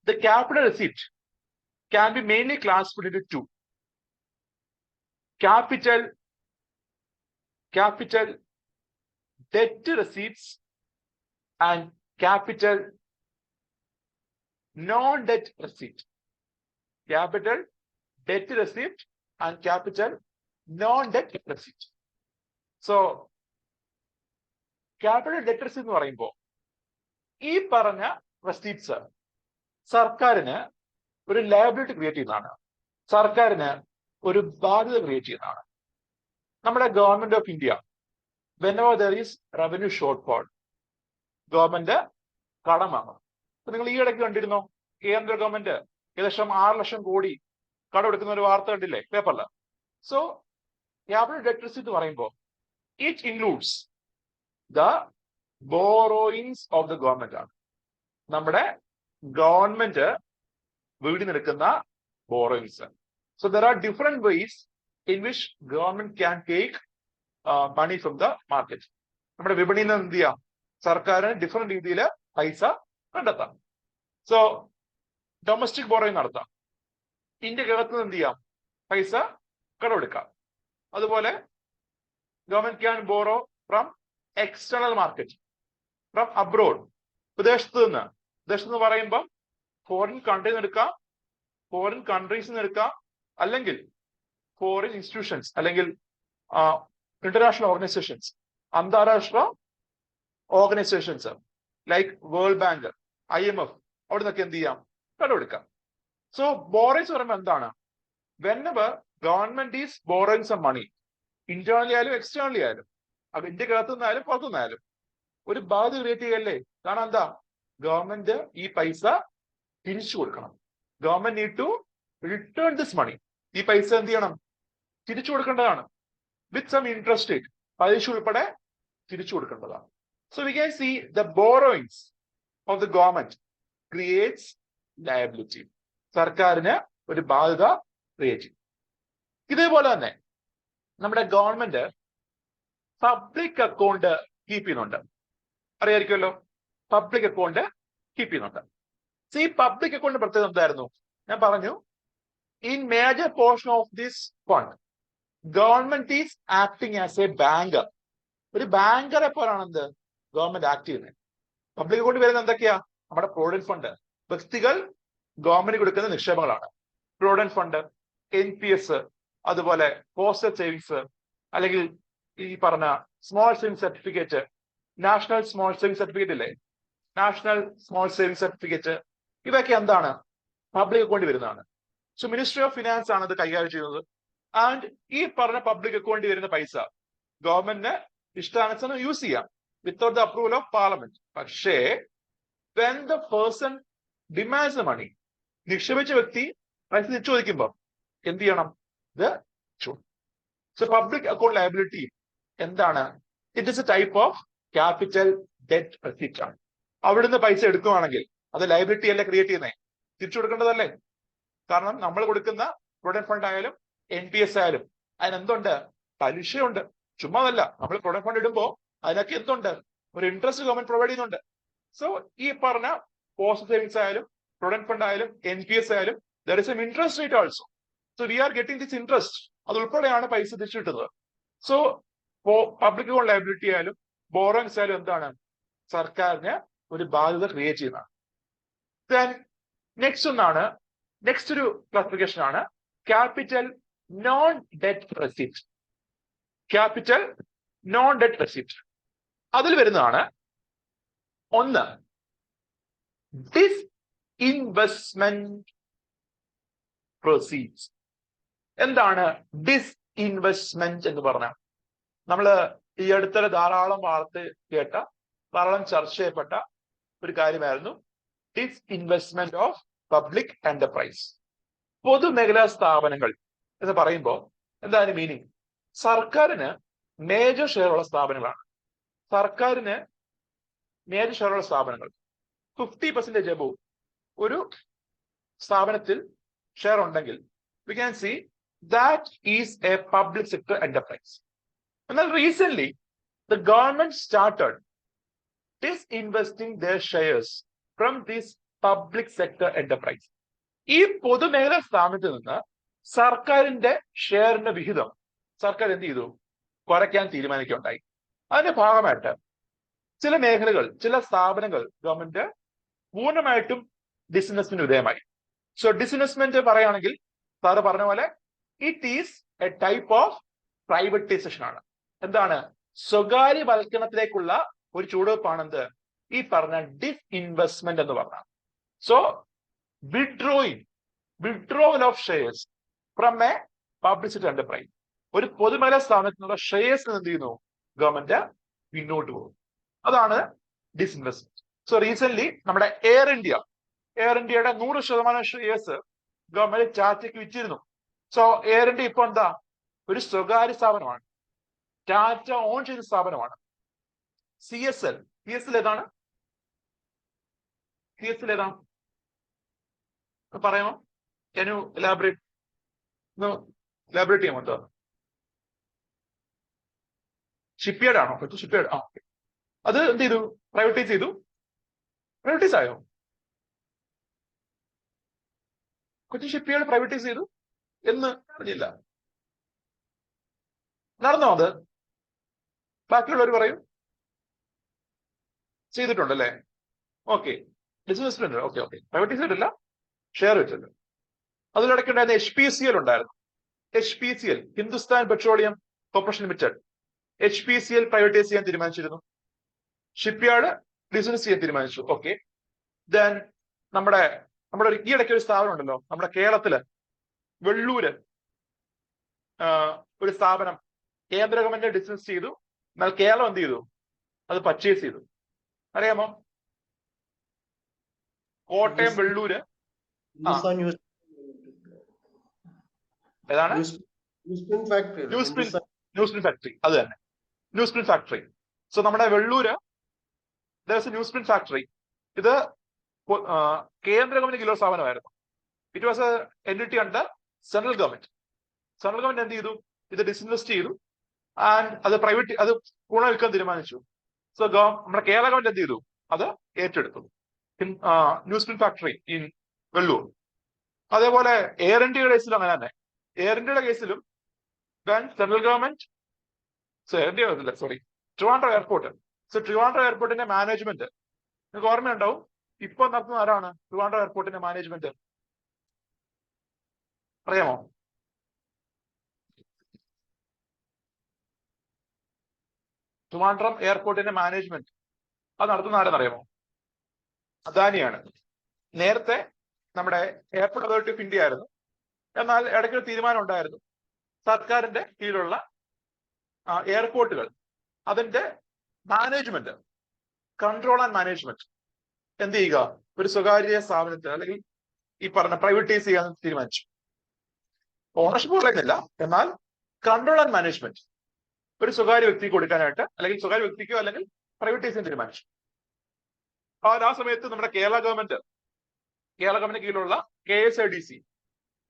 the capital receipt can be mainly classified into two: capital debt receipts and capital non-debt receipt. Capital debt receipt and capital non-debt receipt. So capital debt receipt എന്ന് പറയുമ്പോൾ ഈ പറഞ്ഞ receipts സർക്കാരിന് ഒരു liability create ചെയ്യുന്നതാണ്, സർക്കാരിന് ഒരു ബാധ്യത ക്രിയേറ്റ് ചെയ്യുന്നതാണ്. നമ്മുടെ government of India, whenever there is revenue shortfall, government കടം വാങ്ങും. നിങ്ങൾ ഈ ഇടയ്ക്ക് കണ്ടിരുന്നോ? കേന്ദ്ര ഗവൺമെന്റ് ഏകദേശം 6 ലക്ഷം കോടി കടം എടുക്കുന്ന ഒരു വാർത്ത കണ്ടില്ലേ പേപ്പറിൽ? സോ ക്യാപിറ്റൽ ഡെറ്റ് റെസിപ്റ്റ് എന്ന് പറയുമ്പോൾ it includes the borrowings of the government ആണ്. നമ്മുടെ ഗവൺമെന്റ് വീടിനെടുക്കുന്ന borrowings. So there are different ways in which government can take money from the market. നമ്മുടെ വിപണിയിൽ നിന്ന് എന്ത് ചെയ്യാം? സർക്കാരിന് ഡിഫറെന്റ് രീതിയിൽ പൈസ കണ്ടെത്താം. സോ ഡൊമസ്റ്റിക് ബോറോയിങ് നടത്താം, ഇന്ത്യക്കകത്ത് നിന്ന് എന്ത് ചെയ്യാം? പൈസ കടമെടുക്കാം. അതുപോലെ government can borrow from external market, from abroad, വിദേശത്ത് നിന്ന് പറയുമ്പോൾ ഫോറിൻ കൺട്രിയിൽ നിന്ന് എടുക്കാം, ഫോറിൻ കൺട്രീസിൽ നിന്ന് എടുക്കാം, അല്ലെങ്കിൽ ഫോറിൻ ഇൻസ്റ്റിറ്റ്യൂഷൻസ് അല്ലെങ്കിൽ ഇന്റർനാഷണൽ ഓർഗനൈസേഷൻസ്, അന്താരാഷ്ട്ര organisations like world bank, IMF, അവിടെ നിന്നൊക്കെ എന്ത് ചെയ്യാം? കടമെടുക്കാം. സോ ബോറോയിങ്സ് പറയുമ്പോൾ എന്താണ്? whenever government is borrowing some money, internally ആയാലും എക്സ്റ്റേണലി ആയാലും, അത് ഇന്ത്യക്കകത്തു നിന്നായാലും പുറത്തു നിന്നായാലും, ഒരു ബാധ്യത ക്രിയേറ്റ് ചെയ്യല്ലേ? കാരണം എന്താ? ഗവൺമെന്റ് ഈ പൈസ തിരിച്ചു കൊടുക്കണം. Government need to return this money. ഈ പൈസ എന്ത് ചെയ്യണം? തിരിച്ചു കൊടുക്കേണ്ടതാണ്. വിത്ത് സം ഇൻട്രസ്റ്റ് റേറ്റ്, പലിശ ഉൾപ്പെടെ തിരിച്ചു കൊടുക്കേണ്ടതാണ്. So we can C the borrowings of the government creates liability. സർക്കാരിന് ഒരു ബാധ്യത ക്രിയേറ്റ് ചെയ്യും. ഇതേപോലെ തന്നെ നമ്മുടെ ഗവൺമെന്റ് പബ്ലിക് അക്കൗണ്ട് കീപ്പ് ചെയ്യുന്നുണ്ട്, അറിയായിരിക്കുമല്ലോ. പബ്ലിക് അക്കൗണ്ട് കീപ്പ് ചെയ്യുന്നുണ്ട്. ഈ പബ്ലിക് അക്കൗണ്ട് പ്രത്യേകത എന്തായിരുന്നു? ഞാൻ പറഞ്ഞു, in major portion of this fund government is acting as A banker. ഒരു ബാങ്കറെ പോലാണ് എന്ത് ഗവൺമെന്റ് ആക്ട് ചെയ്യുന്നത്. പബ്ലിക് അക്കൗണ്ട് വരുന്നത് എന്തൊക്കെയാ? നമ്മുടെ പ്രൊവിഡന്റ് ഫണ്ട്, വ്യക്തികൾ ഗവൺമെന്റ് കൊടുക്കുന്ന നിക്ഷേപങ്ങളാണ്. പ്രൊവിഡന്റ് ഫണ്ട്, NPS, അതുപോലെ പോസ്റ്റൽ സേവിങ്സ്, അല്ലെങ്കിൽ ഈ പറഞ്ഞ small saving certificate, national small saving certificate ഇല്ലേ, നാഷണൽ സ്മോൾ സേവിംഗ് സർട്ടിഫിക്കറ്റ്, ഇവയൊക്കെ എന്താണ്? പബ്ലിക് അക്കൗണ്ട് വരുന്നതാണ്. സോ മിനിസ്ട്രി ഓഫ് ഫിനാൻസ് ആണ് ഇത് കൈകാര്യം ചെയ്യുന്നത്. ആൻഡ് ഈ പറഞ്ഞ പബ്ലിക് അക്കൗണ്ടിൽ വരുന്ന പൈസ ഗവൺമെന്റിന് ഇഷ്ടാനുസരണം യൂസ് ചെയ്യാം without the approval of parliament. പക്ഷേ when the person demands the money, നിക്ഷേപിച്ച വ്യക്തി പൈസ തിരിച്ചു ചോദിക്കുമ്പോൾ എന്ത് ചെയ്യണം? ഇത് സോ പബ്ലിക് അക്കൗണ്ട് ലയബിലിറ്റി എന്താണ്? It is A type of capital debt receipt ആണ്. അവിടുന്ന് പൈസ എടുക്കുകയാണെങ്കിൽ അത് ലയബിലിറ്റി അല്ലേ ക്രിയേറ്റ് ചെയ്യുന്നത്? തിരിച്ചു കൊടുക്കേണ്ടതല്ലേ? കാരണം നമ്മൾ കൊടുക്കുന്ന പ്രൊവിഡന്റ് ഫണ്ട് ആയാലും NPS ആയാലും അതിനെന്തുണ്ട്? പലിശയുണ്ട്. ചുമ്മാതല്ല. നമ്മൾ പ്രൊവിഡന്റ് ഫണ്ട് ഇടുമ്പോൾ അതിനൊക്കെ എന്തുണ്ട്? ഒരു ഇൻട്രസ്റ്റ് ഗവൺമെന്റ് പ്രൊവൈഡ് ചെയ്യുന്നുണ്ട്. സോ ഈ പറഞ്ഞ പോസ്റ്റ് സേവിങ്സ് ആയാലും പ്രൊവിഡന്റ് ഫണ്ട് ആയാലും NPS ആയാലും there is some interest rate also. So we are getting this interest. അത് ഉൾപ്പെടെയാണ് പൈസ തിരിച്ചു കിട്ടുന്നത്. സോ പബ്ലിക് അക്കൗണ്ട് ലയബിലിറ്റി ആയാലും ബോറോയിങ്സ് ആയാലും എന്താണ്? സർക്കാരിന് ഒരു ബാധ്യത ക്രിയേറ്റ് ചെയ്യുന്നതാണ്. ദെൻ നെക്സ്റ്റ് ഒരു ക്ലാസിഫിക്കേഷൻ ആണ് capital non debt receipt. Capital non debt receipt അതിൽ വരുന്നതാണ് ഒന്ന് ഡിസ്ഇൻവെസ്റ്റ്മെന്റ് പ്രൊസീഡ്സ്. എന്താണ് ഡിസ്ഇൻവെസ്റ്റ്മെന്റ് എന്ന് പറഞ്ഞാൽ? നമ്മള് ഈ അടുത്തിടെ ധാരാളം വാർത്ത കേട്ട, ധാരാളം ചർച്ച ചെയ്യപ്പെട്ട ഒരു കാര്യമായിരുന്നു ഡിസ്ഇൻവെസ്റ്റ്മെന്റ് ഓഫ് പബ്ലിക് എന്റർപ്രൈസ്. പൊതുമേഖലാ സ്ഥാപനങ്ങൾ എന്ന് പറയുമ്പോൾ എന്താണ് മീനിങ്? സർക്കാരിന് മേജർ ഷെയർ ഉള്ള സ്ഥാപനങ്ങളാണ്. സർക്കാരിന് മേജർ ഷെയർ ഉള്ള സ്ഥാപനങ്ങൾ 50% എബോവ് ഒരു സ്ഥാപനത്തിൽ ഷെയർ ഉണ്ടെങ്കിൽ we can see that is a public sector enterprise. എന്നാൽ recently the government started disinvesting their shares from this public sector enterprise. ഈ പൊതുമേഖലാ സ്ഥാപനത്തിൽ നിന്ന് സർക്കാരിന്റെ ഷെയറിന്റെ വിഹിതം സർക്കാർ എന്ത് ചെയ്തു? കുറയ്ക്കാൻ തീരുമാനിക്കുകയുണ്ടായി. അതിന്റെ ഭാഗമായിട്ട് ചില മേഖലകൾ, ചില സ്ഥാപനങ്ങൾ ഗവൺമെന്റ് പൂർണ്ണമായിട്ടും ഡിസ്ഇൻവെസ്റ്റ്മെന്റ് വിധേയമായി. സോ ഡിസ്ഇൻവെസ്റ്റ്മെന്റ് പറയുകയാണെങ്കിൽ സാറ് പറഞ്ഞ പോലെ it is A type of privatisation ആണ്. എന്താണ്? സ്വകാര്യവൽക്കരണത്തിലേക്കുള്ള ഒരു ചുവടുവെപ്പാണ് എന്ത്? ഈ പറഞ്ഞ ഡിസ്ഇൻവെസ്റ്റ്മെന്റ് എന്ന് പറഞ്ഞാൽ. So withdrawal of shares from A public enterprise. ഒരു പൊതുമേഖലാ സ്ഥാപനത്തിനുള്ള ഷെയർസ് എന്ത് ചെയ്യുന്നു? ഗവൺമെന്റ് പിന്നോട്ട് പോകും. അതാണ് ഡിസ്ഇൻവെസ്റ്റ്മെന്റ്. സോ റീസെന്റ് നമ്മുടെ എയർ ഇന്ത്യയുടെ 100% ഷെയർസ് ഗവൺമെന്റ് ടാറ്റയ്ക്ക് വിറ്റിരുന്നു. സോ എയർ ഇന്ത്യ ഇപ്പൊ എന്താ? ഒരു സ്വകാര്യ സ്ഥാപനമാണ്. ടാറ്റ ഓൺ ചെയ്ത സ്ഥാപനമാണ്. CSL ഏതാണ്? CSL ഏതാണ് പറയാമോ? Can you elaborate? elaborate ചെയ്യാമോ? എന്താ? ഷിപ്പ്യാർഡ് ആണോ? ഷിപ്പ്യാർഡ്. അത് എന്ത് ചെയ്തു? പ്രൈവറ്റൈസ് ചെയ്തു. പ്രൈവറ്റൈസ് ആയോ? കൊച്ചി ഷിപ്പ്യാർഡ് പ്രൈവറ്റൈസ് ചെയ്തു എന്ന് അറിഞ്ഞില്ല. നടന്നോ അത്? ബാക്കിയുള്ളവർ പറയും. ചെയ്തിട്ടുണ്ടല്ലേ? ഓക്കെ. ഡിസ്ഇൻവെസ്റ്റ്മെന്റ്. ഓക്കെ. പ്രൈവറ്റൈസ് ചെയ്തിട്ടില്ല, ഷെയർ വെച്ചിട്ടുണ്ട്. അതിലിടയ്ക്കുണ്ടായിരുന്ന HPCL ഉണ്ടായിരുന്നു. HPCL, Hindustan petroleum corporation limited. HPCL privatise ചെയ്യാൻ തീരുമാനിച്ചിരുന്നു. ഷിപ്പ്യാർഡ് ഡിസ്ഇൻവെസ്റ്റ് ചെയ്യാൻ തീരുമാനിച്ചു. ഓക്കെ. ദെൻ നമ്മുടെ ഈ ഇടയ്ക്ക് ഒരു സ്ഥാപനം ഉണ്ടല്ലോ നമ്മുടെ കേരളത്തില്, വെള്ളൂര് ഒരു സ്ഥാപനം കേന്ദ്ര ഗവൺമെന്റ് ഡിസ്ഇൻവെസ്റ്റ് ചെയ്തു. എന്നാൽ കേരളം എന്ത് ചെയ്തു? അത് പർച്ചേസ് ചെയ്തു. അറിയാമോ? കോട്ടയം വെള്ളൂര്. ഏതാണ്? News print factory. അത് തന്നെ, ന്യൂസ് പ്രിന്റ് ഫാക്ടറി. സോ നമ്മുടെ വെള്ളൂര് ന്യൂസ് പ്രിന്റ് ഫാക്ടറി. ഇത് കേന്ദ്ര ഗവൺമെന്റ് കീഴിലുള്ള സ്ഥാപനമായിരുന്നു. It was a entity under central government. Central government എന്ത് ചെയ്തു? ഇത് ഡിസ്ഇൻവെസ്റ്റ് ചെയ്തു ആൻഡ് അത് വിൽക്കാൻ തീരുമാനിച്ചു. സോ നമ്മുടെ കേരള ഗവൺമെന്റ് എന്ത് ചെയ്തു? അത് ഏറ്റെടുത്തു. News print factory in Velloor. അതേപോലെ എയർ ഇന്ത്യയുടെ കേസിലും അങ്ങനെ തന്നെ. എയർ ഇന്ത്യയുടെ കേസിലും central government Trivandrum airport. So Trivandrum എയർപോർട്ടിന്റെ മാനേജ്മെന്റ് നിങ്ങൾക്ക് ഓർമ്മയുണ്ടാവും. ഇപ്പൊ നടത്തുന്ന ആരാണ് ട്രിവാൻഡ്രം എയർപോർട്ടിന്റെ മാനേജ്മെന്റ്? അറിയാമോ? ട്രിവാൻഡ്രം എയർപോർട്ടിന്റെ മാനേജ്മെന്റ് അത് നടത്തുന്ന ആരെന്നറിയാമോ? അദാനിയാണ്. നേരത്തെ നമ്മുടെ എയർപോർട്ട് അതോറിറ്റി ഓഫ് ഇന്ത്യ ആയിരുന്നു. എന്നാൽ ഇടയ്ക്കൊരു തീരുമാനം ഉണ്ടായിരുന്നു, സർക്കാരിന്റെ കീഴിലുള്ള എയർപോർട്ടുകൾ അതിന്റെ മാനേജ്മെന്റ്, കൺട്രോൾ ആൻഡ് മാനേജ്മെന്റ് എന്ത് ചെയ്യുക? ഒരു സ്വകാര്യ സ്ഥാപനത്തിന് അല്ലെങ്കിൽ ഈ പറഞ്ഞ പ്രൈവറ്റൈസ് ചെയ്യാൻ തീരുമാനിച്ചു. ഓണർഷിപ്പ് പറയുന്നില്ല, എന്നാൽ കൺട്രോൾ ആൻഡ് മാനേജ്മെന്റ് ഒരു സ്വകാര്യ വ്യക്തിക്ക് കൊടുക്കാനായിട്ട്, അല്ലെങ്കിൽ സ്വകാര്യ വ്യക്തിക്കോ അല്ലെങ്കിൽ പ്രൈവറ്റൈസ് ചെയ്യാൻ തീരുമാനിച്ചു. ആ സമയത്ത് നമ്മുടെ കേരള ഗവൺമെന്റ് കീഴിലുള്ള KSIDC,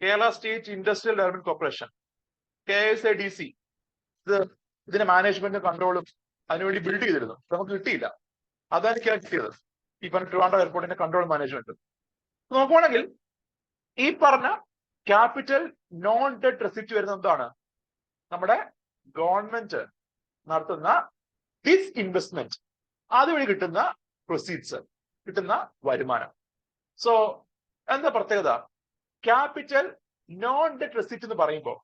Kerala state industrial development corporation, KSIDC ഇതിന്റെ മാനേജ്മെന്റും കൺട്രോളും അതിനുവേണ്ടി ബിൽഡ് ചെയ്തിരുന്നു. നമുക്ക് കിട്ടിയില്ല. അതാണ് കിട്ടിയത് ഈ പറഞ്ഞ ട്രിവാൻഡ്രം എയർപോർട്ടിന്റെ കൺട്രോൾ മാനേജ്മെന്റ്. നോക്കുവാണെങ്കിൽ ഈ പറഞ്ഞ ക്യാപിറ്റൽ നോൺ ഡെറ്റ് റെസിപ്റ്റ് വരുന്നത് എന്താണ്? നമ്മുടെ ഗവൺമെന്റ് നടത്തുന്ന ഡിസ്ഇൻവെസ്റ്റ്മെന്റ് അതുവഴി കിട്ടുന്ന പ്രൊസീഡ്സ്, കിട്ടുന്ന വരുമാനം. സോ എന്താ പ്രത്യേകത? ക്യാപിറ്റൽ നോൺ ഡെറ്റ് റെസിപ്റ്റ് എന്ന് പറയുമ്പോൾ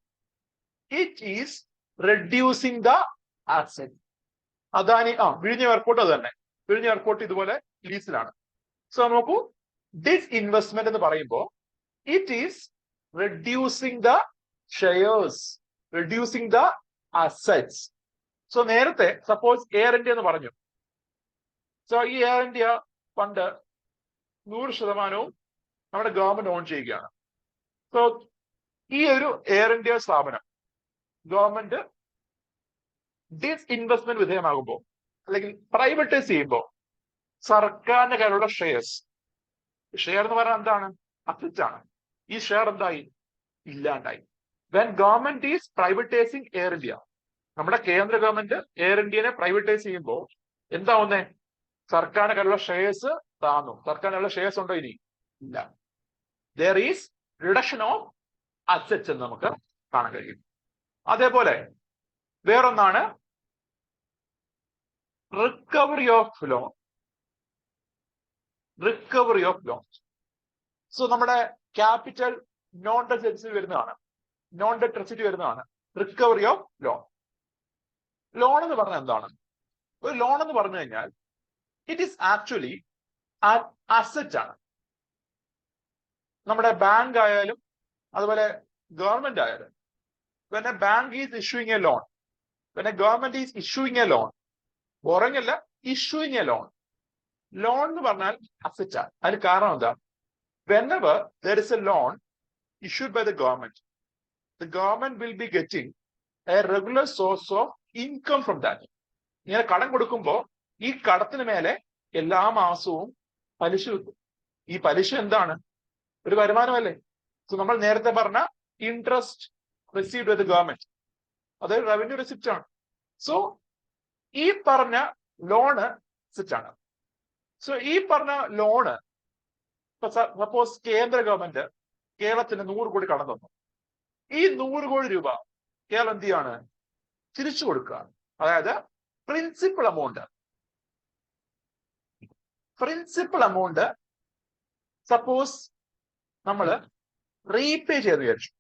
it is reducing the asset. Adani വിഴിഞ്ഞ എയർപോർട്ട് അത് തന്നെ. വിഴിഞ്ഞ എയർപോർട്ട് ഇതുപോലെ ലീസിലാണ്. സോ നോക്കൂ, ഡിസ്ഇൻവെസ്റ്റ്മെന്റ് എന്ന് പറയുമ്പോൾ it is reducing the shares, reducing the assets. So നേരത്തെ സപ്പോസ് എയർ ഇന്ത്യ എന്ന് പറഞ്ഞു. സോ ഈ എയർ ഇന്ത്യ ഫണ്ട് 100% നമ്മുടെ ഗവൺമെന്റ് ഓൺ ചെയ്യുകയാണ്. സോ ഈ ഒരു എയർ ഇന്ത്യ സ്ഥാപനം ഗവൺമെന്റ് ഡിസ്ഇൻവെസ്റ്റ്മെന്റ് വിധേയമാകുമ്പോൾ അല്ലെങ്കിൽ പ്രൈവറ്റൈസ് ചെയ്യുമ്പോൾ സർക്കാരിന്റെ കയ്യിലുള്ള ഷെയർ എന്ന് പറഞ്ഞാൽ എന്താണ്? അസറ്റ് ആണ്. ഈ ഷെയർ എന്തായി? ഇല്ലാണ്ടായി. When government is privatising air India, നമ്മുടെ കേന്ദ്ര ഗവൺമെന്റ് എയർ ഇന്ത്യനെ പ്രൈവറ്റൈസ് ചെയ്യുമ്പോൾ എന്താവുന്നേ? സർക്കാരിന്റെ കയ്യിലുള്ള ഷെയർസ് താന്നു. സർക്കാരിനുള്ള ഷെയർസ് ഉണ്ടോ? ഇനി ഇല്ല. There is reduction of assets എന്ന് നമുക്ക് കാണാൻ കഴിയും. അതേപോലെ വേറൊന്നാണ് recovery of loan. Recovery of loan. So നമ്മുടെ ക്യാപിറ്റൽ നോൺ ഡെറ്റ് റെസിറ്റ് വരുന്നതാണ്. നോൺ ഡെറ്റ് റെസിറ്റ് വരുന്നതാണ് റിക്കവറി ഓഫ് ലോൺ. ലോൺ എന്ന് പറഞ്ഞാൽ എന്താണ്? ഒരു ലോൺ എന്ന് പറഞ്ഞു കഴിഞ്ഞാൽ it is actually an asset ആണ്. നമ്മുടെ ബാങ്ക് ആയാലും അതുപോലെ ഗവൺമെന്റ് ആയാലും when a bank is issuing a loan, when a government is issuing a loan, borrowing അല്ല, issuing a loan. ലോൺ എന്ന് പറഞ്ഞാൽ അസറ്റ് ആണ്. അതിന് കാരണം എന്താ? whenever there is a loan issued by the government will be getting a regular source of income from that. ഇങ്ങനെ കടം കൊടുക്കുമ്പോൾ ഈ കടത്തിന് മേലെ എല്ലാ മാസവും പലിശ കിട്ടും. ഈ പലിശ എന്താണ്? ഒരു വരുമാനമല്ലേ? സോ നമ്മൾ നേരത്തെ പറഞ്ഞ interest received by the government, അതായത് റവന്യൂ റെസിപ്റ്റ് ആണ്. സോ ഈ പറഞ്ഞ ലോണ് അസറ്റ് ആണ്. സോ ഈ പറഞ്ഞ ലോണ് സപ്പോസ് കേന്ദ്ര ഗവൺമെന്റ് കേരളത്തിന് 100 കോടി കടം തന്നു. ഈ 100 കോടി രൂപ കേരളം എന്ത് ചെയ്യാണ്? തിരിച്ചു കൊടുക്കുക. അതായത് പ്രിൻസിപ്പൽ അമൗണ്ട് സപ്പോസ് നമ്മൾ റീപേ ചെയ്ത് വിചാരിച്ചു.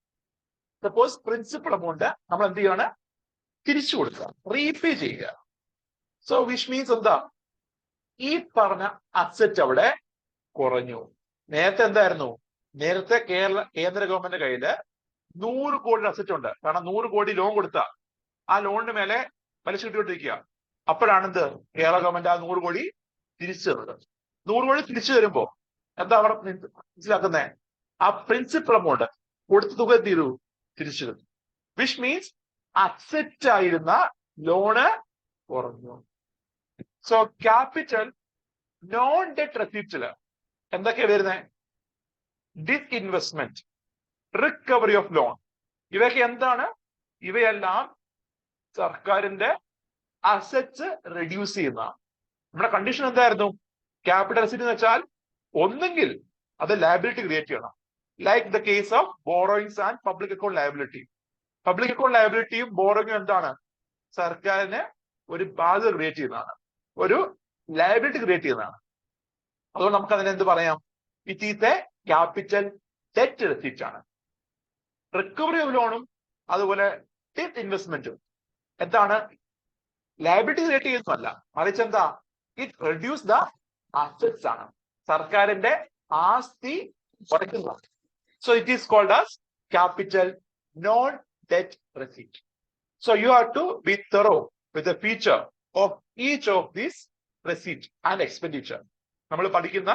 സപ്പോസ് പ്രിൻസിപ്പൽ അമൗണ്ട് നമ്മൾ എന്ത് ചെയ്യാണ്? തിരിച്ചു കൊടുക്കുക, റീപേ ചെയ്യുക. സോ വിച്ച് മീൻസ് എന്താ? ഈ പറഞ്ഞ അസറ്റ് അവിടെ കുറഞ്ഞു. നേരത്തെ എന്തായിരുന്നു? നേരത്തെ കേന്ദ്ര ഗവൺമെന്റ് കയ്യില് 100 കോടി അസറ്റ് ഉണ്ട്. കാരണം 100 കോടി ലോൺ കൊടുത്ത ആ ലോണിന് മേലെ പലിശ കിട്ടിക്കൊണ്ടിരിക്കുക. അപ്പോഴാണ് എന്ത്? കേരള ഗവൺമെന്റ് ആ 100 കോടി തിരിച്ചു തന്നത്. 100 കോടി തിരിച്ചു തരുമ്പോ എന്താ അവർ മനസ്സിലാക്കുന്നേ? ആ പ്രിൻസിപ്പൽ അമൗണ്ട് കൊടുത്ത തുക തീരൂ തിരിച്ചു തരും. വിച്ച് മീൻസ് അസറ്റ് ആയിരുന്ന ലോണ് കുറഞ്ഞു. സോ ക്യാപിറ്റൽ നോൺ ഡെറ്റ് റെസിപ്റ്റില് എന്തൊക്കെയാ വരുന്നത്? Disinvestment, recovery of loan. ഇവയൊക്കെ എന്താണ്? ഇവയെല്ലാം സർക്കാരിന്റെ അസറ്റ്സ് റെഡ്യൂസ് ചെയ്യുന്ന. നമ്മുടെ കണ്ടീഷൻ എന്തായിരുന്നു? ക്യാപിറ്റൽ അസറ്റ് എന്ന് വെച്ചാൽ ഒന്നെങ്കിൽ അത് ലയബിലിറ്റി ക്രിയേറ്റ് ചെയ്യണം. Like the case of borrowings and public account liability. Public account ലയബിലിറ്റിയും ബോറോയിങ്ങും എന്താണ്? സർക്കാരിന് ഒരു ബാധ്യത ക്രിയേറ്റ് ചെയ്യുന്നതാണ്, ഒരു ലയബിലിറ്റി ക്രിയേറ്റ് ചെയ്യുന്നതാണ്. അതുകൊണ്ട് നമുക്ക് അതിനെ എന്ത് പറയാം? It is A capital debt receipt ആണ്. റിക്കവറി ഓഫ് ലോണും അതുപോലെ ഡെറ്റ് ഇൻവെസ്റ്റ്മെന്റും എന്താണ്? ലയബിലിറ്റി ക്രിയേറ്റ് ചെയ്യുന്നതല്ല, മറിച്ച് എന്താ? ഇറ്റ് റെഡ്യൂസ് ദ അസറ്റ്സ് ആണ്. സർക്കാരിന്റെ ആസ്തി കുറയ്ക്കുന്നതാണ്. So it is called as capital non debt receipt. So you have to be thorough with the feature of each of these receipt and expenditure. നമ്മൾ പഠിക്കുന്ന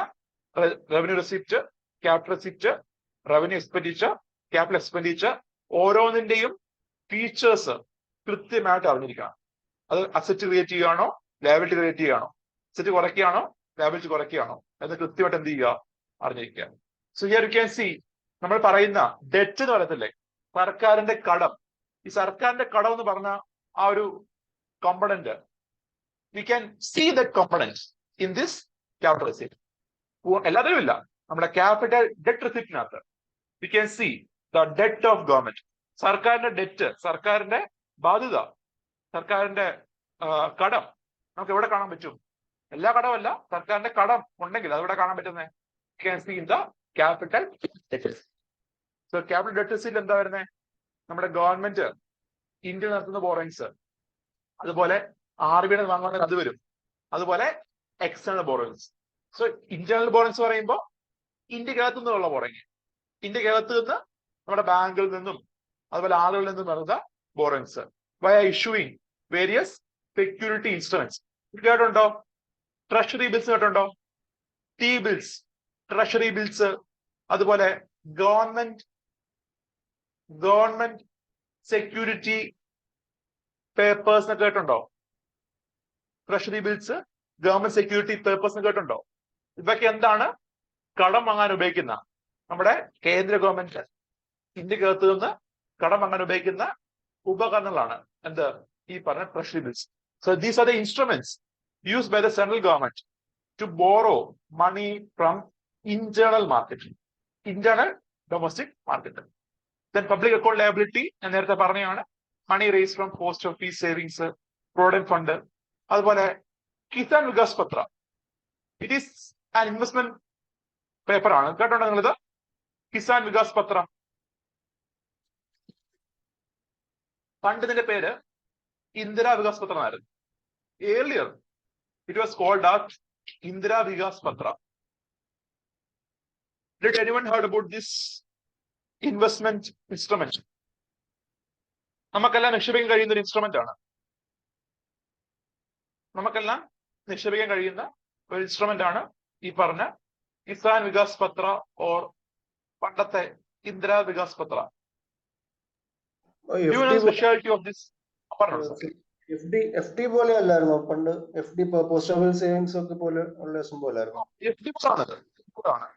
revenue receipt, capital receipt, revenue expenditure, capital expenditure, ഓരോന്നിന്റെയും features കൃത്യമായിട്ട് അറിഞ്ഞിരിക്കണം. അത് asset create ചെയ്യുകയാണോ, liability create ചെയ്യുകയാണോ, asset കുറയ്ക്കുകയാണോ, liability കുറയ്ക്കുകയാണോ എന്ന് കൃത്യമായിട്ട് എന്ത് ചെയ്യുക? അറിഞ്ഞിരിക്കുക. So here you can see നമ്മൾ പറയുന്ന ഡെറ്റ് എന്ന് പറയത്തില്ലേ, സർക്കാരിന്റെ കടം. ഈ സർക്കാരിന്റെ കടം എന്ന് പറഞ്ഞ ആ ഒരു component, we can see the component in this capital receipt. എല്ലാത്തിലും ഇല്ല, നമ്മുടെ ക്യാപിറ്റൽ ഡെറ്റ് റെസിപ്റ്റിനകത്ത് we can see the debt of government. സർക്കാരിന്റെ ഡെറ്റ്, സർക്കാരിന്റെ ബാധ്യത, സർക്കാരിന്റെ കടം നമുക്ക് എവിടെ കാണാൻ പറ്റും? എല്ലാ കടമല്ല, സർക്കാരിന്റെ കടം ഉണ്ടെങ്കിൽ അതെവിടെ കാണാൻ പറ്റുന്നത്? Can see in the capital debt. So capital debt റെസിപ്റ്റിൽ എന്താ വരുന്നത്? നമ്മുടെ ഗവൺമെന്റ് ഇന്ത്യ നടത്തുന്ന ബോറോയിങ്സ്, അതുപോലെ RBI വാങ്ങുന്ന അത് വരും, അതുപോലെ external borrowings. So internal borrowings പറയുമ്പോൾ ഇന്ത്യക്കകത്തു നിന്നുള്ള ബോറോയിങ്, ഇന്ത്യക്കകത്ത് നിന്ന് നമ്മുടെ ബാങ്കിൽ നിന്നും അതുപോലെ ആളുകളിൽ നിന്നും വരുന്ന borrowings via issuing various security instruments കേട്ടുണ്ടോ? ട്രഷറി ബിൽസ് കേട്ടുണ്ടോ? ടി ബിൽസ്, ട്രഷറി ബിൽസ്, അതുപോലെ ഗവൺമെന്റ് സെക്യൂരിറ്റി പേപ്പേഴ്സ് എന്ന് കേട്ടുണ്ടോ? Treasury bills, government security papers എന്ന് കേട്ടുണ്ടോ? ഇതൊക്കെ എന്താണ്? കടം വാങ്ങാൻ ഉപയോഗിക്കുന്ന, നമ്മുടെ കേന്ദ്ര ഗവൺമെന്റ് ഇന്ത്യക്കകത്ത് നിന്ന് കടം വാങ്ങാൻ ഉപയോഗിക്കുന്ന ഉപകരണങ്ങളാണ് എന്ത്? ഈ പറഞ്ഞ treasury bills. So these are the instruments used by the central government to borrow money from internal market, internal domestic market. Then public account liability ഞാൻ നേരത്തെ പറഞ്ഞതാണ്, money raised from post office savings, provident fund. അതുപോലെ Kisan Vikas Patra, it is an investment paper ആണ്. കേട്ടോ നിങ്ങളിത്? കിസാൻ വികാസ് പത്ര. പണ്ട് ഇതിന്റെ പേര് ഇന്ദിരാ വികാസ് പത്ര എന്നായിരുന്നു. Earlier it was called as Indira Vikas Patra. Did anyone heard about this investment instrument? നമുക്കെല്ലാം നിക്ഷേപിക്കാൻ കഴിയുന്ന ഒരു ഇൻസ്ട്രുമെന്റ് ആണ്. നമുക്കെല്ലാം നിക്ഷേപിക്കാൻ കഴിയുന്ന ഒരു ഇൻസ്ട്രുമെന്റ് ആണ് ഈ പറഞ്ഞ കിസാൻ വികാസ് പത്ര ഓർ പണ്ടത്തെ ഇന്ദിരാ വികാസ് പത്ര. Speciality of this? FD പോലെ അല്ലായിരുന്നോ പണ്ട്? FD പോസ്റ്റ് ഓഫീസ് സേവിങ്സ് ഒക്കെ പോലെ ഉള്ള സംഭവം അല്ലായിരുന്നോ? FD ആണ്.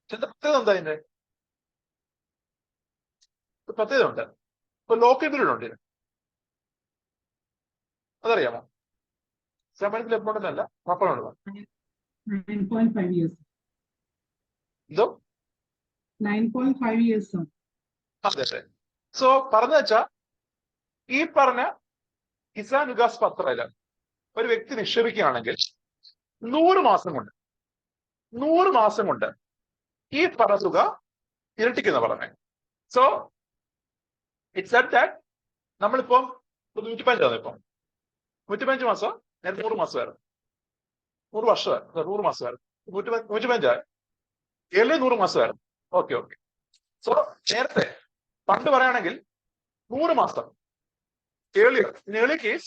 പ്രത്യേകത എന്താ? അതിന്റെ പ്രത്യേകത ഉണ്ട്. ഇപ്പൊ ലോക്കൽ പീരീഡ് ഉണ്ട്. അതറിയാമോ? ശമ്പളത്തിൽ എപ്പോഴും അല്ല, അപ്പോഴുള്ള 9.5 years. ഇതോ 9.5 years. അതെ അതെ. സോ പറഞ്ഞു വെച്ചാ ഈ പറഞ്ഞ കിസാൻ വികാസ് പത്രയില് ഒരു വ്യക്തി നിക്ഷേപിക്കുകയാണെങ്കിൽ 100 മാസം കൊണ്ട് ഈ പറഞ്ഞ തുക ഇരട്ടിക്കുന്ന പറഞ്ഞേ. സോ ഇറ്റ്സ് സെഡ് ദാറ്റ് നമ്മളിപ്പം 105 ആണ്. ഇപ്പം 105 മാസം, നേരത്തെ 100 മാസമായിരുന്നു, 100 വർഷമായിരുന്നു, 100 മാസമായിരുന്നു, 105 ഏഴ് 100 മാസമായിരുന്നു. ഓക്കെ. സോ നേരത്തെ പണ്ട് പറയുകയാണെങ്കിൽ 100 മാസം. Earlier, in early case,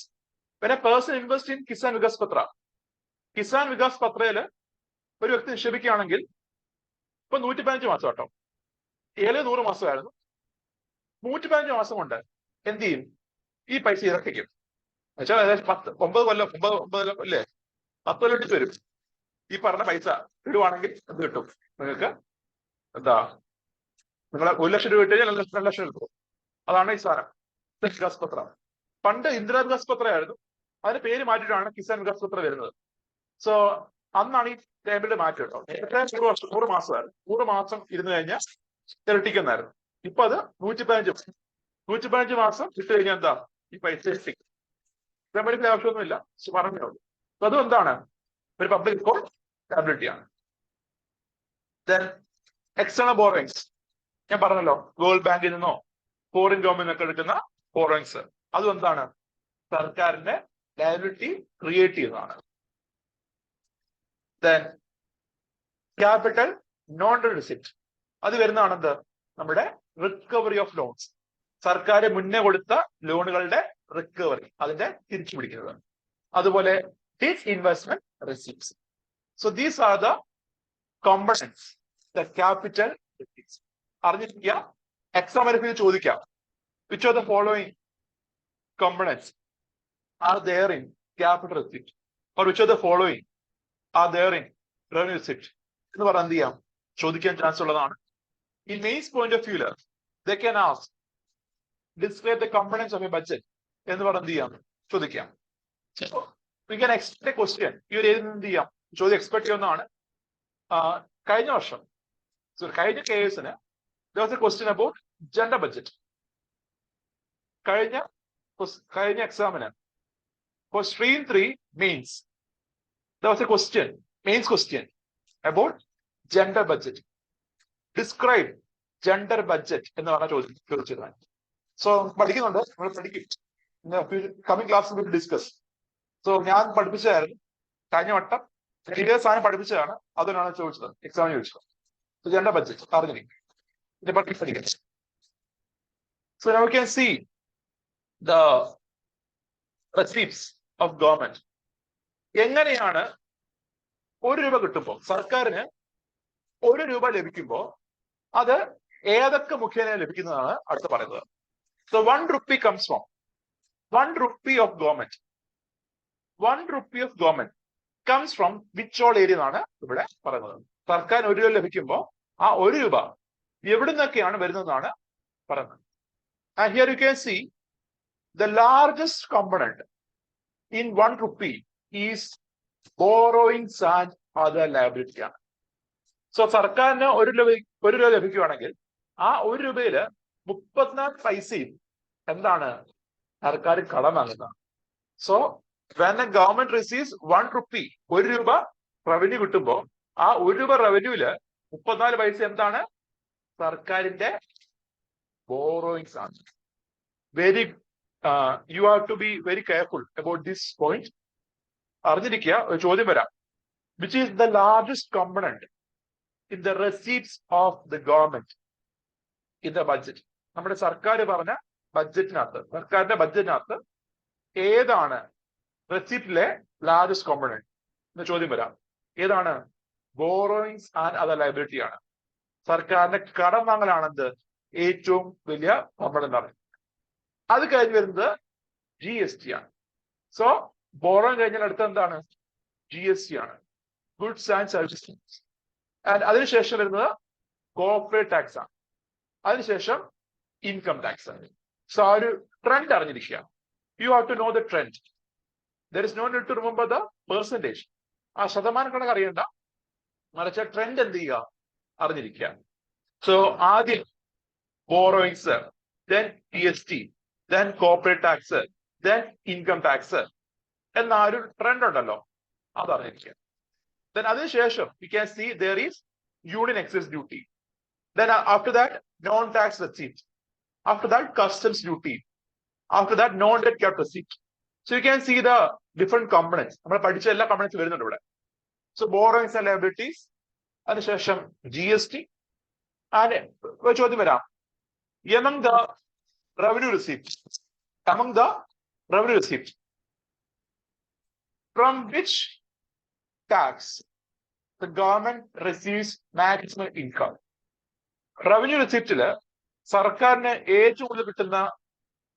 when a person invests in Kisan Vikas Patra, Kisan Vikas Patrയില് ഒരു വ്യക്തി നിക്ഷേപിക്കുകയാണെങ്കിൽ ഇപ്പൊ 115 മാസം കേട്ടോ, 100 മാസമായിരുന്നു. 115 മാസം കൊണ്ട് എന്ത് ചെയ്യും? ഈ പൈസ ഇറക്കിക്കും. എന്നുവെച്ചാൽ ഏകദേശം 9 കൊല്ലം അല്ലേ, 10 കൊല്ലം ഇട്ടിട്ട് വരും. ഈ പറഞ്ഞ പൈസ ഇടുവാണെങ്കിൽ എന്ത് കിട്ടും നിങ്ങൾക്ക്? എന്താ, നിങ്ങളെ 1 ലക്ഷം രൂപ ഇട്ട് കഴിഞ്ഞാൽ 2 ലക്ഷം കിട്ടും. അതാണ് ഈ സാധനം വികാസ് പത്ര. പണ്ട് ഇന്ദിരാ വികാസ് പത്ര ആയിരുന്നു, അതിന്റെ പേര് മാറ്റിയിട്ടാണ് കിസാൻ വികാസ് പത്ര വരുന്നത്. സോ അന്നാണ് ഈ ടേബിളിന്റെ മാറ്റം കേട്ടോ. നേരത്തെ 100 മാസമായിരുന്നു, 100 മാസം ഇരുന്ന് കഴിഞ്ഞാൽ ഇരട്ടിക്കുന്നായിരുന്നു. ഇപ്പൊ അത് 115 മാസം ഇട്ട് കഴിഞ്ഞാൽ എന്താ ഈ പൈസ ഇരട്ടിക്കും. പേയ്മെന്റിന്റെ ആവശ്യമൊന്നുമില്ല, പറഞ്ഞേ ഉള്ളൂ. അപ്പൊ അതും എന്താണ്? ഒരു പബ്ലിക് അക്കൗണ്ട് ലയബിലിറ്റി ആണ്. ദെൻ എക്സ്റ്റേണൽ ബോറോയിങ്സ് ഞാൻ പറഞ്ഞല്ലോ, വേൾഡ് ബാങ്കിൽ നിന്നോ ഫോറിൻ ഗവൺമെന്റ് നിന്നൊക്കെ എടുക്കുന്ന ബോറോയിങ്സ്, അതും എന്താണ്? സർക്കാരിന്റെ ലയബിലിറ്റി ക്രിയേറ്റ് ചെയ്യുന്നതാണ്. ദെൻ ക്യാപിറ്റൽ നോൺ റിസിപ്റ്റ്, അത് വരുന്നതാണ് എന്ത്? നമ്മുടെ റിക്കവറി ഓഫ് ലോൺസ്, സർക്കാർ മുന്നേ കൊടുത്ത ലോണുകളുടെ റിക്കവറി, അതിന്റെ തിരിച്ചു പിടിക്കുന്നത്. അതുപോലെ disinvestment receipts. So these are the components the capital receipts. അറിഞ്ഞിരിക്കുക, എക്സാം വരെ ചോദിക്കാം. Which of the following components are there in capital receipt, or which of the following are there in revenue receipt? എന്ന് പറഞ്ഞാൽ എന്ത് ചെയ്യാം? ചോദിക്കാൻ chance ഉള്ളതാണ്. In mains point of view, they can ask, describe the components of a budget എന്ന് പറഞ്ഞാൽ എന്ത് ചെയ്യാം? ചോദിക്കാം. So we can expect a question. ഈ ഒരു ഏതിൽ എന്ത് ചെയ്യാം? ചോദ്യം എക്സ്പെക്ട് ചെയ്യുന്നതാണ്. കഴിഞ്ഞ വർഷം കഴിഞ്ഞ കേസിന് there was a question about gender budget. കഴിഞ്ഞ എക്സാമിന് for stream 3 means there was a question, mains question about gender budget. Describe gender budget എന്ന് പറഞ്ഞ ചോദിച്ചിരുന്നു. സോ പഠിക്കുന്നുണ്ട്, നമ്മൾ പഠിക്കും. Coming class will discuss. So ഞാൻ പഠിപ്പിച്ചതായിരുന്നു കഴിഞ്ഞ വട്ടം, ഇതേ സാധനം പഠിപ്പിച്ചതാണ്, അതിനാണ് ചോദിച്ചത്, എക്സാമിന് ചോദിച്ചത്. സോ ജെൻഡർ ബഡ്ജറ്റ് അറിഞ്ഞിരിക്കും, ഇതിനെ പറ്റി പഠിക്കാം. So now we can see the receipts of government. എങ്ങനെയാണ് 1 രൂപ കിട്ടുമ്പോൾ, സർക്കാരിന് 1 രൂപ ലഭിക്കുമ്പോൾ അത് ഏതൊക്കെ മുഖേന ലഭിക്കുന്നതാണ് അടുത്ത് പറയുന്നത്. So 1 rupee comes from 1 rupee of government. 1 rupee of government comes from which all area എന്നാണ് ഇവിടെ പറയുന്നത്. സർക്കാർ 1 രൂപ ലഭിക്കുമ്പോൾ ആ 1 രൂപ എവിടെ നിന്നൊക്കെയാണ് വരുന്നതെന്നാണ് പറയുന്നത്. And here you can see the largest component in 1 rupee is borrowings and other liability ആണ്. സോ സർക്കാരിന് 1 രൂപ ലഭിക്കുകയാണെങ്കിൽ ആ 1 രൂപയില് 34 പൈസയും എന്താണ്? സർക്കാർ കടം വാങ്ങുന്നതാണ്. സോ when a government receives 1 rupee, 1 രൂപ റവന്യൂ കിട്ടുമ്പോൾ ആ 1 രൂപ റവന്യൂല് 34 പൈസ എന്താണ്? സർക്കാരിന്റെ ബോറോയിങ്സ് ആണ്. You have to be very careful about this point. അറിഞ്ഞിരിക്കുക, ഒരു ചോദ്യം വരാം. Which is the largest component in the receipts of the government in the budget? നമ്മുടെ സർക്കാർ പറഞ്ഞ ബഡ്ജറ്റിനകത്ത്, സർക്കാരിന്റെ ബഡ്ജറ്റിനകത്ത് ഏതാണ് റെസിപ്റ്റിലെ ലാർജസ്റ്റ് കോമ്പണന്റ് എന്ന ചോദ്യം വരാം. ഏതാണ്? ബോറോയിങ്സ് ആൻഡ് അതർ ലയബിലിറ്റി ആണ്. സർക്കാരിന്റെ കടം വാങ്ങലാണെന്ത് ഏറ്റവും വലിയ കോമ്പണന്റ് ആണ്. അത് കഴിഞ്ഞ് വരുന്നത് GST ആണ്. സോ ബോറോയിങ് കഴിഞ്ഞാൽ അടുത്ത എന്താണ്? GST ആണ്, ഗുഡ്സ് ആൻഡ് സർവീസസ്. ആൻഡ് അതിനുശേഷം വരുന്നത് കോർപ്പറേറ്റ് ടാക്സ് ആണ്. അതിനുശേഷം ഇൻകം ടാക്സ് ആണ്. സോ ആ ഒരു ട്രെൻഡ് അറിഞ്ഞിരിക്കുക. You have to know the trend. There is no need to remember the percentage. ആ ശതമാനം കണക്ക് അറിയണ്ട, മറിച്ച് ട്രെൻഡ് എന്ത് ചെയ്യുക? അറിഞ്ഞിരിക്കുക. സോ ആദ്യം borrowings, then GST, then corporate tax, then income tax എന്ന ഒരു ട്രെൻഡ് ഉണ്ടല്ലോ, അത് അറിഞ്ഞിരിക്കുക. Then അതിനുശേഷം you can see there is union excess duty. Then after that non-tax receipt. After that customs duty. After that non-debt kept receipt. So you can see the different components. നമ്മൾ പഠിച്ച എല്ലാ components വരുന്നുണ്ട് ഇവിടെ. So borrowings and liabilities, അതിനുശേഷം GST. And ഒരു ചോദ്യം വരാം. Among the revenue receipts, from which tax the government receives maximum income? Revenue റെസിപ്റ്റില് സർക്കാരിന് ഏറ്റവും കൂടുതൽ കിട്ടുന്ന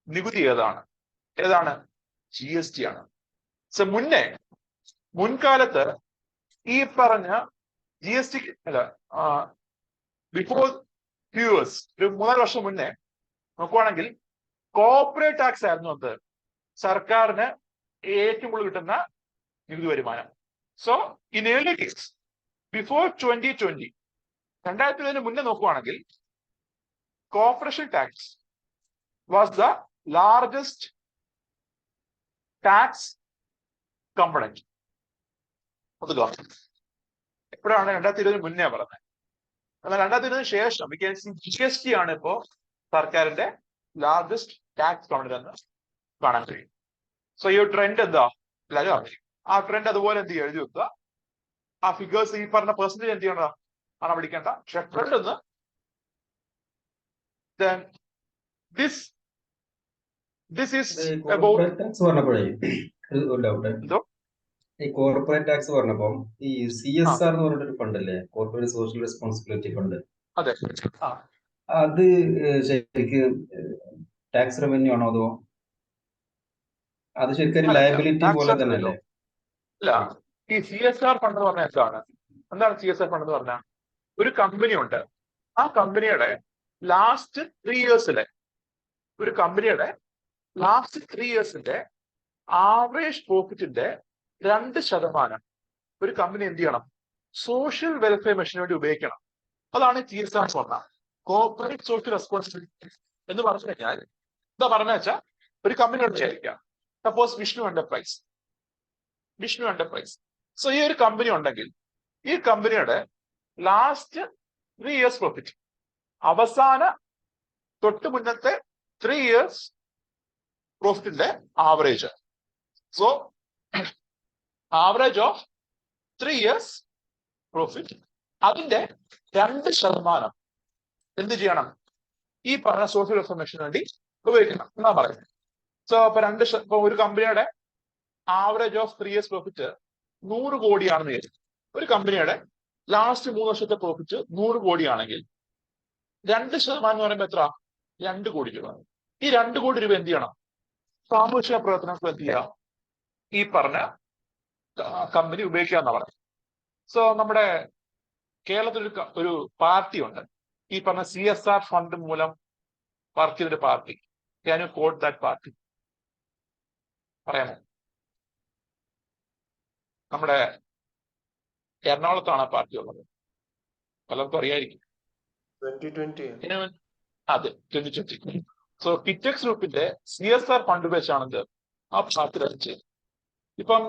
നികുതി ഏതാണ്? GST ആണ്. സോ മുൻകാലത്ത് ഈ പറഞ്ഞ GST അല്ല, ബിഫോർ ഫ്യൂ ഇയേഴ്സ്, ഒരു 3 വർഷം മുന്നേ നോക്കുവാണെങ്കിൽ കോർപ്പറേറ്റ് ടാക്സ് ആയിരുന്നു അത് സർക്കാരിന് ഏറ്റവും കൂടുതൽ കിട്ടുന്ന നികുതി വരുമാനം. So in early case before 2020, 2020 മുന്നേ നോക്കുവാണെങ്കിൽ corporation tax was the largest tax component of the government. എപ്പോഴാണ്? 2020 മുന്നേ പറഞ്ഞത്. എന്നാൽ 2020 ശേഷം GST ആണ് ഇപ്പോ സർക്കാരിന്റെ ലാർജസ്റ്റ് ടാക്സ് കമ്പണന്റ് എന്ന് കാണാൻ കഴിയും. സോ ഈ ട്രെൻഡ് എന്താ? എല്ലാവരും അറിയും. ആ ട്രെൻഡ് അതുപോലെ എന്ത് ചെയ്യുക? എഴുതി വെക്കുക. ആ ഫിഗേഴ്സ്, ഈ പറഞ്ഞ പെർസെന്റേജ് എന്ത് ചെയ്യണ ആണ് പഠിക്കേണ്ട. പക്ഷെ ട്രെൻഡ് ഒന്ന് ദിസ് ഈസ് അബൌട്ട് എന്തോ ഈ കോർപ്പറേറ്റ് ടാക്സ് പറഞ്ഞപ്പോ ഈ CSR എന്ന് പറഞ്ഞിട്ടൊരു ഫണ്ട് അല്ലേ, കോർപ്പറേറ്റ് സോഷ്യൽ റെസ്പോൺസിബിലിറ്റി ഫണ്ട്. അതെ. അത് ശരിക്കും ടാക്സ് റവന്യൂ ആണോ, അതോ അത് ശരിക്കും ലയബിലിറ്റി പോലെ തന്നെ അല്ലേ? അല്ല, ഈ CSR ഫണ്ട് എന്ന് പറഞ്ഞാൽ എന്താണ് CSR ഫണ്ട് എന്ന് പറഞ്ഞാൽ? ഒരു കമ്പനി ഉണ്ട്. ആ കമ്പനിയുടെ ലാസ്റ്റ് 3 ഇയേഴ്സിലെ ആവറേജ് പ്രോഫിറ്റിന്റെ 2% ഒരു കമ്പനി എന്ത് ചെയ്യണം? സോഷ്യൽ വെൽഫെയർ മിഷന് വേണ്ടി ഉപയോഗിക്കണം. അതാണ് CSR പറഞ്ഞ കോർപ്പറേറ്റ് സോഷ്യൽ റെസ്പോൺസിബിലിറ്റി എന്ന് പറഞ്ഞു കഴിഞ്ഞാൽ എന്താ പറഞ്ഞ വെച്ചാൽ, ഒരു കമ്പനിയോട് വിചാരിക്കാം, സപ്പോസ് വിഷ്ണു എന്റർപ്രൈസ്. സോ ഈ ഒരു കമ്പനി ഉണ്ടെങ്കിൽ ഈ കമ്പനിയുടെ ലാസ്റ്റ് 3 ഇയേഴ്സ് പ്രോഫിറ്റ്, അവസാന തൊട്ട് മുന്നത്തെ 3 ഇയേഴ്സ് പ്രോഫിറ്റിന്റെ average. So average of 3 years profit, അതിന്റെ 2% എന്ത് ചെയ്യണം? ഈ പറഞ്ഞ സോഷ്യൽ റെഫോർമേഷന് വേണ്ടി ഉപയോഗിക്കണം എന്നാ പറയുന്നത്. സോ ഇപ്പൊ ഒരു കമ്പനിയുടെ ആവറേജ് ഓഫ് 3 years പ്രോഫിറ്റ് 100 കോടിയാണെന്ന് കരുതി. ഒരു കമ്പനിയുടെ ലാസ്റ്റ് 3 വർഷത്തെ പ്രോഫിറ്റ് 100 കോടിയാണെങ്കിൽ 2% എന്ന് പറയുമ്പോൾ എത്ര? 2 കോടി രൂപ. ഈ 2 കോടി രൂപ എന്ത് ചെയ്യണം? സാമൂഹിക പ്രവർത്തനങ്ങൾക്ക് എന്ത് ചെയ്യാം? ഈ പറഞ്ഞ കമ്പനി ഉപയോഗിക്കാന്ന് പറഞ്ഞു. സോ നമ്മുടെ കേരളത്തിൽ ഒരു പാർട്ടി ഉണ്ട്, ഈ പറഞ്ഞ CSR ഫണ്ട് മൂലം വർക്ക് ചെയ്തൊരു party. Can you quote that party? പറയാമോ? നമ്മുടെ എറണാകുളത്താണ് ആ പാർട്ടി ഉള്ളത്, പലർക്കും അറിയായിരിക്കും. 2020. അതെ, 2020. സോ കിറ്റക്സ് ഗ്രൂപ്പിന്റെ CSR ഫണ്ട് വെച്ചാണെന്ത് ആ പാർട്ടി രചിച്ചത്. ഇപ്പം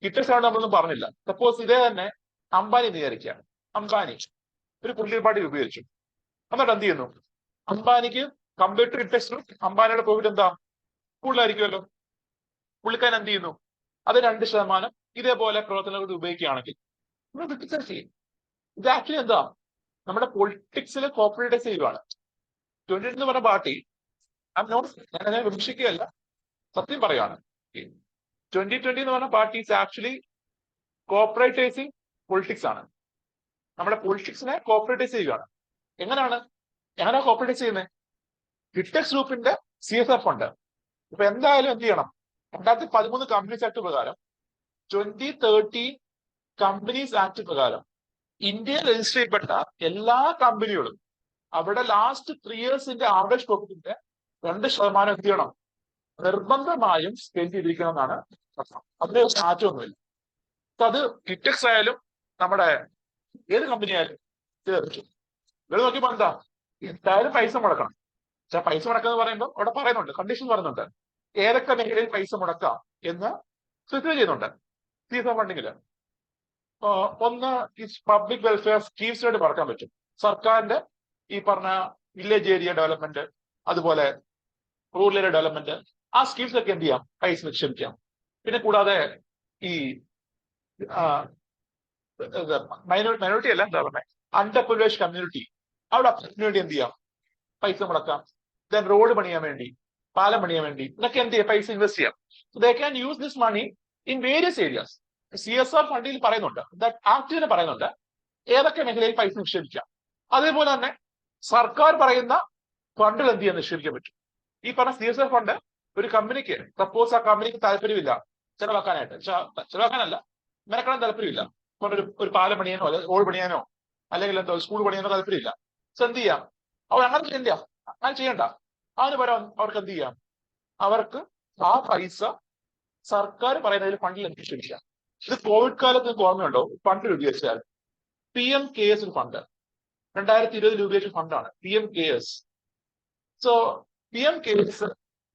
കിറ്റക്സ് ആണ് നമ്മളൊന്നും പറഞ്ഞില്ല. സപ്പോസ് ഇതേ തന്നെ അംബാനി വിചാരിക്കുകയാണ്. അംബാനി ഒരു പൊളിറ്റിക്കൽ പാർട്ടി ഉപയോഗിച്ചു, എന്നിട്ട് എന്ത് ചെയ്യുന്നു? അംബാനിക്ക് കമ്പയർഡ് ടു കിറ്റക്സ് ഗ്രൂപ്പ് അംബാനിയുടെ പ്രോഫിറ്റ് എന്താ? കൂടുതലായിരിക്കുമല്ലോ. പുള്ളിക്കാരൻ എന്ത് ചെയ്യുന്നു? അത് 2% ഇതേപോലെ പ്രവർത്തനങ്ങൾക്ക് ഉപയോഗിക്കുകയാണെങ്കിൽ നമ്മൾ ക്രിട്ടിസൈസ് ചെയ്യും. ഇത് ആക്ച്വലി എന്താ? നമ്മുടെ പൊളിറ്റിക്സിൽ കോർപ്പറേറ്റൈസ് ചെയ്യുകയാണ്. 20 എന്ന് പറഞ്ഞ പാർട്ടി ഞാൻ വിമർശിക്കുകയല്ല, സത്യം പറയുകയാണ്. 2020 എന്ന് പറഞ്ഞ പാർട്ടി ഈസ് ആക്ച്വലി കോർപ്പറേറ്റൈസിങ് പൊളിറ്റിക്സ് ആണ്. നമ്മുടെ പൊളിറ്റിക്സിനെ കോർപ്പറേറ്റൈസ് ചെയ്യുകയാണ്. എങ്ങനെയാ കോർപ്പറേറ്റൈസ് ചെയ്യുന്നത്? കിറ്റക്സ് ഗ്രൂപ്പിന്റെ CSR ഫണ്ട് ഇപ്പൊ എന്തായാലും എന്ത് ചെയ്യണം? 2013 കമ്പനീസ് ആക്ട് പ്രകാരം 2013 കമ്പനീസ് ആക്ട് പ്രകാരം ഇന്ത്യയിൽ രജിസ്റ്റർ ചെയ്യപ്പെട്ട എല്ലാ കമ്പനികളും അവിടെ ലാസ്റ്റ് 3 years ആവറേജ് പ്രോഫിറ്റിന്റെ 2% എന്ത് ചെയ്യണം? നിർബന്ധമായും സ്പെൻഡ് ചെയ്തിരിക്കണം എന്നാണ് പ്രശ്നം. അതിന് മാറ്റമൊന്നുമില്ല. അത് കിറ്റക്സ് ആയാലും നമ്മുടെ ഏത് കമ്പനി ആയാലും ഇവിടെ നോക്കിയപ്പോ എന്താ? എന്തായാലും പൈസ മുടക്കണം. പക്ഷെ പൈസ മുടക്കാന്ന് പറയുമ്പോൾ അവിടെ പറയുന്നുണ്ട്, കണ്ടീഷൻ പറയുന്നുണ്ട്, ഏതൊക്കെ മേഖലയിൽ പൈസ മുടക്കാം എന്ന് സ്പെസിഫൈ ചെയ്യുന്നുണ്ട് CSR ഫണ്ടിങ്ങില്. ഒന്ന് ഈ പബ്ലിക് വെൽഫെയർ സ്കീംസിനായിട്ട് മുടക്കാൻ പറ്റും. സർക്കാരിന്റെ ഈ പറഞ്ഞ വില്ലേജ് ഏരിയ ഡെവലപ്മെന്റ്, അതുപോലെ റൂറൽ ഏരിയ ഡെവലപ്മെന്റ്, ആ സ്കീംസ് ഒക്കെ എന്ത് ചെയ്യാം? പൈസ നിക്ഷേപിക്കാം. പിന്നെ കൂടാതെ ഈ മൈനോറിറ്റി അല്ല, എന്താ പറയുക, അണ്ടർ പ്രിവിലേജ്ഡ് കമ്മ്യൂണിറ്റി, അവിടെ കമ്മ്യൂണിറ്റി എന്ത് ചെയ്യാം? പൈസ മുടക്കാം. ദെൻ റോഡ് പണിയാൻ വേണ്ടി, പാലം പണിയാൻ വേണ്ടി, ഇതൊക്കെ എന്ത് ചെയ്യാം? പൈസ ഇൻവെസ്റ്റ് ചെയ്യാം. They can use this money in various areas. CSR ഫണ്ടിൽ പറയുന്നുണ്ട്, ആക്ടിന് പറയുന്നുണ്ട് ഏതൊക്കെ മേഖലയിൽ പൈസ നിക്ഷേപിക്കാം. അതേപോലെ തന്നെ സർക്കാർ പറയുന്ന ഫണ്ടിൽ എന്ത് ചെയ്യാൻ നിക്ഷേപിക്കാൻ പറ്റും. ഈ പറഞ്ഞ CSR ഫണ്ട് ഒരു കമ്പനിക്ക്, സപ്പോസ് ആ കമ്പനിക്ക് താല്പര്യമില്ല ചെലവാക്കാനായിട്ട്, ചെലവാക്കാനല്ല, മെനക്കെടാൻ താല്പര്യമില്ല, ഒരു പാലം പണിയാനോ അല്ലെങ്കിൽ റോഡ് പണിയാനോ അല്ലെങ്കിൽ എന്തോ സ്കൂൾ പണിയാനോ താല്പര്യമില്ല. സോ എന്ത് ചെയ്യാം? അവർ അങ്ങനെ ചെയ്യണ്ട. അതിന് പകരം അവർക്ക് എന്ത് ചെയ്യാം? അവർക്ക് ആ പൈസ സർക്കാർ പറയുന്നതിൽ ഫണ്ടിൽ നിക്ഷേപിക്കാം. ഇത് കോവിഡ് കാലത്ത് നിങ്ങൾക്ക് ഓർമ്മയുണ്ടോ? ഫണ്ട് രൂപീകരിച്ചാൽ PMKS ഒരു ഫണ്ട് 2020 രൂപീകരിച്ച ഫണ്ടാണ് PMKS. സോ PMKS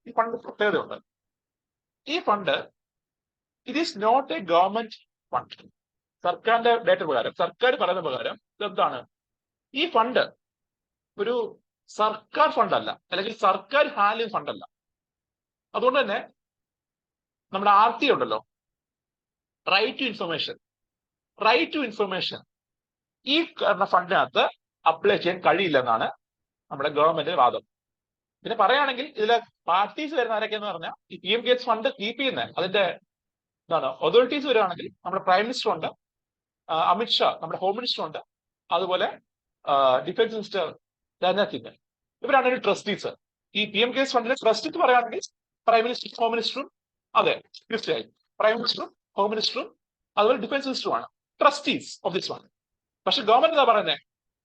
ഈ ഫണ്ട് പ്രത്യേകതയുണ്ട്. ഈ fund it is not a government fund. സർക്കാരിന്റെ ഡേറ്റ പ്രകാരം, സർക്കാർ പറയുന്ന പ്രകാരം എന്താണ്? ഈ ഫണ്ട് ഒരു സർക്കാർ ഫണ്ടല്ല, അല്ലെങ്കിൽ സർക്കാർ ഹാൻഡിൽ ഫണ്ടല്ല. അതുകൊണ്ട് തന്നെ നമ്മുടെ RT ഉണ്ടല്ലോ, റൈറ്റ് ടു ഇൻഫർമേഷൻ, ഈ ഫണ്ടിനകത്ത് അപ്ലൈ ചെയ്യാൻ കഴിയില്ലെന്നാണ് നമ്മുടെ ഗവൺമെന്റിന്റെ വാദം. പിന്നെ പറയുകയാണെങ്കിൽ ഇതിലെ പാർട്ടീസ് വരുന്ന ആരൊക്കെയെന്ന് പറഞ്ഞാൽ ഈ PMKS ഫണ്ട് കീപ്പ് ചെയ്യുന്നത് അതിന്റെ അതോറിറ്റീസ് വരുവാണെങ്കിൽ നമ്മുടെ പ്രൈം മിനിസ്റ്റർ ഉണ്ട്, അമിത്ഷാ നമ്മുടെ ഹോം മിനിസ്റ്റർ ഉണ്ട്, അതുപോലെ ഡിഫൻസ് മിനിസ്റ്റർ രാജ്നാഥ് സിംഗ്. ഇവരാണ് ഒരു ട്രസ്റ്റീസ്. ഈ PMKS ഫണ്ടിലെ ട്രസ്റ്റ് എന്ന് പറയുകയാണെങ്കിൽ പ്രൈം മിനിസ്റ്ററും ഹോം മിനിസ്റ്ററും, അതെ തീർച്ചയായും പ്രൈം മിനിസ്റ്ററും ഹോം മിനിസ്റ്ററും അതുപോലെ ഡിഫൻസ് മിനിസ്റ്ററുമാണ് ട്രസ്റ്റീസ് ഓഫ് ദിസ് ഫണ്ട്. പക്ഷെ ഗവൺമെന്റ് എന്താ പറയുന്നത്?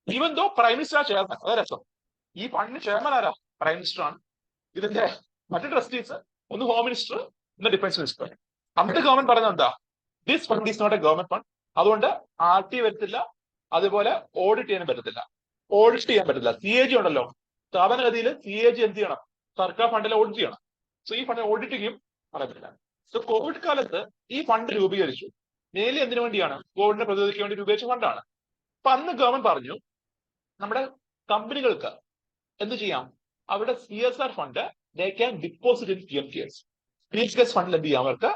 Even though prime minister chairman, അതാ രസം, ഈ ഫണ്ടിന് ചെയർമാൻ ആരാ? പ്രൈം മിനിസ്റ്റർ ആണ്. ഇതിന്റെ മറ്റു ട്രസ്റ്റീസ് ഒന്ന് ഹോം മിനിസ്റ്റർ, ഒന്ന് ഡിഫൻസ് മിനിസ്റ്റർ. അന്നത്തെ ഗവൺമെന്റ് പറയുന്നത് എന്താ? This fund is not a government fund. അതുകൊണ്ട് RT വരത്തില്ല, അതുപോലെ ഓഡിറ്റ് ചെയ്യാൻ പറ്റത്തില്ല. CAG ഉണ്ടല്ലോ, സ്ഥാപനഗതിയിൽ CAG എന്ത് ചെയ്യണം? സർക്കാർ ഫണ്ടിലെ ഓഡിറ്റ് ചെയ്യണം. സോ ഈ ഫണ്ട് ഓഡിറ്റ് ചെയ്യും പറയത്തില്ല. സോ കോവിഡ് കാലത്ത് ഈ ഫണ്ട് രൂപീകരിച്ചു. മേലെ എന്തിനു വേണ്ടിയാണ്? കോവിഡിനെ പ്രതിരോധിക്കാൻ വേണ്ടി രൂപീകരിച്ച ഫണ്ടാണ്. അപ്പൊ അന്ന് ഗവൺമെന്റ് പറഞ്ഞു നമ്മുടെ കമ്പനികൾക്ക് എന്ത് ചെയ്യാം? അവരുടെ CSR fund they can deposit in PMKS ഫണ്ടിൽ എന്ത് ചെയ്യാം? അവർക്ക്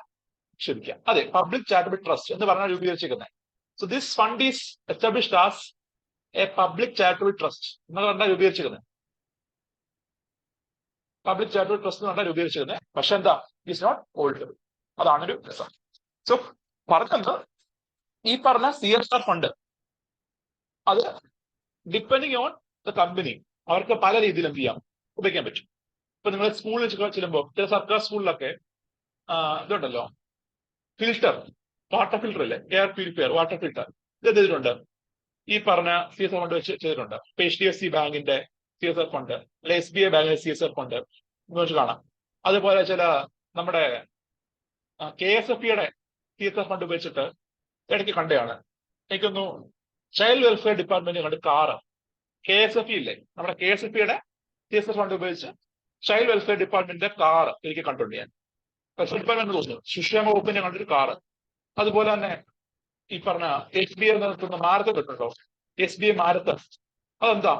ക്ഷമിക്കാം. അതെ, പബ്ലിക് ചാരിറ്റബിൾ ട്രസ്റ്റ് എന്ന് പറഞ്ഞാൽ രൂപീകരിച്ചിരിക്കുന്നത്. So this fund is established as a public charitable trust എന്ന് പറഞ്ഞാൽ രൂപീകരിച്ചിരിക്കുന്നത്. പബ്ലിക് ചാരിറ്റബിൾ ട്രസ്റ്റ് എന്ന് പറഞ്ഞാൽ രൂപീകരിച്ചിരിക്കുന്നത്. പക്ഷെ എന്താ? It's not auditable. അതാണ് ഒരു രസം. സോ പറഞ്ഞത് ഈ പറഞ്ഞ CSR ഫണ്ട് അത് ഡിപ്പെൻഡിങ് ഓൺ ദ കമ്പനി അവർക്ക് പല രീതിയിൽ എന്ത് ചെയ്യാം, ഉപയോഗിക്കാൻ പറ്റും. ഇപ്പൊ നിങ്ങൾ സ്കൂളിൽ ചെല്ലുമ്പോൾ ചില സർക്കാർ സ്കൂളിലൊക്കെ ഇതുണ്ടല്ലോ, ഫിൽട്ടർ, വാട്ടർ ഫിൽട്ടർ ഇല്ലേ, എയർ പ്യൂരിഫയർ, വാട്ടർ ഫിൽട്ടർ, ഇത് ചെയ്തിട്ടുണ്ട്. ഈ പറഞ്ഞ CSR ഫണ്ട് വെച്ച് ചെയ്തിട്ടുണ്ട്. ഇപ്പൊ HDFC ബാങ്കിന്റെ CSR ഫണ്ട്, അല്ലെ SBI ബാങ്കിന്റെ CSR ഫണ്ട് വെച്ച് കാണാം. അതുപോലെ ചില നമ്മുടെ KSFEയുടെ CSR ഫണ്ട് ഉപയോഗിച്ചിട്ട് ഇടയ്ക്ക് കണ്ടതാണ്. എനിക്കൊന്നു ചൈൽഡ് വെൽഫെയർ ഡിപ്പാർട്ട്മെന്റ് കണ്ട് കാറ്, KSFE ഇല്ലേ, നമ്മുടെ KSFEയുടെ CSR ഫണ്ട് ഉപയോഗിച്ച് ചൈൽഡ് വെൽഫെയർ ഡിപ്പാർട്ട്മെന്റിന്റെ കാറ് എനിക്ക് കണ്ടിട്ടുണ്ട് ഞാൻ. ഡിപ്പാർട്ട്മെന്റ് തോന്നുന്നു, ശിശുക്ഷേമ വകുപ്പിന്റെ കണ്ടൊരു കാറ്. അതുപോലെ തന്നെ ഈ പറഞ്ഞ SBI നടത്തുന്ന മാരത്തൺ കിട്ടുന്നുണ്ടോ, SBI മാരത്തൺ, അതെന്താ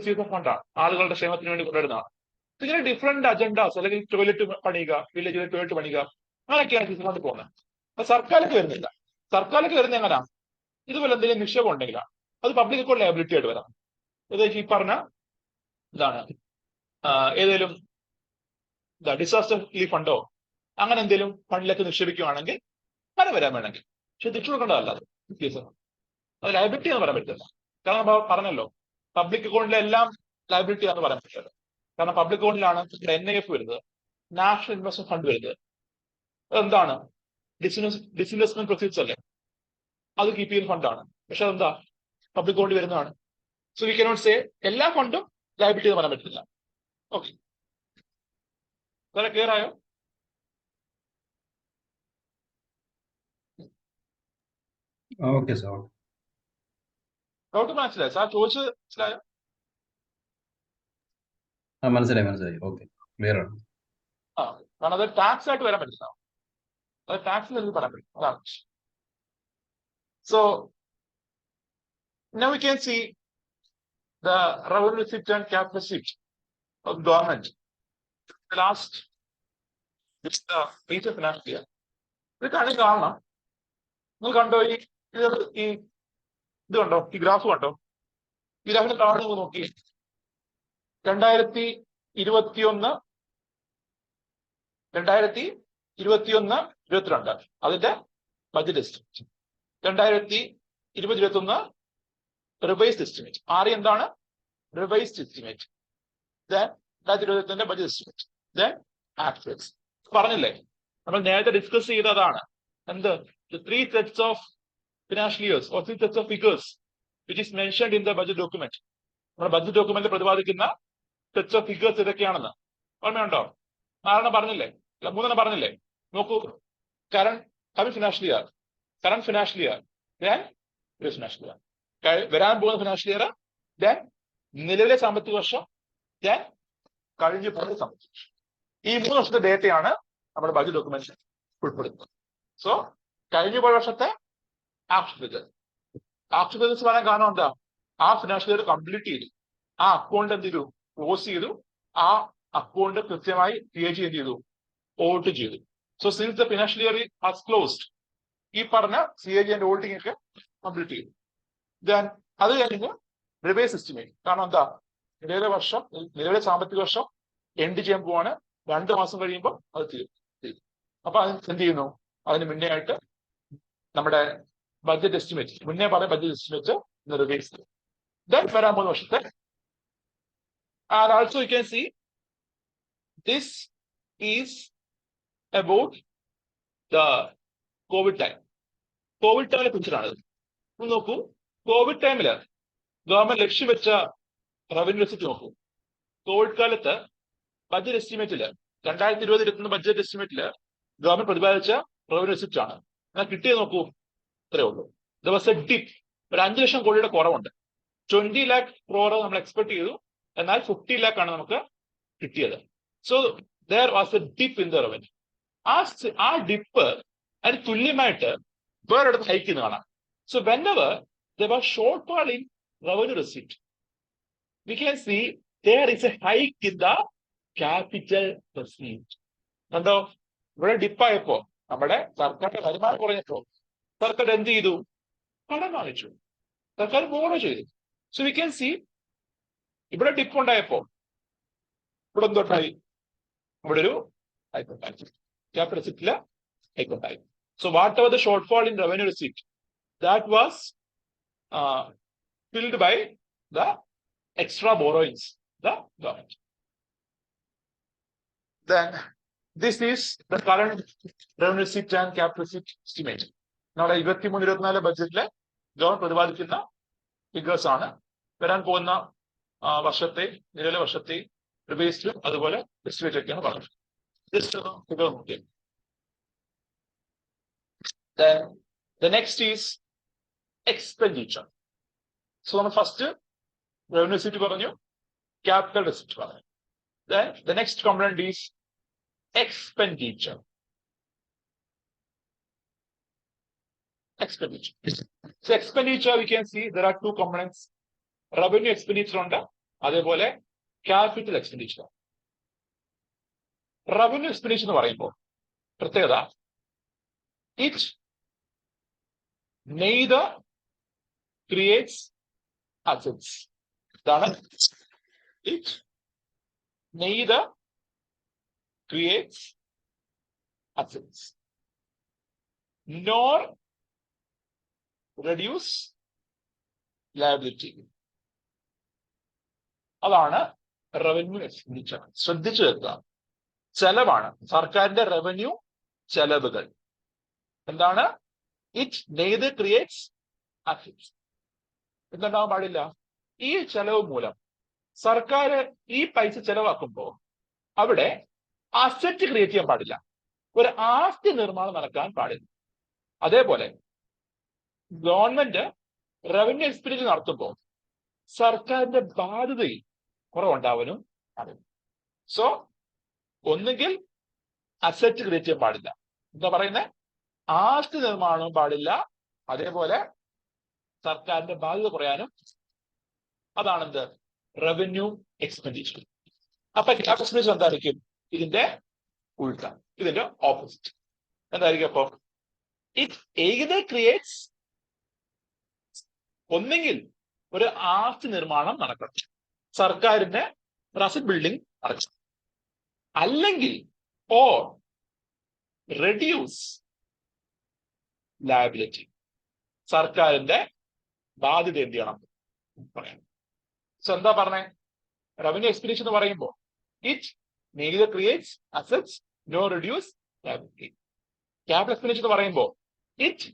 CSR ഫണ്ടാണ്, ആളുകളുടെ ക്ഷേമത്തിന് വേണ്ടി കൊണ്ടുവരുന്നതാണ്. ഇങ്ങനെ ഡിഫറെന്റ് അജണ്ടാസ്, അല്ലെങ്കിൽ ടോയ്ലറ്റ് പണിയുക, വില്ലേജിൽ ടോയ്ലറ്റ് പണിയുക, അങ്ങനെയൊക്കെയാണ് CSR ഫണ്ട് പോകുന്നത്. അപ്പൊ സർക്കാരിലേക്ക് വരുന്നില്ല. സർക്കാരിലേക്ക് വരുന്ന എങ്ങനെയാ, ഇതുപോലെ എന്തെങ്കിലും നിക്ഷേപം ഉണ്ടെങ്കിലാണ് അത് പബ്ലിക് അക്കൗണ്ട് ലയബിലിറ്റി ആയിട്ട് വരാം. ഈ പറഞ്ഞ ഇതാണ് ഏതെങ്കിലും ഡിസാസ്റ്റർ റിലീഫ് ഫണ്ടോ അങ്ങനെ എന്തെങ്കിലും ഫണ്ടിലേക്ക് നിക്ഷേപിക്കുകയാണെങ്കിൽ അങ്ങനെ വരാൻ വേണമെങ്കിൽ, പക്ഷെ തിരിച്ചു കൊടുക്കേണ്ടതല്ല അത് കേസ്. അത് ലയബിലിറ്റി എന്ന് പറയാൻ പറ്റില്ല. കാരണം പറഞ്ഞല്ലോ, പബ്ലിക് അക്കൗണ്ടിലെ എല്ലാം ലയബിലിറ്റി ആണെന്ന് പറയാൻ പറ്റില്ല. കാരണം പബ്ലിക് അക്കൗണ്ടിലാണ് NIF വരുന്നത്, നാഷണൽ ഇൻവെസ്റ്റ്മെന്റ് ഫണ്ട് വരുന്നത്. അതെന്താണ്, ഡിസ്ഇൻവെസ്റ്റ്മെന്റ് പ്രൊസീഡ്സ് അല്ലേ, അത് കീപ്പ് ചെയ്യുന്ന ഫണ്ടാണ്. പക്ഷെ അതെന്താ പബ്ലിക് അക്കൗണ്ടിൽ വരുന്നതാണ്. സോ വി കനോട്ട് സേ എല്ലാ ഫണ്ടും ലയബിലിറ്റി എന്ന് പറയാൻ പറ്റില്ല. ഓക്കെ, ക്ലിയർ ആയോ? Okay sir. ഡൗട്ട് മനസ്സിലായോ സാർ? ചോദിച്ചത് മനസ്സിലായോ? മനസ്സിലായി. ഓക്കെ, ക്ലിയർ ആണ്. കാരണം അത് ടാക്സ് ആയിട്ട് വരാൻ പറ്റില്ല, അത് ടാക്സിൽ എനിക്ക് പറയാൻ പറ്റും, അതാണ്. So now we can see the revenue receipt and capital receipt of government the last recent financial year. ഇത് കാണണം. നിങ്ങൾ കണ്ടോ ഇത് കണ്ടോ, ഈ ഗ്രാഫ് കണ്ടോ? ഈ ഗ്രാഫിന്റെ താഴെ നിങ്ങൾ നോക്കി 2021, 2022 അതിന്റെ ബഡ്ജറ്റ് എസ്റ്റിമേറ്റ്, 2020-21 റിവൈസ്ഡ് എസ്റ്റിമേറ്റ്. എന്താണ് revised estimate? Then 2022 budget estimate, then actuals. പറഞ്ഞില്ലേ, നമ്മൾ നേരത്തെ ഡിസ്കസ് ചെയ്തതാണ് എന്ത്, the 3 sets of financial years or 3 sets of figures which is mentioned in the budget document. നമ്മുടെ ബഡ്ജറ്റ് ഡോക്യുമെന്റിൽ പ്രതിപാദിക്കുന്ന സെറ്റ്സ് ഓഫ് ഫിഗേഴ്സ് ഇതൊക്കെയാണെന്ന് ഓർമ്മയുണ്ടോ? 4 പറഞ്ഞില്ലേ, 3 പറഞ്ഞില്ലേ? നോക്കൂ, current financial year, then financial year, വരാൻ പോകുന്ന ഫിനാൻഷ്യൽ ഇയർ, ദെൻ നിലവിലെ സാമ്പത്തിക വർഷം, ദെൻ കഴിഞ്ഞു പോകുന്ന സാമ്പത്തിക വർഷം. ഈ 3 വർഷത്തെ ഡേറ്റയാണ് നമ്മുടെ ബഡ്ജറ്റ് ഡോക്യുമെന്റ് ഉൾപ്പെടുത്തുന്നത്. സോ കഴിഞ്ഞു പോയ വർഷത്തെ ആക്ച്വൽ ഫിഗേഴ്സ് പറയാൻ കാരണം എന്താ, ആ ഫിനാൻഷ്യൽ ഇയർ കംപ്ലീറ്റ് ചെയ്തു, ആ അക്കൗണ്ട് എന്ത് ചെയ്തു, ക്ലോസ് ചെയ്തു, ആ അക്കൗണ്ട് കൃത്യമായി CAG എന്ത് ചെയ്തു, ഓഡിറ്റ് ചെയ്തു. So since the financial year has closed, ഈ പറഞ്ഞ CAG ആൻഡ് ഓഡിറ്റിംഗ് ഒക്കെ കംപ്ലീറ്റ് ചെയ്തു. ദെൻ അത് കഴിഞ്ഞ് റിവൈസ് എസ്റ്റിമേറ്റ്. കാരണം എന്താ, നിലവിലെ സാമ്പത്തിക വർഷം എൻഡ് ചെയ്യാൻ പോവാണ്, 2 മാസം കഴിയുമ്പോൾ അത് തീരും. അപ്പൊ അത് എന്ത് ചെയ്യുന്നു, അതിന് മുന്നേ ആയിട്ട് നമ്മുടെ ബഡ്ജറ്റ് എസ്റ്റിമേറ്റ്, മുന്നേ പറഞ്ഞ ബഡ്ജറ്റ് എസ്റ്റിമേറ്റ് റിവൈസ് ചെയ്യും. ദെൻ വരാൻ പോകുന്ന വർഷത്തെ. And also you can see this is about the COVID time. COVID ടൈമിലെ പിക്ചറാണ്. നോക്കൂ, കോവിഡ് ടൈമില് ഗവൺമെന്റ് ലക്ഷ്യം വെച്ച റവന്യൂ റെസിപ്റ്റ് നോക്കൂ. കോവിഡ് കാലത്ത് ബഡ്ജറ്റ് എസ്റ്റിമേറ്റില് 2020-21 ബഡ്ജറ്റ് എസ്റ്റിമേറ്റില് ഗവൺമെന്റ് പ്രതിപാദിച്ച റവന്യൂ റെസിപ്റ്റ് ആണ്. എന്നാൽ കിട്ടിയത് നോക്കൂ, ഇത്രയേ ഉള്ളൂ. ദിവസം ഡിപ്പ്, ഒരു 5 ലക്ഷം കോടിയുടെ കുറവുണ്ട്. 20 lakh crore നമ്മൾ എക്സ്പെക്ട് ചെയ്തു, എന്നാൽ 50 lakh ആണ് നമുക്ക് കിട്ടിയത്. So there was a dip in the revenue. ആ ഡിപ്പ് അതിന് തുല്യമായിട്ട് വേറൊരിടത്ത് ഹൈക്ക് ചെയ്യുന്ന കാണാം. So whenever there was shortfall in revenue receipt, we can see there is a hike in the capital receipt. കണ്ടോ, ഇവിടെ ഡിപ്പായപ്പോ നമ്മുടെ സർക്കാരിന്റെ വരുമാനം കുറഞ്ഞപ്പോ സർക്കാർ എന്ത് ചെയ്തു, കടം വാങ്ങിച്ചു, സർക്കാർ ബോറോ ചെയ്തു. സോ വി ക്യാൻ സി ഇവിടെ ഡിപ്പ് ഉണ്ടായപ്പോ ഇവിടെ എന്തുണ്ടായി, ഇവിടെ ഒരു capital റെസിപ്റ്റില് ആയിക്കൊണ്ടായി. So whatever the shortfall in revenue receipt, that was filled by the extra borrowings, the government. Then this is the current revenue receipt and capital receipt estimate. നമ്മുടെ 23-24 ബഡ്ജറ്റിലെ government പ്രതിപാദിക്കുന്ന figures ആണ്. വരാൻ പോകുന്ന വർഷത്തെ നിലവിലെ വർഷത്തെ റിവേഴ്സ്ഡ് അതുപോലെ estimate ഒക്കെയാണ് പറഞ്ഞത്. ജസ്റ്റ് ഒന്ന് ഫിഗർ നോക്കിയാൽ. Then the next is expenditure. So നമ്മൾ ഫസ്റ്റ് revenue receipt പറഞ്ഞു, capital receipt പറഞ്ഞു. Then the next component is expenditure. Expenditure. So expenditure, we can see there are two components. Revenue expenditure ഉണ്ട്, അതേപോലെ capital expenditure. Revenue expenditure എന്ന് പറയുമ്പോൾ പ്രത്യേകത, it neither creates assets. ഇതാണ് it neither creates assets nor reduce liability. അതാണ് revenue expenditure. ശ്രദ്ധിച്ചു കേൾക്കുക. ചെലവാണ്, സർക്കാരിന്റെ റവന്യൂ ചെലവുകൾ. എന്താണ്? It neither creates assets. എന്തുണ്ടാവാൻ പാടില്ല? ഈ ചെലവ് മൂലം സർക്കാർ ഈ പൈസ ചെലവാക്കുമ്പോൾ അവിടെ അസറ്റ് ക്രിയേറ്റ് ചെയ്യാൻ പാടില്ല, ഒരു ആസ്തി നിർമ്മാണം നടക്കാൻ പാടില്ല. അതേപോലെ ഗവൺമെന്റ് റവന്യൂ എക്സ്പെൻഡിച്ചർ നടത്തുമ്പോൾ സർക്കാരിന്റെ ബാധ്യതയിൽ കുറവുണ്ടാവാനും പാടില്ല. സോ ഒന്നുകിൽ അസറ്റ് ക്രിയേറ്റ് ചെയ്യാൻ പാടില്ല, എന്താ പറയുന്നത്, ആസ്തി നിർമ്മാണവും പാടില്ല, അതേപോലെ സർക്കാരിന്റെ ബാധ്യത കുറയാനും. അതാണെന്ത്? Revenue expenditure. അപ്പൊ ക്യാപിറ്റൽ എക്സ്പെൻഡിച്ചർ എന്തായിരിക്കും? ഇതിന്റെ ഉൾട്ട, ഇതിന്റെ ഓപ്പോസിറ്റ് എന്തായിരിക്കും? അപ്പൊ ഇറ്റ് എയ്തർ ക്രിയേറ്റ്സ്, ഒന്നെങ്കിൽ ഒരു ആസ്തി നിർമ്മാണം നടക്കണം, സർക്കാരിന്റെ അസറ്റ് ബിൽഡിംഗ് നടക്കണം, അല്ലെങ്കിൽ ഓർ റെഡ്യൂസ് ലയബിലിറ്റി, സർക്കാരിന്റെ ബാധ്യത എന്ത് ചെയ്യണം പറയാം. സോ എന്താ പറഞ്ഞേ? റവന്യൂ എക്സ്പെൻഡിച്ചർ എന്ന് പറയുമ്പോൾ it neither creates assets nor reduce liability. Capital expenditure എന്ന് പറയുമ്പോൾ it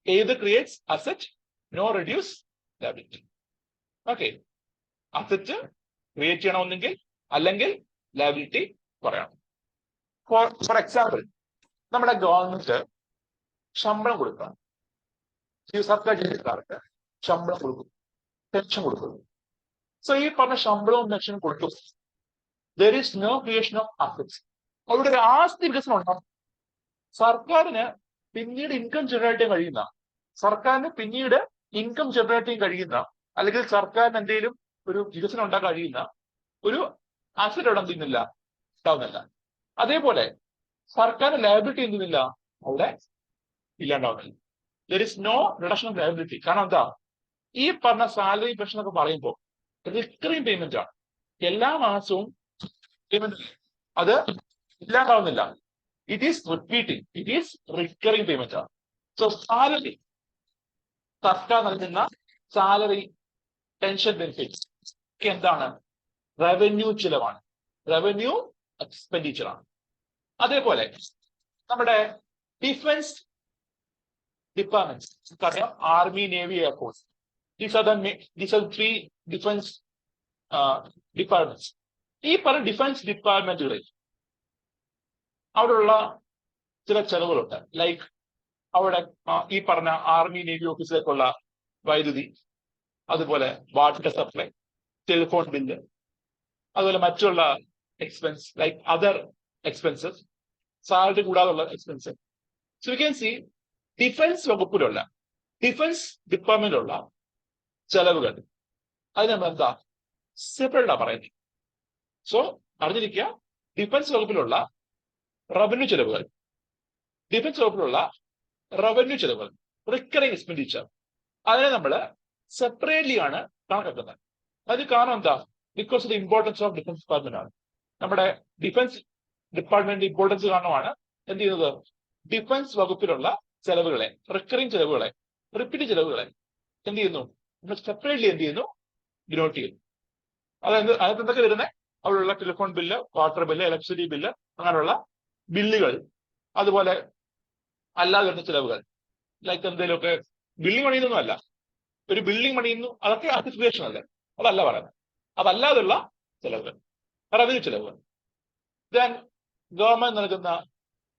either creates asset nor reduce liability. Okay, asset create ചെയ്യണം ഒന്നെങ്കിൽ, അല്ലെങ്കിൽ ലയബിലിറ്റി കുറയണം. ഫോർ എക്സാമ്പിൾ, നമ്മുടെ ഗവൺമെന്റ് ശമ്പളം കൊടുക്കണം, സർക്കാർ ജീവനക്കാർക്ക് ശമ്പളം കൊടുക്കും, പെൻഷൻ കൊടുക്കുന്നു. സോ ഈ പറഞ്ഞ ശമ്പളവും പെൻഷനും കൊടുക്കും, there is no creation of assets. അവിടെ ഒരു ആസ്തി വികസനം ഉണ്ടാവും. സർക്കാരിന് പിന്നീട് ഇൻകം ജനറേറ്റ് ചെയ്യാൻ കഴിയുന്ന, അല്ലെങ്കിൽ സർക്കാരിന് എന്തെങ്കിലും ഒരു വികസനം ഉണ്ടാക്കാൻ കഴിയുന്ന ഒരു അസറ്റ് അവിടെ എന്തുന്നില്ല, ഉണ്ടാവുന്നില്ല. അതേപോലെ സർക്കാരിന് ലയബിലിറ്റി എന്തുന്നില്ല, അവിടെ ഇല്ലാണ്ടാവുന്നില്ല. There is no reduction of liability. കാരണം എന്താ? ഈ പറഞ്ഞ സാലറി പെൻഷൻ എന്നൊക്കെ പറയുമ്പോൾ റിക്കറിംഗ് പേയ്മെന്റ് ആണ്, എല്ലാ മാസവും പേയ്മെന്റ്, അത് ഇല്ലാണ്ടാവുന്നില്ല. It is repeating, it is recurring payment so. Salary സാലറി, സർക്കാർ നൽകുന്ന സാലറി, പെൻഷൻ ബെനിഫിറ്റ്സ് ഒക്കെ എന്താണ്? റവന്യൂ ചിലവാണ്, റവന്യൂ എക്സ്പെൻഡിച്ചർ ആണ്. അതേപോലെ നമ്മുടെ ഡിഫൻസ് ഡിപ്പാർട്ട്മെന്റ്സ്, നമുക്കറിയാം, army, navy, air force, these are three defense departments. ഈ പറഞ്ഞ ഡിഫൻസ് ഡിപ്പാർട്ട്മെന്റുകളിൽ അവിടെയുള്ള ചില ചെലവുകളുണ്ട്. ലൈക്ക് അവിടെ ഈ പറഞ്ഞ ആർമി, നേവി ഓഫീസിലേക്കുള്ള വൈദ്യുതി, അതുപോലെ വാട്ടർ സപ്ലൈ, ടെലിഫോൺ ബില്ല്, അതുപോലെ മറ്റുള്ള expense like other expenses, salary കൂടാതെയുള്ള expense. So you can see defence വകുപ്പിലുള്ള, ഡിഫൻസ് ഡിപ്പാർട്ട്മെന്റിലുള്ള ചെലവുകൾ, അത് നമ്മൾ എന്താ സെപ്പറേറ്റാ പറയുന്നത്. സോ അറിഞ്ഞിരിക്കുക, ഡിഫൻസ് വകുപ്പിലുള്ള റവന്യൂ ചെലവുകൾ, റിക്കറിംഗ് എക്സ്പെൻഡിച്ചർ, അതിനെ നമ്മൾ സെപ്പറേറ്റ്ലി ആണ് കണക്കാക്കുന്നത്. അതിന് കാരണം എന്താ? Because of the importance of defence department ആണ്. നമ്മുടെ ഡിഫൻസ് ഡിപ്പാർട്ട്മെന്റ് ഇമ്പോർട്ടൻസ് കാരണമാണ് എന്ത് ചെയ്യുന്നത്, ഡിഫൻസ് വകുപ്പിലുള്ള ചെലവുകളെ, റിക്കറിംഗ് ചെലവുകളെ, റിപ്പീറ്റ് ചെലവുകളെ എന്ത് ചെയ്യുന്നു, നമ്മൾ സെപ്പറേറ്റ്ലി എന്ത് ചെയ്യുന്നു, ഡിനോട്ട് ചെയ്യുന്നു. അതായത് അതിനകത്ത് എന്തൊക്കെ വരുന്നത്, അവിടെയുള്ള telephone bill, water bill, electricity bill, അങ്ങനെയുള്ള ബില്ലുകൾ, അതുപോലെ അല്ലാതെ വരുന്ന ചെലവുകൾ, ലൈക്ക് എന്തെങ്കിലുമൊക്കെ ബില്ലിംഗ് പണിയുന്നൊന്നും അല്ല, ഒരു ബിൽഡിംഗ് പണിയുന്നു, അതൊക്കെ ആർട്ടിഫിക്കേഷൻ അല്ലേ, അതല്ല പറയുന്നത്. അതല്ലാതുള്ള ചെലവുകൾ, റവന്യൂ ചെലവുകൾ. ദെൻ ഗവൺമെന്റ് നൽകുന്ന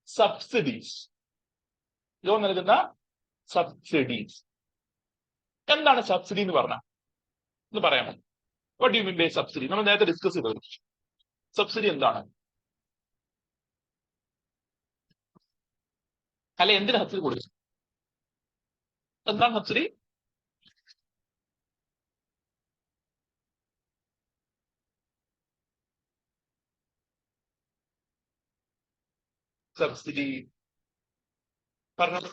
സബ്സിഡീസ്, എന്താണ് സബ്സിഡി എന്ന് പറഞ്ഞാൽ എന്ന് പറയാമോ? What do you mean by subsidy? നമ്മൾ നേരത്തെ ഡിസ്കസ് ചെയ്തത് സബ്സിഡി എന്താണ്, അല്ലെ എന്തിനാ സബ്സിഡി കൊടുക്കും, എന്താണ് സബ്സിഡി? സബ്സിഡി പറഞ്ഞത്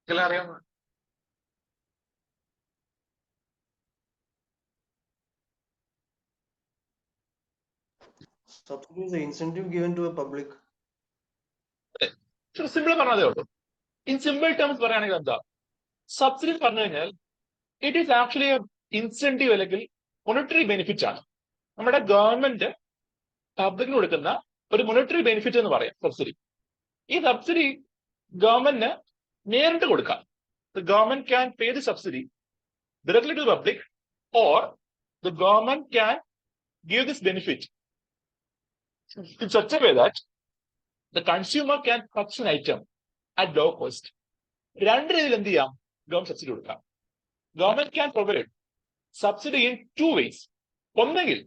എല്ലാം അറിയാമോ? Subsidy is the incentive given to a public. Simple പറഞ്ഞതേ ഉള്ളൂ. ഇൻ സിമ്പിൾ ടേംസ് പറയുകയാണെങ്കിൽ എന്താ സബ്സിഡി പറഞ്ഞു കഴിഞ്ഞാൽ, ഇറ്റ് ഈസ് ആക്ച്വലി ഇൻസെന്റീവ് അല്ലെങ്കിൽ മൊണിറ്ററി ബെനിഫിറ്റ് ആണ്. നമ്മുടെ ഗവൺമെന്റ് പബ്ലിക്കിന് കൊടുക്കുന്ന ഒരു മൊണിറ്ററി ബെനിഫിറ്റ് എന്ന് പറയാം സബ്സിഡി. ഈ സബ്സിഡി ഗവൺമെന്റിന് നേരിട്ട് കൊടുക്കാം. The government can pay the subsidy directly to the public, or the government can give this benefit in such a way that the consumer can purchase an item at low cost. രണ്ട് രീതിയിൽ എന്ത് ചെയ്യാം, government subsidy കൊടുക്കാം. Government can provide subsidy in 2 ways. ഒന്നെങ്കിൽ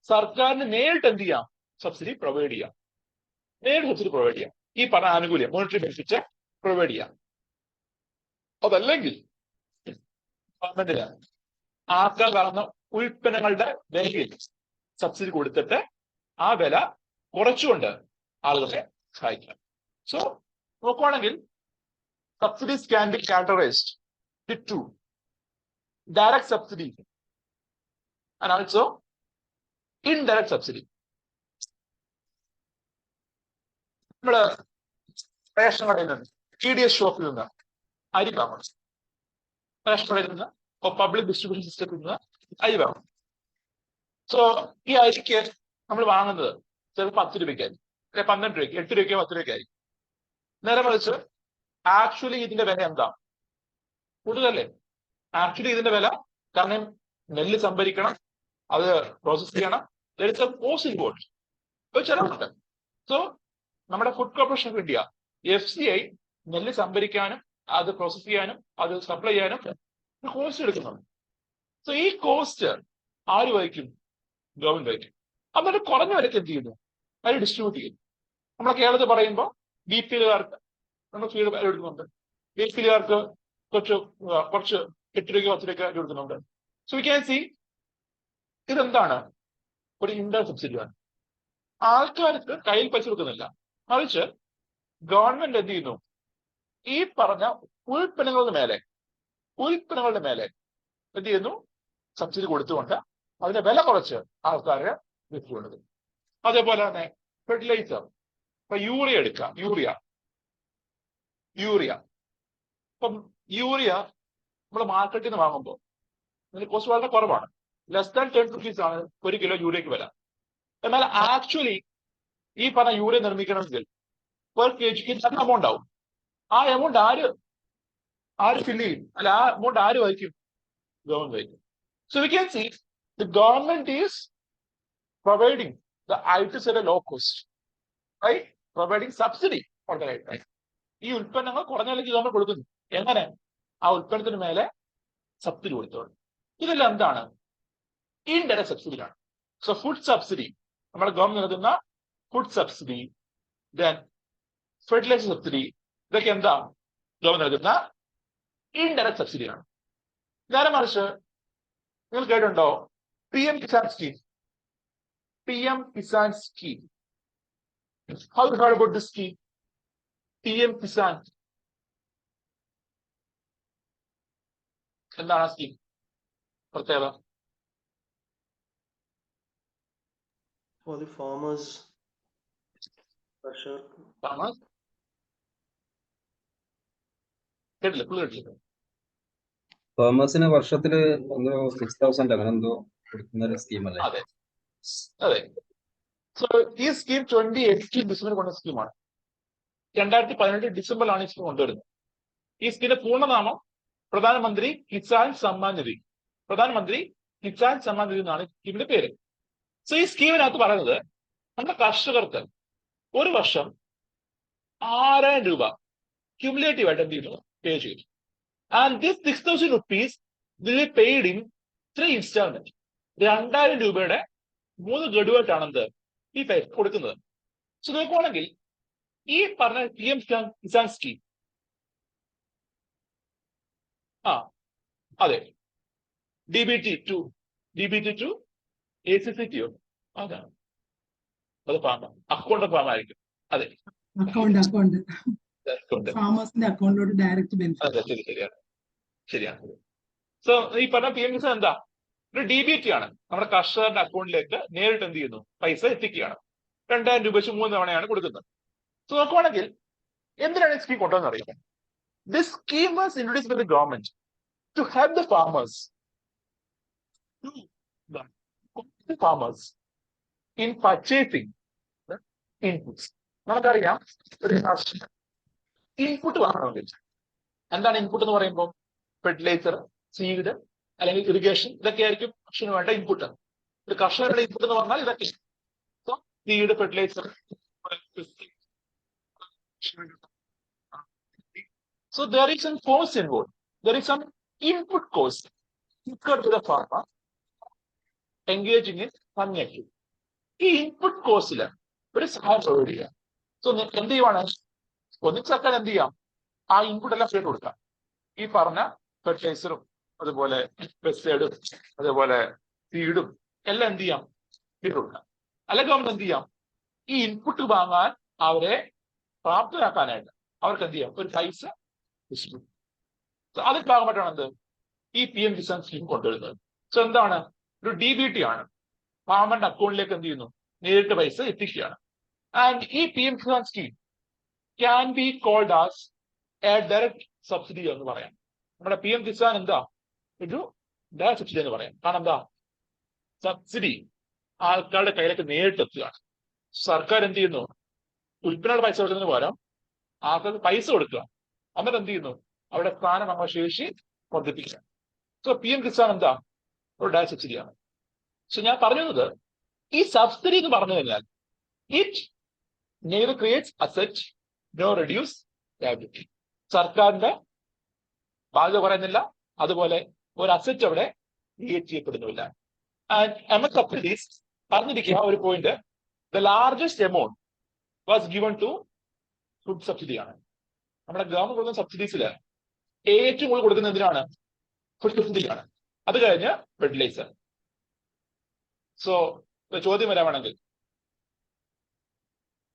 സർക്കാരിന് നേരിട്ട് എന്ത് ചെയ്യാം, സബ്സിഡി പ്രൊവൈഡ് ചെയ്യാം, നേരിട്ട് സബ്സിഡി പ്രൊവൈഡ് ചെയ്യാം, ഈ പറഞ്ഞ ആനുകൂല്യം മോണിറ്ററി ബെനിഫിറ്റ് പ്രൊവൈഡ് ചെയ്യാം. അതല്ലെങ്കിൽ ഗവൺമെന്റിന് ആർക്കാർ കാണുന്ന ഉൽപ്പന്നങ്ങളുടെ വിലയിൽ സബ്സിഡി കൊടുത്തിട്ട് ആ വില കുറച്ചുകൊണ്ട് ആളുകളെ സഹായിക്കാം. സോ നോക്കുവാണെങ്കിൽ subsidies can be categorised with 2: direct subsidy and also indirect subsidy. നമ്മള് റേഷൻ കടയിൽ നിന്ന്, TDS ഷോപ്പിൽ നിന്ന് അരി വാങ്ങണം, റേഷൻ കടയിൽ നിന്ന് പബ്ലിക് ഡിസ്ട്രിബ്യൂഷൻ സിസ്റ്റത്തിൽ നിന്ന് അരി വാങ്ങണം. സോ ഈ അരിക്ക് നമ്മൾ വാങ്ങുന്നത് ചിലപ്പോൾ 10 രൂപയ്ക്കായിരിക്കും, അല്ലെ 12 രൂപയ്ക്ക്, 8 രൂപയ്ക്കോ 10 രൂപയ്ക്കായിരിക്കും. നേരെ മറിച്ച് ആക്ച്വലി ഇതിന്റെ വില എന്താ, കൂടുതലല്ലേ? ആക്ച്വലി ഇതിന്റെ വില, കാരണം നെല്ല് സംഭരിക്കണം, അത് പ്രോസസ് ചെയ്യണം, കോസ്റ്റ് ഇൻവോൾവ്, ഒരു ചിലവുണ്ട്. സോ നമ്മുടെ food corporation of India FCI നെല്ല് സംഭരിക്കാനും അത് പ്രോസസ് ചെയ്യാനും അത് സപ്ലൈ ചെയ്യാനും കോസ്റ്റ് എടുക്കുന്നുണ്ട്. സോ ഈ കോസ്റ്റ് ആര് വഹിക്കും? ഗവൺമെന്റ് വഹിക്കും. എന്നിട്ട് കുറഞ്ഞ വിലക്ക് എന്ത് ചെയ്യുന്നു, അത് ഡിസ്ട്രിബ്യൂട്ട് ചെയ്യും. നമ്മളെ കേരളത്തിൽ പറയുമ്പോൾ BPLകാർക്ക് നമ്മൾ ഫീഡ് വില എടുക്കുന്നുണ്ട്, BPLകാർക്ക് കുറച്ച് 8 രൂപയ്ക്ക് 10 രൂപയ്ക്ക് കൊടുക്കുന്നുണ്ട്. സോ വി ക്യാൻ സി ഇതെന്താണ്, ഒരു ഇൻഡയറക്ട് സബ്സിഡിയാണ്. ആൾക്കാർക്ക് കയ്യിൽ പൈസ കൊടുക്കുന്നില്ല, മറിച്ച് ഗവൺമെന്റ് എന്ത് ചെയ്യുന്നു, ഈ പറഞ്ഞ ഉൽപ്പന്നങ്ങളുടെ മേലെ എന്ത് ചെയ്യുന്നു, സബ്സിഡി കൊടുത്തുകൊണ്ട് അതിന്റെ വില കുറച്ച് ആൾക്കാരെ വിറ്റുകൊണ്ടത്. അതേപോലെ തന്നെ ഫെർട്ടിലൈസർ, ഇപ്പൊ യൂറിയ എടുക്കാം, ഇപ്പം യൂറിയ നമ്മൾ മാർക്കറ്റിൽ നിന്ന് വാങ്ങുമ്പോൾ അതിന് കോസ്റ്റ് വളരെ കുറവാണ്, ലെസ് ദാൻ 10 rupees ആണ് 1 കിലോ യൂറിയക്ക് വില. എന്നാൽ ആക്ച്വലി ഈ പറഞ്ഞ യൂറിയ നിർമ്മിക്കണമെങ്കിൽ പെർ kg നല്ല എമൗണ്ട് ആവും. ആ എമൗണ്ട് ആര് ഫില്ല് ചെയ്യും, അല്ല ആ എമൗണ്ട് ആര് വഹിക്കും? ഗവൺമെന്റ് വഹിക്കും. So we can see the government is providing the items at a low cost by providing subsidy for the item. ഈ ഉൽപ്പന്നങ്ങൾ കുറഞ്ഞ വിലയ്ക്ക് ഗവൺമെന്റ് കൊടുക്കുന്നു. എങ്ങനെ? ആ ഉൽപ്പന്നത്തിന് മേലെ സബ്സിഡി കൊടുത്തോളൂ. ഇതെല്ലാം എന്താണ്? ഇൻഡയറക്ട് സബ്സിഡിയാണ്. സോ ഫുഡ് സബ്സിഡി, നമ്മുടെ ഗവൺമെന്റ് നൽകുന്ന food subsidy, then fertiliser subsidy, ഇതൊക്കെ എന്താ? ഗവൺമെന്റ് നൽകുന്ന ഇൻഡയറക്ട് സബ്സിഡിയാണ്. നേരെ മറിച്ച് നിങ്ങൾ കേട്ടിട്ടുണ്ടോ PM Kisan scheme? PM Kisan scheme, how you heard about this scheme? PM Kisan, എന്താണ് ആ സ്കീം പ്രത്യേകത? For the farmers Pressure. farmers. കേട്ടില്ല, full കേട്ടില്ല. ഫാമേഴ്സിന് വർഷത്തില് 6,000 അങ്ങനെ എന്തോ കൊടുക്കുന്ന ഒരു സ്കീം അല്ലേ? അതെ അതെ. സോ ഈ സ്കീം 2018 ഡിസംബറിൽ കൊണ്ട സ്കീമാണ്. 2018 ഡിസംബറിലാണ് ഈ സ്കീം കൊണ്ടുവരുന്നത്. ഈ സ്കീമിന്റെ പൂർണ്ണനാമം പ്രധാനമന്ത്രി കിസാൻ സമ്മാൻ നിധി. പ്രധാനമന്ത്രി കിസാൻ സമ്മാൻ നിധി എന്നാണ് സ്കീമിന്റെ പേര്. സോ ഈ സ്കീമിനകത്ത് പറയുന്നത് നമ്മുടെ കർഷകർക്ക് ഒരു വർഷം 6,000 രൂപ ക്യുമുലേറ്റീവ് ആയിട്ട് എന്ത് ചെയ്യുന്നു, പേ ചെയ്യും. And this 6,000 rupees will be paid in 3 installment. 2,000 രൂപയുടെ 3 ഗഡുവായിട്ടാണ് എന്ത് ഈ പൈസ കൊടുക്കുന്നത്. സോ നോക്കുവാണെങ്കിൽ ഈ പറഞ്ഞ PM കിസാൻ സ്കീം, അതെ, DBT2 ACCT അതാണ്, അത് ഫാമ അക്കൗണ്ട് ഫാം ആയിരിക്കും. അതെ, അക്കൗണ്ട് അക്കൗണ്ട്. ഫാമേഴ്സിന്റെ അക്കൗണ്ടിലോട്ട് ഡയറക്റ്റ് ബെനിഫിറ്റ്. അതെ, ശരിയാണ്. സോ ഈ പറഞ്ഞ PM കിസാൻ എന്താ, ഒരു DBT ആണ്. നമ്മുടെ കർഷകരുടെ അക്കൗണ്ടിലേക്ക് നേരിട്ട് എന്ത് ചെയ്യുന്നു, പൈസ എത്തിക്കുകയാണ്. 2,000 രൂപ വെച്ച് 3 തവണയാണ് കൊടുക്കുന്നത്. സോ നോക്കുവാണെങ്കിൽ എന്തിനാണ് ഈ സ്കീം കൊണ്ടുവന്ന് അറിയാം. This scheme was introduced by the government to help the farmers in purchasing inputs. നമുക്കറിയാം, ഒരു ഇൻപുട്ട് വാങ്ങണമെങ്കിൽ എന്താണ് ഇൻപുട്ട് എന്ന് പറയുമ്പോൾ ഫെർട്ടിലൈസർ, സീഡ് അല്ലെങ്കിൽ ഇറിഗേഷൻ, ഇതൊക്കെ ആയിരിക്കും കർഷകന് വേണ്ട ഇൻപുട്ട്. ഒരു കർഷകരുടെ ഇൻപുട്ട് എന്ന് പറഞ്ഞാൽ ഇതൊക്കെ. So seed, fertiliser. So there is some cost involved. There is some input cost incurred to the farmer engaging in farming activity. ഈ ഇൻപുട്ട് കോസ്റ്റില് ഒരു സഹായം പ്രൊവൈഡ് ചെയ്യാം. സോ എന്ത് ചെയ്യുവാണ്, ഒന്നിച്ച് സർക്കാർ എന്ത് ചെയ്യാം, ആ ഇൻപുട്ട് എല്ലാം ഫ്രീ കൊടുക്കാം. ഈ പറഞ്ഞ ഫെർട്ടിലൈസറും അതുപോലെ പെസ്റ്റിസൈഡും അതുപോലെ സീഡും എല്ലാം എന്ത് ചെയ്യാം, ഫ്രീ കൊടുക്കാം. അല്ലെങ്കിൽ ഗവൺമെന്റ് എന്ത് ചെയ്യാം, ഈ ഇൻപുട്ട് വാങ്ങാൻ അവരെ പ്രാപ്തരാക്കാനായിട്ട് അവർക്ക് എന്ത് ചെയ്യാം, ഒരു പൈസ ഡിസ്ട്രിബ്യൂട്ട്. അതിന്റെ ഭാഗമായിട്ടാണ് എന്ത് ഈ PM കിസാൻ സ്കീം കൊണ്ടുവരുന്നത്. സോ എന്താണ്, ഒരു DBT ആണ്. ഫാമറിന്റെ അക്കൗണ്ടിലേക്ക് എന്ത് ചെയ്യുന്നു, നേരിട്ട് പൈസ എത്തിക്കുകയാണ്. ആൻഡ് ഈ PM Kisan scheme can be called as a direct subsidy എന്ന് പറയാം. നമ്മുടെ PM കിസാൻ എന്താ, ഒരു ഡയറക്റ്റ് സബ്സിഡി എന്ന് പറയാം. കാരണം എന്താ, സബ്സിഡി ആൾക്കാരുടെ കയ്യിലേക്ക് നേരിട്ട് എത്തുകയാണ്. സർക്കാർ എന്ത് ചെയ്യുന്നു, ഉൽപ്പന്നങ്ങളുടെ പൈസ കൊടുക്കുന്നതിന് പകരം ആൾക്കാർക്ക് പൈസ കൊടുക്കുക. എന്നിട്ട് എന്ത് ചെയ്യുന്നു, അവിടെ സ്ഥാനം നമ്മുടെ ശേഷി വർദ്ധിപ്പിക്കുക. സോ PM കിസാൻ എന്താ, ഒരു ഡയറക്റ്റ് സബ്സിഡിയാണ്. സോ ഞാൻ പറഞ്ഞത്, ഈ സബ്സിഡി എന്ന് പറഞ്ഞു കഴിഞ്ഞാൽ it neither creates asset no reduce liability. സർക്കാരിന്റെ ബാധ്യത പറയുന്നില്ല, അതുപോലെ ഒരു അസറ്റ് അവിടെ ക്രിയേറ്റ് ചെയ്യപ്പെടുന്നില്ല. ആൻഡ് എമംഗ് സബ്സിഡീസ് പറഞ്ഞിരിക്കുക ഒരു point, the largest amount was given to food സബ്സിഡിയാണ്. നമ്മുടെ ഗവൺമെന്റ് കൊടുക്കുന്ന സബ്സിഡീസില് ഏറ്റവും കൂടുതൽ കൊടുക്കുന്ന എന്തിനാണ്, ഫുഡ് സബ്സിഡിയാണ്. അത് കഴിഞ്ഞ് ഫെർട്ടിലൈസർ. സോ ചോദ്യം വരാമാണെങ്കിൽ,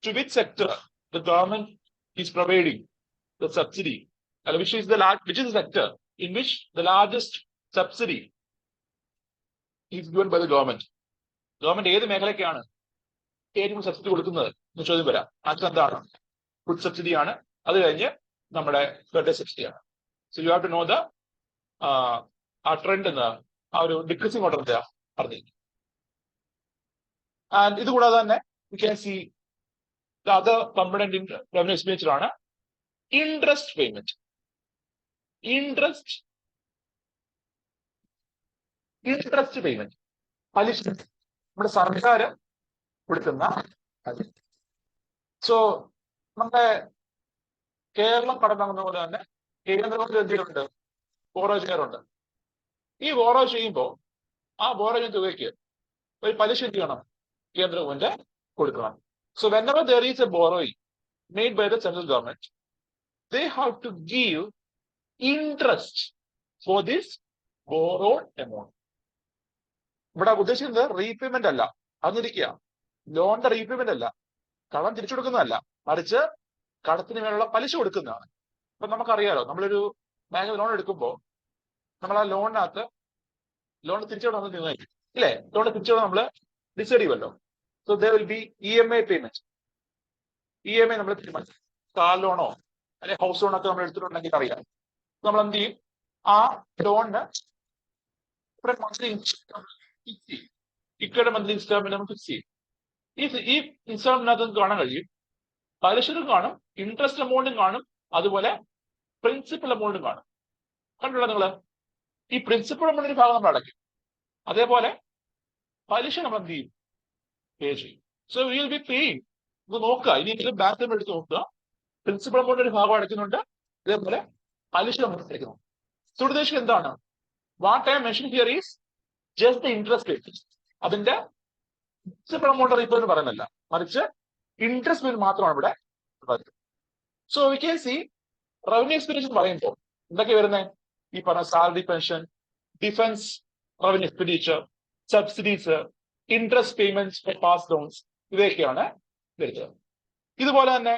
to which sector the government is providing the subsidy, which is the sector in which the largest subsidy is given by the government. Government ഏത് മേഖലയ്ക്കാണ് ഏറ്റവും സബ്സിഡി കൊടുക്കുന്നത് എന്ന് ചോദ്യം വരാം. ആൻസർ എന്താണ്, ഫുഡ് സബ്സിഡിയാണ്. അത് കഴിഞ്ഞ് നമ്മുടെ ഫെർട്ടിലൈസർ സബ്സിഡിയാണ്. So you have to know the ആ ട്രെൻഡ് എന്ന്, ആ ഒരു ഡിക്രീസിംഗ് ഓർഡർ എന്താ പറഞ്ഞിരിക്കും. ആൻഡ് ഇത് കൂടാതെ തന്നെ U can C the other component in revenue expenditure ആണ് ഇൻട്രസ്റ്റ് പേയ്മെന്റ്. ഇൻട്രസ്റ്റ് പേയ്മെന്റ്, പലിശ നമ്മുടെ സർക്കാർ കൊടുക്കുന്ന. സോ നമ്മുടെ കേരളം കടം വാങ്ങുന്ന പോലെ തന്നെ കേന്ദ്ര ഗവൺമെന്റ് എന്തെങ്കിലുണ്ട്, ബോറോ ചെയ്യാറുണ്ട്. ഈ ബോറോ ചെയ്യുമ്പോൾ ആ ബോറോ ചെയ്യുന്ന തുകയ്ക്ക് ഒരു പലിശ എന്ത് ചെയ്യണം, കേന്ദ്ര ഗവൺമെന്റ് കൊടുക്കണം. So whenever there is a borrowing made by the central government, they have to give interest for this borrowed amount. ഇവിടെ ഉദ്ദേശിക്കുന്നത് റീപേയ്മെന്റ് അല്ല, അറിഞ്ഞിരിക്കുക, ലോണിന്റെ റീപേയ്മെന്റ് അല്ല, കടം തിരിച്ചു കൊടുക്കുന്നതല്ല, മറിച്ച് കടത്തിന് മേലുള്ള പലിശ കൊടുക്കുന്നതാണ്. അപ്പൊ നമുക്കറിയാലോ, നമ്മളൊരു ബാങ്കിൽ ലോൺ എടുക്കുമ്പോൾ നമ്മൾ ആ ലോണിനകത്ത് ലോൺ തിരിച്ചുവിടാൻ നമ്മൾ തീരുമാനിക്കും, ഇല്ലേ? ലോൺ തിരിച്ചുവിടാൻ നമ്മൾ ഡിസൈഡ് ചെയ്യുമല്ലോ. So there will be EMI payment. EMI നമ്മൾ തീരുമാനിക്കും. കാർ ലോണോ അല്ലെങ്കിൽ ഹൗസ് ലോണൊക്കെ നമ്മൾ എടുത്തിട്ടുണ്ടെങ്കിൽ അറിയാം. നമ്മൾ എന്ത് ചെയ്യും? ആ ലോണിന് മന്ത്ലി ഫിക്സ് ചെയ്യും. ഇക്കയുടെ മന്ത്ലി ഇൻസ്റ്റാൾമെന്റ് നമ്മൾ ഫിക്സ് ചെയ്യും. ഈ ഇൻസ്റ്റാൾമെന്റിനകത്ത് നമുക്ക് കാണാൻ കഴിയും, പലിശയും കാണും, ഇൻട്രസ്റ്റ് എമൗണ്ടും കാണും, അതുപോലെ പ്രിൻസിപ്പൽ എമൗണ്ടും കാണും. കണ്ടുള്ള നിങ്ങള് ഈ പ്രിൻസിപ്പൽ എമൗണ്ടിന്റെ ഭാഗം നമ്മൾ അടയ്ക്കും, അതേപോലെ പലിശ നമ്മൾ എന്ത് ചെയ്യും? പേ ചെയ്യും. So will be paying. ഇത് നോക്കുക, ഇനി ബാക്ക് എടുത്ത് നോക്കുക, പ്രിൻസിപ്പൽ എമൗണ്ട് ഒരു ഭാഗം അടയ്ക്കുന്നുണ്ട്, അതേപോലെ പലിശ നമ്മൾ അടയ്ക്കുന്നു. സോ ഉദ്ദേശിക്കുന്നത് എന്താണ്? What I mention here is just the interest rate. അതിന്റെ പ്രിൻസിപ്പൽ എമൗണ്ട് റീപ്പോ എന്ന് പറയുന്നില്ല, മറിച്ച് ഇൻട്രസ്റ്റ് ബിൽ മാത്രമാണ് ഇവിടെ പറയുന്നത്. So we can see revenue expenditure പറയുമ്പോൾ എന്തൊക്കെ വരുന്നത്? ഈ പറഞ്ഞ salary, pension, defence revenue expenditure, subsidies, interest payments for past loans, ഇവയൊക്കെയാണ് വരുന്നത്. ഇതുപോലെ തന്നെ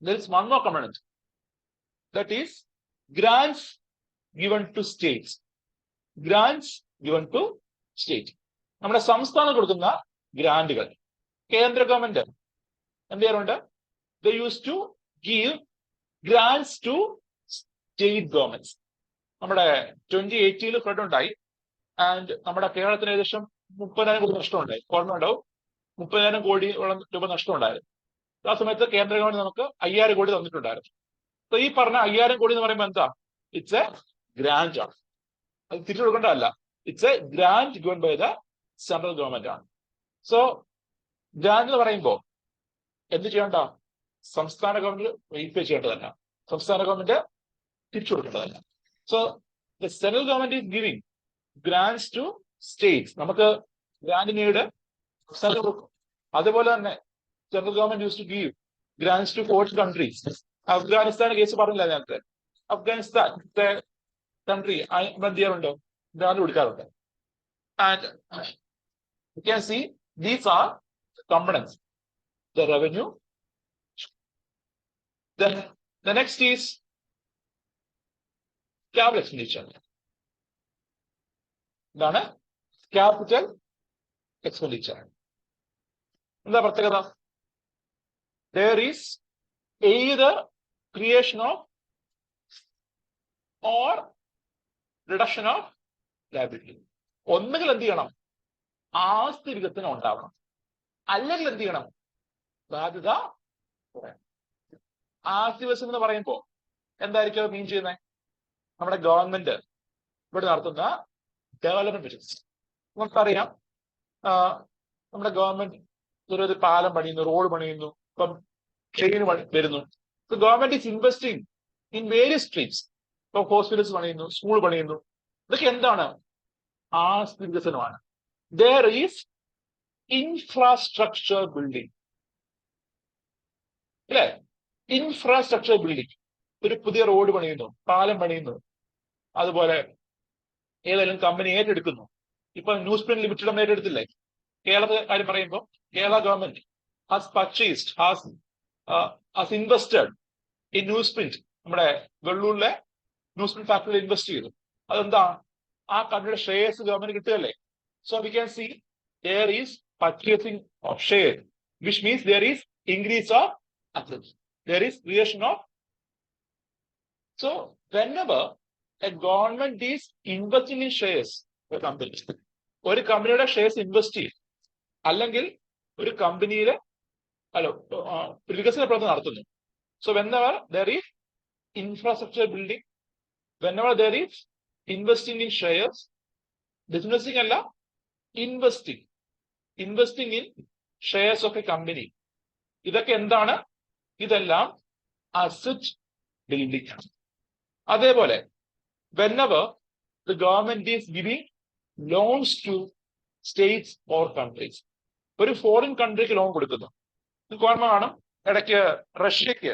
there is one more component, that is grants given to states. Grants given to state. നമ്മുടെ സംസ്ഥാനം കൊടുക്കുന്ന ഗ്രാന്റുകൾ കേന്ദ്ര ഗവൺമെന്റ് എന്ത് ചെയ്യാറുണ്ട്? They used to give grants to state governments. നമ്മുടെ 2018 ഫ്ലഡ് ഉണ്ടായി, ആൻഡ് നമ്മുടെ കേരളത്തിന് ഏകദേശം 30,000 കോടി നഷ്ടം ഉണ്ടായി. ഓർമ്മ ഉണ്ടാവും, 30,000 കോടിയോളം രൂപ നഷ്ടം ഉണ്ടായിരുന്നു. ആ സമയത്ത് കേന്ദ്ര ഗവൺമെന്റ് നമുക്ക് 5,000 കോടി തന്നിട്ടുണ്ടായിരുന്നു. അപ്പൊ ഈ പറഞ്ഞ 5,000 കോടി എന്ന് പറയുമ്പോൾ എന്താ? ഇറ്റ്സ് എ ഗ്രാന്റ് ആണ്. അത് തിരിച്ചു കൊടുക്കേണ്ടതല്ല, it's a grant given by the central government ആണ്. സോ ഗ്രാന്റ് എന്ന് പറയുമ്പോൾ എന്ത് ചെയ്യേണ്ട? സംസ്ഥാന ഗവൺമെന്റ് റീപേ ചെയ്യേണ്ടതല്ല, സംസ്ഥാന ഗവൺമെന്റ് തിരിച്ചു കൊടുക്കേണ്ടതല്ല. So the central government is giving grants to states. നമുക്ക് ഗ്രാന്റ് നീഡ് സംസ്ഥാനം കൊടുക്കും. അതുപോലെ തന്നെ central government used to give grants to 4 countries. Afghanistan case പറഞ്ഞില്ല നേരത്തെ. അഫ്ഗാനിസ്ഥാൻ കൺട്രി എന്ത് ചെയ്യാറുണ്ട്? ഗ്രാന്റ് കൊടുക്കാറുണ്ട്. And you can see these are components, the revenue. Then the next is capital expenditure. എന്താണ് capital expenditure? എന്താ പ്രത്യേകത? There is either creation of or reduction of liability. ഒന്നുകിൽ എന്ത് ചെയ്യണം? ആസ്തി വികസനം ഉണ്ടാവണം, അല്ലെങ്കിൽ എന്ത് ചെയ്യണം? ബാധ്യത കുറയണം. ആസ്തി വികസനം എന്ന് പറയുമ്പോൾ എന്തായിരിക്കും മീൻ ചെയ്യുന്നത്? നമ്മുടെ ഗവൺമെന്റ് ഇവിടെ നടത്തുന്ന ഡെവലപ്മെന്റ് ബിസിനസ്. നമുക്കറിയാം, നമ്മുടെ ഗവൺമെന്റ് ഒരു പാലം പണിയുന്നു, റോഡ് പണിയുന്നു, ഇപ്പം ട്രെയിൻ വരുന്നു. Government is investing in various streams. ഇപ്പൊ ഹോസ്പിറ്റൽസ് പണിയുന്നു, സ്കൂൾ പണിയുന്നു. ഇതൊക്കെ എന്താണ്? ആസ്തി വികസനമാണ്. There is infrastructure building. അല്ലേ? Infrastructure building. ഒരു പുതിയ റോഡ് പണിയുന്നു, പാലം പണിയുന്നു, അതുപോലെ ഏതെങ്കിലും കമ്പനി ഏറ്റെടുക്കുന്നു. ഇപ്പൊ ന്യൂസ് പ്രിന്റ് ലിമിറ്റഡ് നമ്മൾ ഏറ്റെടുത്തില്ലേ? കേരളത്തിലെ കാര്യം പറയുമ്പോൾ Kerala government has purchased, has invested in newsprint. നമ്മുടെ വെള്ളൂരിലെ ന്യൂസ് പ്രിന്റ് ഫാക്ടറിയിൽ ഇൻവെസ്റ്റ് ചെയ്തു. അതെന്താ? ആ കമ്പനിയുടെ ഷെയർസ് ഗവൺമെന്റ് കിട്ടുകയല്ലേ? So we can see there is purchasing of share, which means there is increase of assets, there is creation of. So whenever a government is investing in shares, ഒരു കമ്പനിയുടെ shares invest ചെയ്യും, അല്ലെങ്കിൽ ഒരു കമ്പനിയിലെ വികസന പ്രവർത്തനം നടത്തുന്നു. So whenever there is infrastructure building, whenever there is investing in shares, businessing അല്ല, investing in shares of a company. ഇതൊക്കെ എന്താണ്? ഇതെല്ലാം അസറ്റ് ബിൽഡിംഗ് ആണ്. അതേപോലെ whenever the government is giving loans to states or countries, ഒരു foreign കൺട്രിക്ക് loan കൊടുക്കുന്നു. ഓർമ്മ കാണും, ഇടയ്ക്ക് റഷ്യക്ക്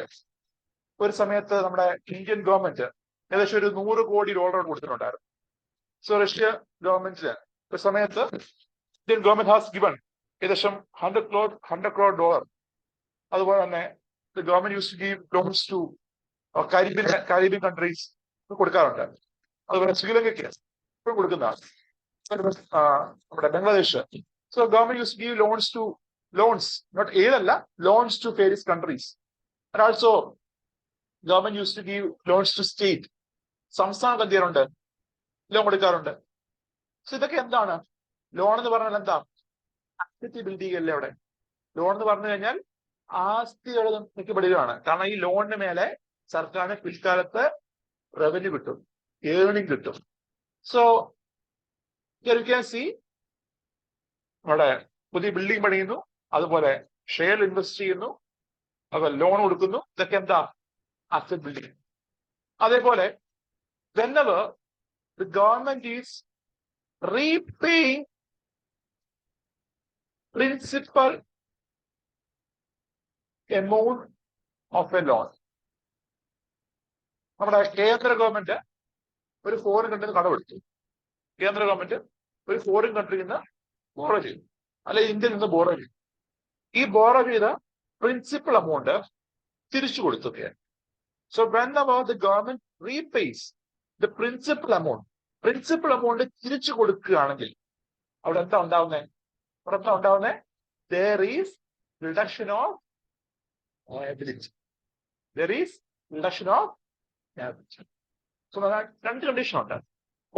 ഒരു സമയത്ത് നമ്മുടെ ഇന്ത്യൻ ഗവൺമെന്റ് ഏകദേശം ഒരു $100 കോടി കൊടുത്തിട്ടുണ്ടായിരുന്നു. സോ റഷ്യ ഗവൺമെന്റിന് ഒരു സമയത്ത് ഇന്ത്യൻ ഗവൺമെന്റ് ഹാസ് ഗിവൺ ഏകദേശം $100 crore. അതുപോലെ തന്നെ government used to give loans to Caribbean countries കൊടുക്കാറുണ്ട്. അതുപോലെ ശ്രീലങ്കയ്ക്ക് കൊടുക്കുന്ന നമ്മുടെ Bangladesh. So government used to give loans to loans, not aid, loans to various countries. And also government used to give loans to state. സംസ്ഥാനം എന്ത് ചെയ്യാറുണ്ട്? Loan കൊടുക്കാറുണ്ട്. So ഇതൊക്കെ എന്താണ്? ലോൺ എന്ന് പറഞ്ഞാൽ എന്താ? അസറ്റ് ബിൽഡ് ചെയ്യല്ലേ അവിടെ. ലോൺ എന്ന് പറഞ്ഞു കഴിഞ്ഞാൽ ആസ്തികൾ മിക്കപ്പെടുകയാണ്. കാരണം ഈ ലോണിന് മേലെ സർക്കാരിന് പിൽക്കാലത്ത് റവന്യൂ കിട്ടും, ഏർണിംഗ് കിട്ടും. സോ യു ക്യാൻ സി നമ്മുടെ പുതിയ ബിൽഡിംഗ് പണിയുന്നു, അതുപോലെ ഷെയർ ഇൻവെസ്റ്റ് ചെയ്യുന്നു, അതുപോലെ ലോൺ കൊടുക്കുന്നു. ഇതൊക്കെ എന്താ? Asset building. അതേപോലെ whenever the government is repaying principal amount of a loan, നമ്മുടെ കേന്ദ്ര ഗവൺമെന്റ് ഒരു ഫോറിൻ കൺട്രിയിൽ നിന്ന് കടമെടുത്തു. കേന്ദ്ര ഗവൺമെന്റ് ഒരു ഫോറിൻ കൺട്രിയിൽ നിന്ന് ബോറോ ചെയ്തു, അല്ലെ ഇന്ത്യയിൽ നിന്ന് ബോറോ ചെയ്തു. ഈ ബോറോ ചെയ്ത പ്രിൻസിപ്പൽ എമൗണ്ട് തിരിച്ചു കൊടുക്കുകയാണ്. So whenever the government repays the principal amount തിരിച്ചു കൊടുക്കുകയാണെങ്കിൽ അവിടെ എന്താ ഉണ്ടാവുന്നത്? There is reduction of liability. So രണ്ട് കണ്ടീഷൻ ഉണ്ട്.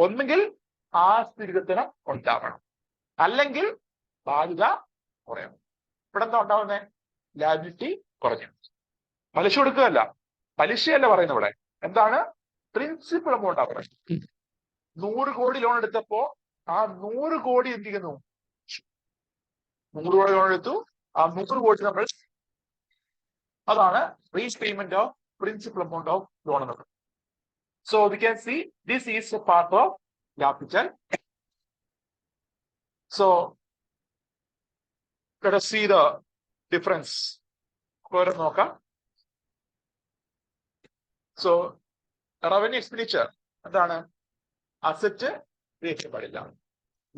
ഒന്നുകിൽ ആസ്തി വികസനം ഉണ്ടാവണം, അല്ലെങ്കിൽ ബാധ്യത കുറയണം. ഇവിടെ എന്താ ഉണ്ടാവുന്നത്? ലാബിലിറ്റി കുറഞ്ഞു. പലിശ കൊടുക്കുകയല്ല, പലിശയല്ല പറയുന്നത് ഇവിടെ. എന്താണ്? പ്രിൻസിപ്പൽ എമൗണ്ട് ആണ് പറയുന്നത്. 100 കോടി ലോൺ എടുത്തപ്പോ ആ 100 കോടി എന്ത് ചെയ്യുന്നു? 100 കോടി ലോൺ എടുത്തു, ആ 100 കോടി നമ്മൾ, അതാണ് repayment of principal amount of loan എന്നത്. So we can see this is a part of capital. So let us see the difference. നോക്കാം. സോ റവന്യൂ എക്സ്പെൻഡിച്ചർ എന്താണ്? അസറ്റ് ക്രിയേറ്റ് പാടില്ല,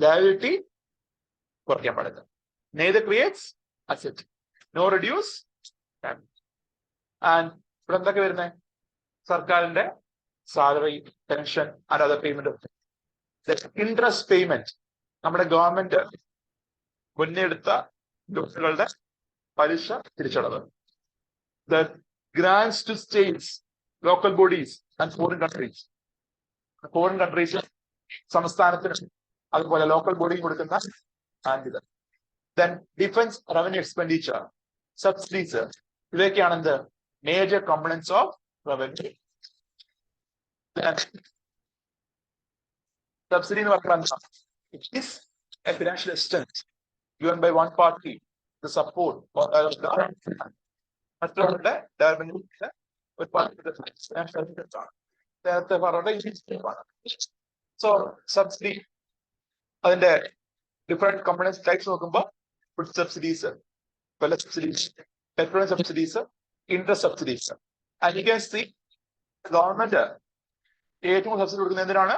ലയബിലിറ്റി കുറയ്ക്കാൻ പാടില്ല. Neither creates asset no reduce. And ഇവിടെ എന്തൊക്കെ വരുന്നത്? സർക്കാരിന്റെ സാലറി, പെൻഷൻ, അല്ലാതെ പേയ്മെന്റ്, ഇൻട്രസ്റ്റ് പേയ്മെന്റ്, നമ്മുടെ ഗവൺമെന്റ് മുന്നേ എടുത്ത ലോണുകളുടെ പലിശ തിരിച്ചടവ്, the grants to states, local bodies and foreign countries. Foreign countries സംസ്ഥാനത്തിന് അതുപോലെ ലോക്കൽ ബോഡിയും കൊടുക്കുന്ന ഇത്. Then defence revenue expenditure, subsidies, ഇവയൊക്കെയാണ് എന്ത്? Major components of revenue. Subsidy എന്ന് പറഞ്ഞാൽ it is a financial assistance given by one party to support മറ്റുള്ളവരുടെ ഡെവലപ്മെന്റിന്റെ ഒരു പാർട്ടി ഫിനാൻഷ്യൽ അസിസ്റ്റൻസ് ആണ്. നേരത്തെ പറഞ്ഞ സോ സബ്സിഡി അതിന്റെ ഡിഫറെന്റ് കമ്പണീസ് ടൈപ്സ് നോക്കുമ്പോൾ food subsidies, well subsidies, petroleum subsidies, interest subsidies. And you can see government ഏറ്റവും subsidy കൊടുക്കുന്നത് എന്തിനാണ്?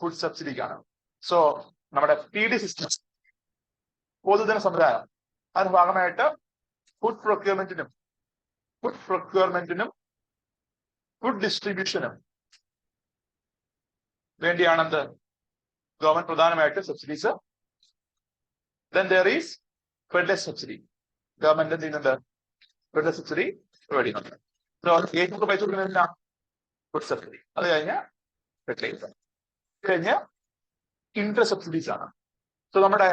ഫുഡ് സബ്സിഡിക്കാണ്. സോ നമ്മുടെ PD സിസ്റ്റം, പൊതുജന സമ്പ്രദായം, അതിന് ഭാഗമായിട്ട് ഫുഡ് പ്രൊക്യൂർമെന്റിനും ഫുഡ് ഡിസ്ട്രിബ്യൂഷനും വേണ്ടിയാണെന്ത്? ഗവൺമെന്റ് പ്രധാനമായിട്ട് subsidies. Then there is fertiliser subsidy. Government എന്ത് ചെയ്യുന്നുണ്ട്? ഫെഡറൽ സബ്സിഡി പ്രൊവൈഡ് ചെയ്യുന്നുണ്ട്. ഏറ്റവും പൈസ കൊടുക്കുന്നതിനാ ഫുഡ് സബ്സിഡി. അത് കഴിഞ്ഞ ഫെഡറലൈസ്, കഴിഞ്ഞ് ഇൻട്രസ്റ്റ് സബ്സിഡീസ് ആണ്. സോ നമ്മുടെ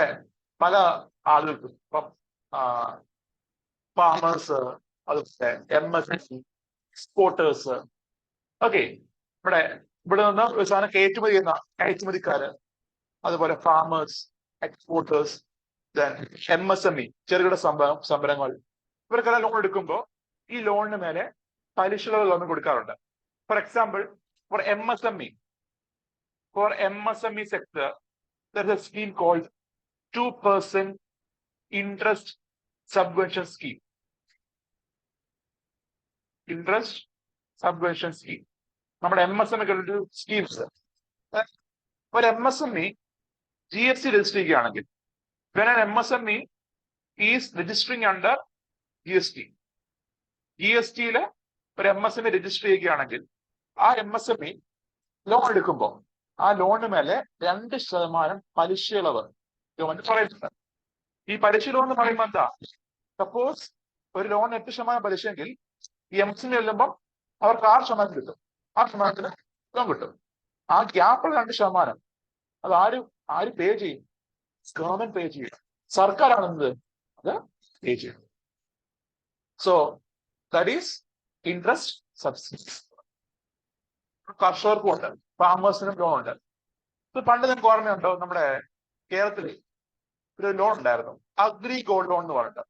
പല ആളുകൾക്കും ഇപ്പം ഫാമേഴ്സ്, അതുപോലെ MSME, എക്സ്പോർട്ടേഴ്സ്, ഓക്കെ, ഇവിടെ നിന്ന് ഒരു സാധനം കയറ്റുമതി ചെയ്യുന്ന കയറ്റുമതിക്കാര്, അതുപോലെ ഫാമേഴ്സ്, എക്സ്പോർട്ടേഴ്സ്, MSME, ചെറുകിട സംരംഭങ്ങൾ, ഇവർക്കെല്ലാം ലോൺ എടുക്കുമ്പോൾ ഈ ലോണിന് മേലെ പലിശകൾ ഗവൺമെന്റ് കൊടുക്കാറുണ്ട്. For example, for MSME sector, there is a scheme called 2% interest subvention scheme. Interest subvention scheme. നമ്മുടെ MSME സ്കീംസ്. ഒരു MSME GST രജിസ്റ്റർ ചെയ്യുകയാണെങ്കിൽ, when an MSME is registering under GST-യിൽ ഒരു MSME രജിസ്റ്റർ ചെയ്യുകയാണെങ്കിൽ ആ MSME ലോൺ എടുക്കുമ്പോൾ ആ ലോണിന് മേലെ 2% പലിശ ഇളവ് ഗവൺമെന്റ് പറയുന്നുണ്ട്. ഈ പലിശ ലോൺ എന്ന് പറയുമ്പോൾ എന്താ? സപ്പോസ് ഒരു ലോൺ 8% പലിശയെങ്കിൽ ഈ എംസിന് ചെല്ലുമ്പോൾ അവർക്ക് 6% കിട്ടും. 6% ലോൺ കിട്ടും. ആ ഗ്യാപ്പുള്ള 2% അത് ആര് പേ ചെയ്യും? ഗവൺമെന്റ് പേ ചെയ്യും. സർക്കാരാണെന്നത് അത് പേ ചെയ്യും. So that is interest subsidy. കർഷകർക്കും ഉണ്ട്, ഫാമേഴ്സിനും ലോൺ ഉണ്ട്. ഇപ്പൊ പണ്ട് നിങ്ങൾക്ക് ഓർമ്മയുണ്ടോ, നമ്മുടെ കേരളത്തിൽ ഒരു ലോൺ ഉണ്ടായിരുന്നു, അഗ്രി ഗോൾഡ് ലോൺ എന്ന് പറഞ്ഞിട്ട്.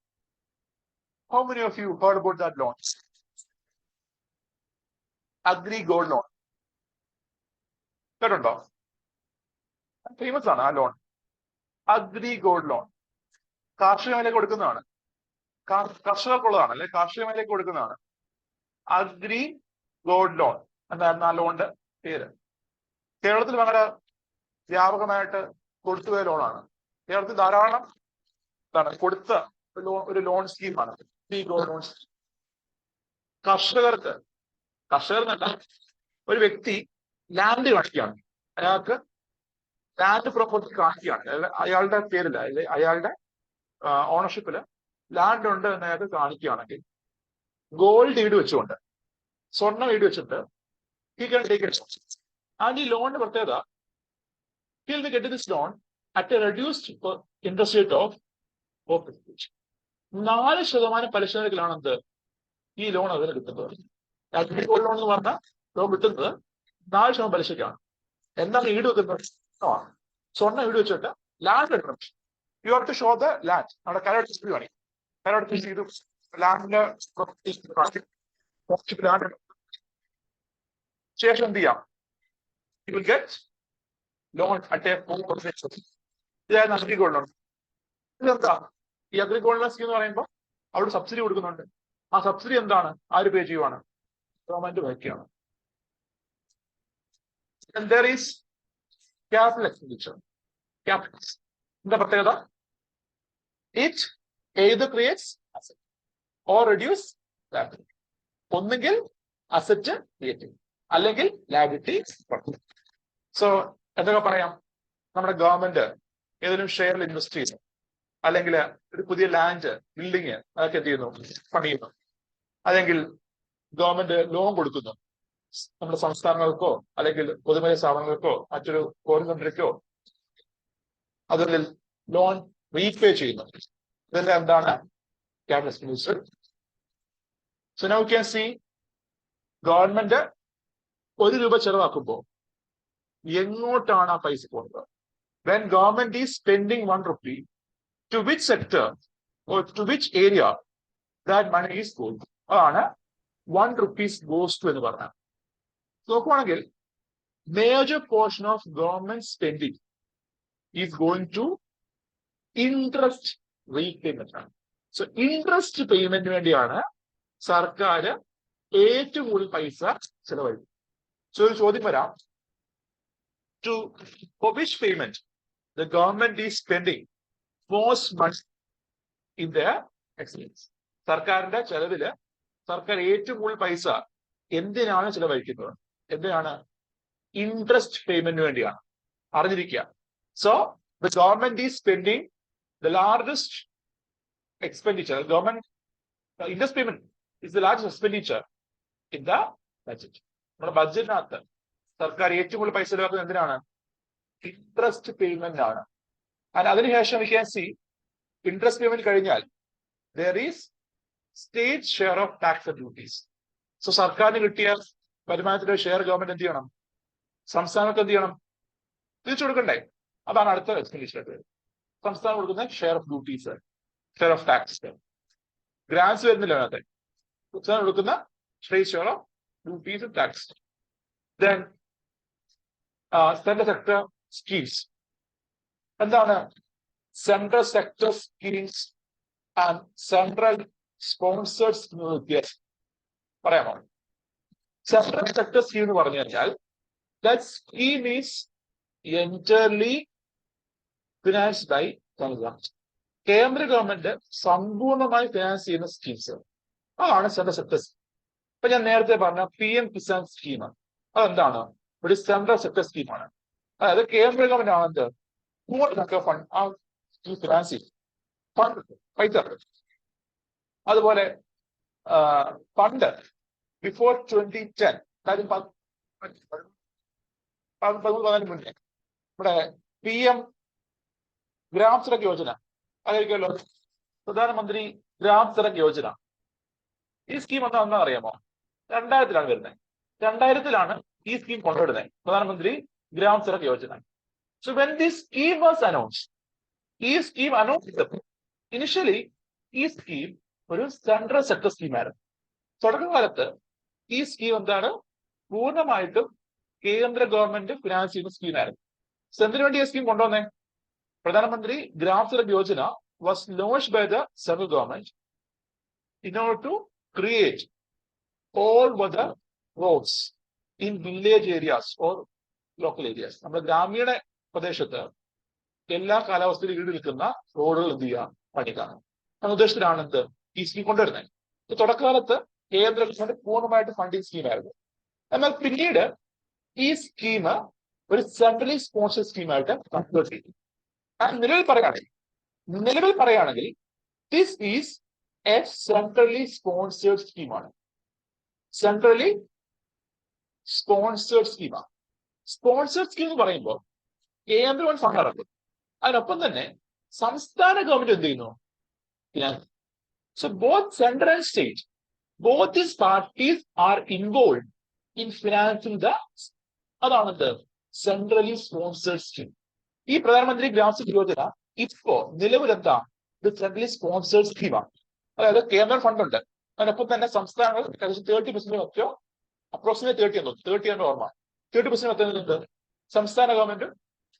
How many of you heard about that loan? Agri gold loan കേട്ടുണ്ടോ? ഫേമസ് ആണ് ആ ലോൺ. അഗ്രി ഗോൾഡ് ലോൺ കാർഷിക മേഖലയ്ക്ക് കൊടുക്കുന്നതാണ്, കർഷകർക്കുള്ളതാണ്, അല്ലെ കാർഷിക മേഖലയ്ക്ക് കൊടുക്കുന്നതാണ്. അഗ്രി ഗോൾഡ് ലോൺ എന്നായിരുന്നു ആ ലോണിന്റെ പേര്. കേരളത്തിൽ വളരെ വ്യാപകമായിട്ട് കൊടുത്തുപോയ ലോണാണ്. കേരളത്തിൽ ധാരാളം കൊടുത്ത ഒരു ലോൺ സ്കീമാണ് അഗ്രി ഗോൾഡ് ലോൺ സ്കീം. കർഷകർ എന്നല്ല, ഒരു വ്യക്തി ലാൻഡ് കാണിക്കുകയാണ്, അയാൾക്ക് ലാൻഡ് പ്രോപ്പർട്ടി കാണിക്കുകയാണ്, അയാളുടെ പേരില്ല, അയാളുടെ ഓണർഷിപ്പില് ലാൻഡ് ഉണ്ട് എന്ന് അയാൾക്ക് കാണിക്കുകയാണെങ്കിൽ ഗോൾഡ് ഈട് വെച്ചുകൊണ്ട്, സ്വർണം ഈട് വെച്ചിട്ട് he can take it. And ഈ ലോണിന്റെ പ്രത്യേകത, he will be getting this loan at a reduced interest rate of 4%. 4% പലിശ നിരക്കിലാണ് എന്ത് ഈ ലോൺ അതിന് കിട്ടുന്നത്. അഗ്രി ഗോൾഡ് ലോൺ എന്ന് പറഞ്ഞാൽ ലോൺ കിട്ടുന്നത് 4% പലിശക്കാണ്. എന്താണ് ഈട് വെക്കുന്നത്? സ്വർണ്ണം ഈട് വെച്ചിട്ട് ലാൻഡ് എടുക്കണം. You have to show the land. നമ്മുടെ കരട് കാണിക്കും, കരട് ചെയ്തു ലാൻഡിന്റെ ലാൻഡ് ശേഷം എന്ത് ചെയ്യാം? You will get loan at A 4%. ഇതായിരുന്നു അഗ്രി ഗോൾഡ് ലോൺ. ഇതെന്താ ഈ അഗ്രി ഗോൾഡ് ലോൺ സ്കീം എന്ന് പറയുമ്പോൾ അവിടെ സബ്സിഡി കൊടുക്കുന്നുണ്ട്. ആ സബ്സിഡി എന്താണ്? ആര് പേ ചെയ്യുവാണ്? Government വഹിക്കുകയാണ്. There is capital expenditure. Capital. എന്താ പ്രത്യേകത? It either creates asset or reduce liability. ഒന്നുകിൽ അസറ്റ് ക്രിയേറ്റ് ചെയ്യും, അല്ലെങ്കിൽ ലയബിലിറ്റി. സോ എന്തൊക്കെ പറയാം? നമ്മുടെ ഗവൺമെന്റ് ഏതെങ്കിലും ഷെയറിൽ ഇൻവെസ്റ്റ് ചെയ്യുന്നു, അല്ലെങ്കിൽ ഒരു പുതിയ ലാൻഡ് ബിൽഡിങ് അതൊക്കെ എന്ത് ചെയ്യുന്നു? പണിയുന്നു. അല്ലെങ്കിൽ ഗവൺമെന്റ് ലോൺ കൊടുക്കുന്നു നമ്മുടെ സംസ്ഥാനങ്ങൾക്കോ അല്ലെങ്കിൽ പൊതുമേഖലാ സ്ഥാപനങ്ങൾക്കോ മറ്റൊരു ഫോറിൻ കൺട്രിക്കോ. അതിൽ ലോൺ റീപേ ചെയ്യുന്നു. ഇതെല്ലാം എന്താണ്? Capital expenditure. So now you can see government ₹1 ചെലവാക്കുമ്പോൾ എങ്ങോട്ടാണ് ആ പൈസ പോകുന്നത്? When government is spending ₹1, to which sector or to which area that money is going? അതാണ് ₹1 goes to എന്ന് പറഞ്ഞാൽ. നോക്കുവാണെങ്കിൽ major portion of government spending is going to interest repayment ആണ്. സോ ഇൻട്രസ്റ്റ് പേയ്മെന്റിന് വേണ്ടിയാണ് സർക്കാർ ഏറ്റവും കൂടുതൽ പൈസ ചെലവഴിക്കും. സോ ഒരു ചോദ്യം വരാം, for which payment the government is spending most money in their expense? സർക്കാരിന്റെ ചെലവില് സർക്കാർ ഏറ്റവും കൂടുതൽ പൈസ എന്തിനാണ് ചെലവഴിക്കുന്നത്? എന്തിനാണ്? ഇൻട്രസ്റ്റ് പേയ്മെന്റിന് വേണ്ടിയാണ്. അറിഞ്ഞിരിക്കുക. So the government is spending the largest expenditure. Government interest payment is the largest expenditure in the budget. നമ്മുടെ ബഡ്ജറ്റിനകത്ത് സർക്കാർ ഏറ്റവും കൂടുതൽ പൈസ ചെലവാക്കുന്നത് എന്തിനാണ്? ഇൻട്രസ്റ്റ് പേയ്മെന്റ് ആണ്. അതിനുശേഷം V can C interest payment കഴിഞ്ഞാൽ there is state share of tax and duties. So സർക്കാരിന് കിട്ടിയ വരുമാനത്തിന്റെ ഷെയർ ഗവൺമെന്റ് എന്ത് ചെയ്യണം? സംസ്ഥാനത്ത് എന്ത് ചെയ്യണം? തിരിച്ചു കൊടുക്കണ്ടേ? അതാണ് അടുത്ത എക്സ്പെൻഡിച്ചർ. സംസ്ഥാനം കൊടുക്കുന്ന share of duties, share of tax. Grants വരുന്നില്ല അതിനകത്ത്. സംസ്ഥാനം കൊടുക്കുന്ന state share of duties and tax. Then central sector schemes. എന്താണ് central sector schemes and central sponsored scheme? വ്യത്യാസം പറയാമോ? സെൻട്രൽ സെക്ടർ സ്കീം എന്ന് പറഞ്ഞു കഴിഞ്ഞാൽ that scheme is entirely financed by government. കേന്ദ്ര ഗവൺമെന്റ് സമ്പൂർണ്ണമായി ഫിനാൻസ് ചെയ്യുന്ന സ്കീംസ് അതാണ് സെൻട്രൽ സെക്ടർ സ്കീം. ഇപ്പൊ ഞാൻ നേരത്തെ പറഞ്ഞ PM കിസാൻ സ്കീം, അതെന്താണ്? ഒരു സെൻട്രൽ സെക്ടർ സ്കീമാണ്. അതായത് കേന്ദ്ര ഗവൺമെന്റ് ആണ് ഫണ്ട് ആ സ്കീം ഫിനാൻസ് ചെയ്യും. ഫണ്ട് പൈസ. അതുപോലെ ഫണ്ട് ബിഫോർ 2010, കാര്യം 13-14 മുന്നേ നമ്മുടെ PM ഗ്രാം സഡക് യോജന അറിയിക്കുമല്ലോ, പ്രധാനമന്ത്രി ഗ്രാം സഡക് യോജന. ഈ സ്കീം എന്താ അറിയാമോ? 2000-ലാണ് വരുന്നത്. 2000-ലാണ് ഈ സ്കീം കൊണ്ടുവരുന്നത്, പ്രധാനമന്ത്രി Gram Sadak Yojana. So when this scheme was announced, ഈ സ്കീം അനൗൺസ് ചെയ്തപ്പോൾ ഇനിഷ്യലി ഈ സ്കീം ഒരു സെൻട്രൽ സെക്ടർ സ്കീമായിരുന്നു. തുടക്കകാലത്ത് ഈ സ്കീം എന്താണ്? പൂർണ്ണമായിട്ടും കേന്ദ്ര ഗവൺമെന്റ് ഫിനാൻസ് ചെയ്യുന്ന സ്കീമായിരുന്നു. സോ എന്തിനു വേണ്ടി ഈ സ്കീം കൊണ്ടുവന്നേ? Pradhan Mantri Gram Sadak Yojana was launched by the central government in order to create all weather roads in village areas or local areas. നമ്മുടെ ഗ്രാമീണ പ്രദേശത്ത് എല്ലാ കാലാവസ്ഥയിലും ഈട് നിൽക്കുന്ന റോഡുകൾ എന്ത് ചെയ്യുക, പണിയുക എന്ന ഉദ്ദേശത്തിലാണ് എന്ത് ഈ സ്കീം കൊണ്ടുവരുന്നത്. തുടക്കകാലത്ത് കേന്ദ്ര ഗവൺമെന്റ് പൂർണ്ണമായിട്ട് ഫണ്ടിങ് സ്കീമായിരുന്നു. എന്നാൽ പിന്നീട് ഈ സ്കീം ഒരു സെൻട്രലി സ്പോൺസർ സ്കീമായിട്ട് കൺവേർട്ട് ചെയ്തു. നിലവിൽ പറയുകയാണെങ്കിൽ this is A centrally sponsored സ്കീമാണ്. സെൻട്രലി സ്പോൺസേർഡ് സ്കീമാണ്. സ്പോൺസേർഡ് സ്കീം എന്ന് പറയുമ്പോൾ കേന്ദ്രം ഫണ്ട് ഇറക്കും, അതിനൊപ്പം തന്നെ സംസ്ഥാന ഗവൺമെന്റ് എന്ത് ചെയ്യുന്നു? So both central and state, both these parties are involved in financing the, അതാണത് സെൻട്രലി സ്പോൺസേർഡ് സ്കീം. ഈ പ്രധാനമന്ത്രി ഗ്രാം സഡക് യോജന ഇപ്പോ നിലവിൽ എന്താ? ഇത് സെൻട്രലി സ്പോൺസേർഡ് സ്കീമാണ്. അതായത് കേന്ദ്ര ഫണ്ട് ഉണ്ട്, അതിനൊപ്പം തന്നെ സംസ്ഥാനങ്ങൾ 30% ഒക്കെ, അപ്രോക്സിമേറ്റ് 30 ആണ് ഓർമ്മ, 30% എത്തുന്നുണ്ട് സംസ്ഥാന ഗവൺമെന്റ്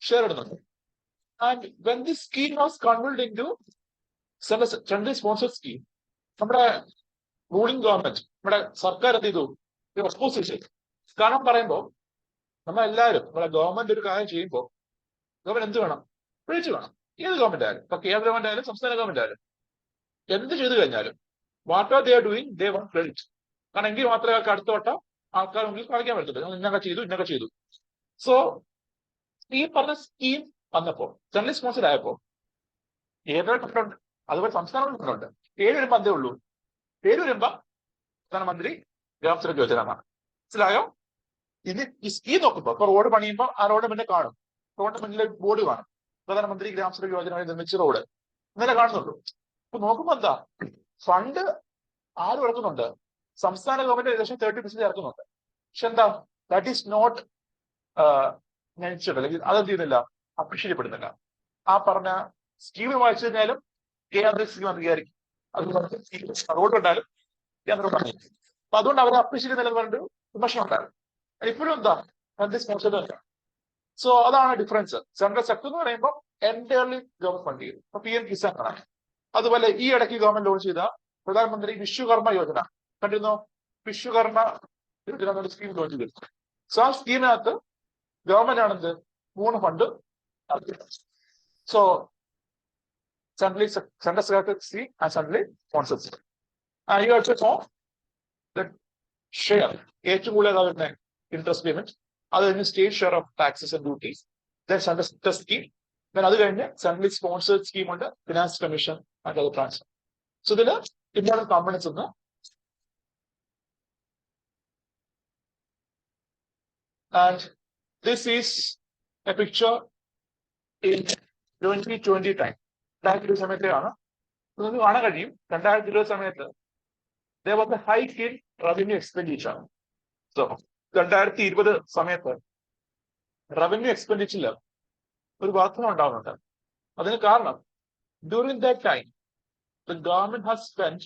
ഷെയർ ഇടുന്നുണ്ട്. And when this scheme was converted into centrally sponsored scheme, നമ്മുടെ റൂളിംഗ് ഗവൺമെന്റ്, നമ്മുടെ സർക്കാർ എന്ത് ചെയ്തു? റെസ്പോൺസ് ചെയ്തു. കാരണം പറയുമ്പോൾ നമ്മളെല്ലാവരും നമ്മുടെ ഗവൺമെന്റ് ഒരു കാര്യം ചെയ്യുമ്പോൾ ഗവൺമെന്റ് എന്ത് വേണം? ക്രെഡിറ്റ് വേണം. ഏത് ഗവൺമെന്റ് ആയാലും, ഇപ്പൊ കേന്ദ്ര ഗവൺമെന്റ് ആയാലും സംസ്ഥാന ഗവൺമെന്റ് ആയാലും എന്ത് ചെയ്തു കഴിഞ്ഞാലും what are they are doing, they want credit. കാരണം എങ്കിൽ മാത്രമേ അടുത്ത വട്ടം ആൾക്കാർ മുന്നിൽ കാണിക്കാൻ പറ്റത്തില്ല, ഇന്നൊക്കെ ചെയ്തു. സോ ഈ പറഞ്ഞ സ്കീം വന്നപ്പോൾ സെൻട്രൽ സ്പോൺസർ ആയപ്പോൾ കേന്ദ്ര ഫണ്ടുണ്ട്, അതുപോലെ സംസ്ഥാന ഫണ്ടുണ്ട്. പേര് വരുമ്പോൾ അതേ ഉള്ളൂ. പേര് വരുമ്പോ പ്രധാനമന്ത്രി ഗ്രാം സഡക് യോജന എന്നാണ്. മനസ്സിലായോ? ഇനി ഈ സ്കീം നോക്കുമ്പോ ഇപ്പൊ റോഡ് പണിയുമ്പോൾ ആ റോഡ് മുന്നേ കാണും, റോഡിന്റെ മുന്നിൽ ബോർഡ് കാണും, പ്രധാനമന്ത്രി ഗ്രാം സഡക് യോജന നിർമ്മിച്ച റോഡ് ഇന്നലെ കാണുന്നുള്ളൂ. ഇപ്പൊ നോക്കുമ്പോ എന്താ? ഫണ്ട് ആരും ഇറക്കുന്നുണ്ട്, സംസ്ഥാന ഗവൺമെന്റ് ഏകദേശം 30% ഇറക്കുന്നുണ്ട്. പക്ഷെ എന്താ? ദാറ്റ് ഈസ് നോട്ട് അല്ലെങ്കിൽ അതെന്ത് ചെയ്യുന്നില്ല, അപ്രീഷിയേറ്റ് ചെയ്യപ്പെടുന്നില്ല. ആ പറഞ്ഞ സ്കീം വായിച്ചു കഴിഞ്ഞാലും കേന്ദ്ര സ്കീം അംഗീകരിക്കും, അതുകൊണ്ട് റോഡ് ഉണ്ടായാലും കേന്ദ്രം പണി. അപ്പൊ അതുകൊണ്ട് അവരെ അപ്രീഷിയേറ്റ് ചെയ്യുന്നില്ലെന്ന് പറഞ്ഞിട്ട് വിമർശനം ഉണ്ടായിരുന്നു. ഇപ്പോഴും എന്താ? സ്പോൺസേർഡ് അല്ല. സോ അതാണ് ഡിഫറൻസ്. സെൻട്രൽ സെക്ടർ എന്ന് പറയുമ്പോൾ എൻറ്റയർലി ഗവൺമെന്റ് ഫണ്ട് ചെയ്തു. ഇപ്പൊ PM കിസാൻ ആണ്. അതുപോലെ ഈ ഇടയ്ക്ക് ഗവൺമെന്റ് ലോഞ്ച് ചെയ്ത പ്രധാനമന്ത്രി വിശ്വകർമ്മ യോജന കണ്ടിരുന്നോ? വിശ്വകർമ്മ യോജന എന്നൊരു സ്കീം ലോഞ്ച് ചെയ്തു. സോ ആ സ്കീമിനകത്ത് ഗവൺമെന്റ് ആണെന്ത് 3 fund. So central sector scheme and centrally sponsored scheme. You also know that share ഏറ്റവും കൂടുതൽ വരുന്ന ഇൻട്രസ്റ്റ് പേയ്മെന്റ്, അത് കഴിഞ്ഞ് state share of taxes and duties, central sector scheme, അത് കഴിഞ്ഞ് സെൻട്രലി സ്പോൺസേർഡ് സ്കീം ഉണ്ട്, finance commission and other transfer. So ഇതിന് important components ഉണ്ട്. And this is A picture in 2020 time. 2020 സമയത്തെയാണ് നിങ്ങൾക്ക് കാണാൻ കഴിയും. 2020 സമയത്ത് there was a hike in revenue expenditure. So 2020 സമയത്ത് റവന്യൂ എക്സ്പെൻഡിച്ചറിൽ ഒരു വർധന ഉണ്ടാകുന്നുണ്ട്. അതിന് കാരണം during that time the government has spent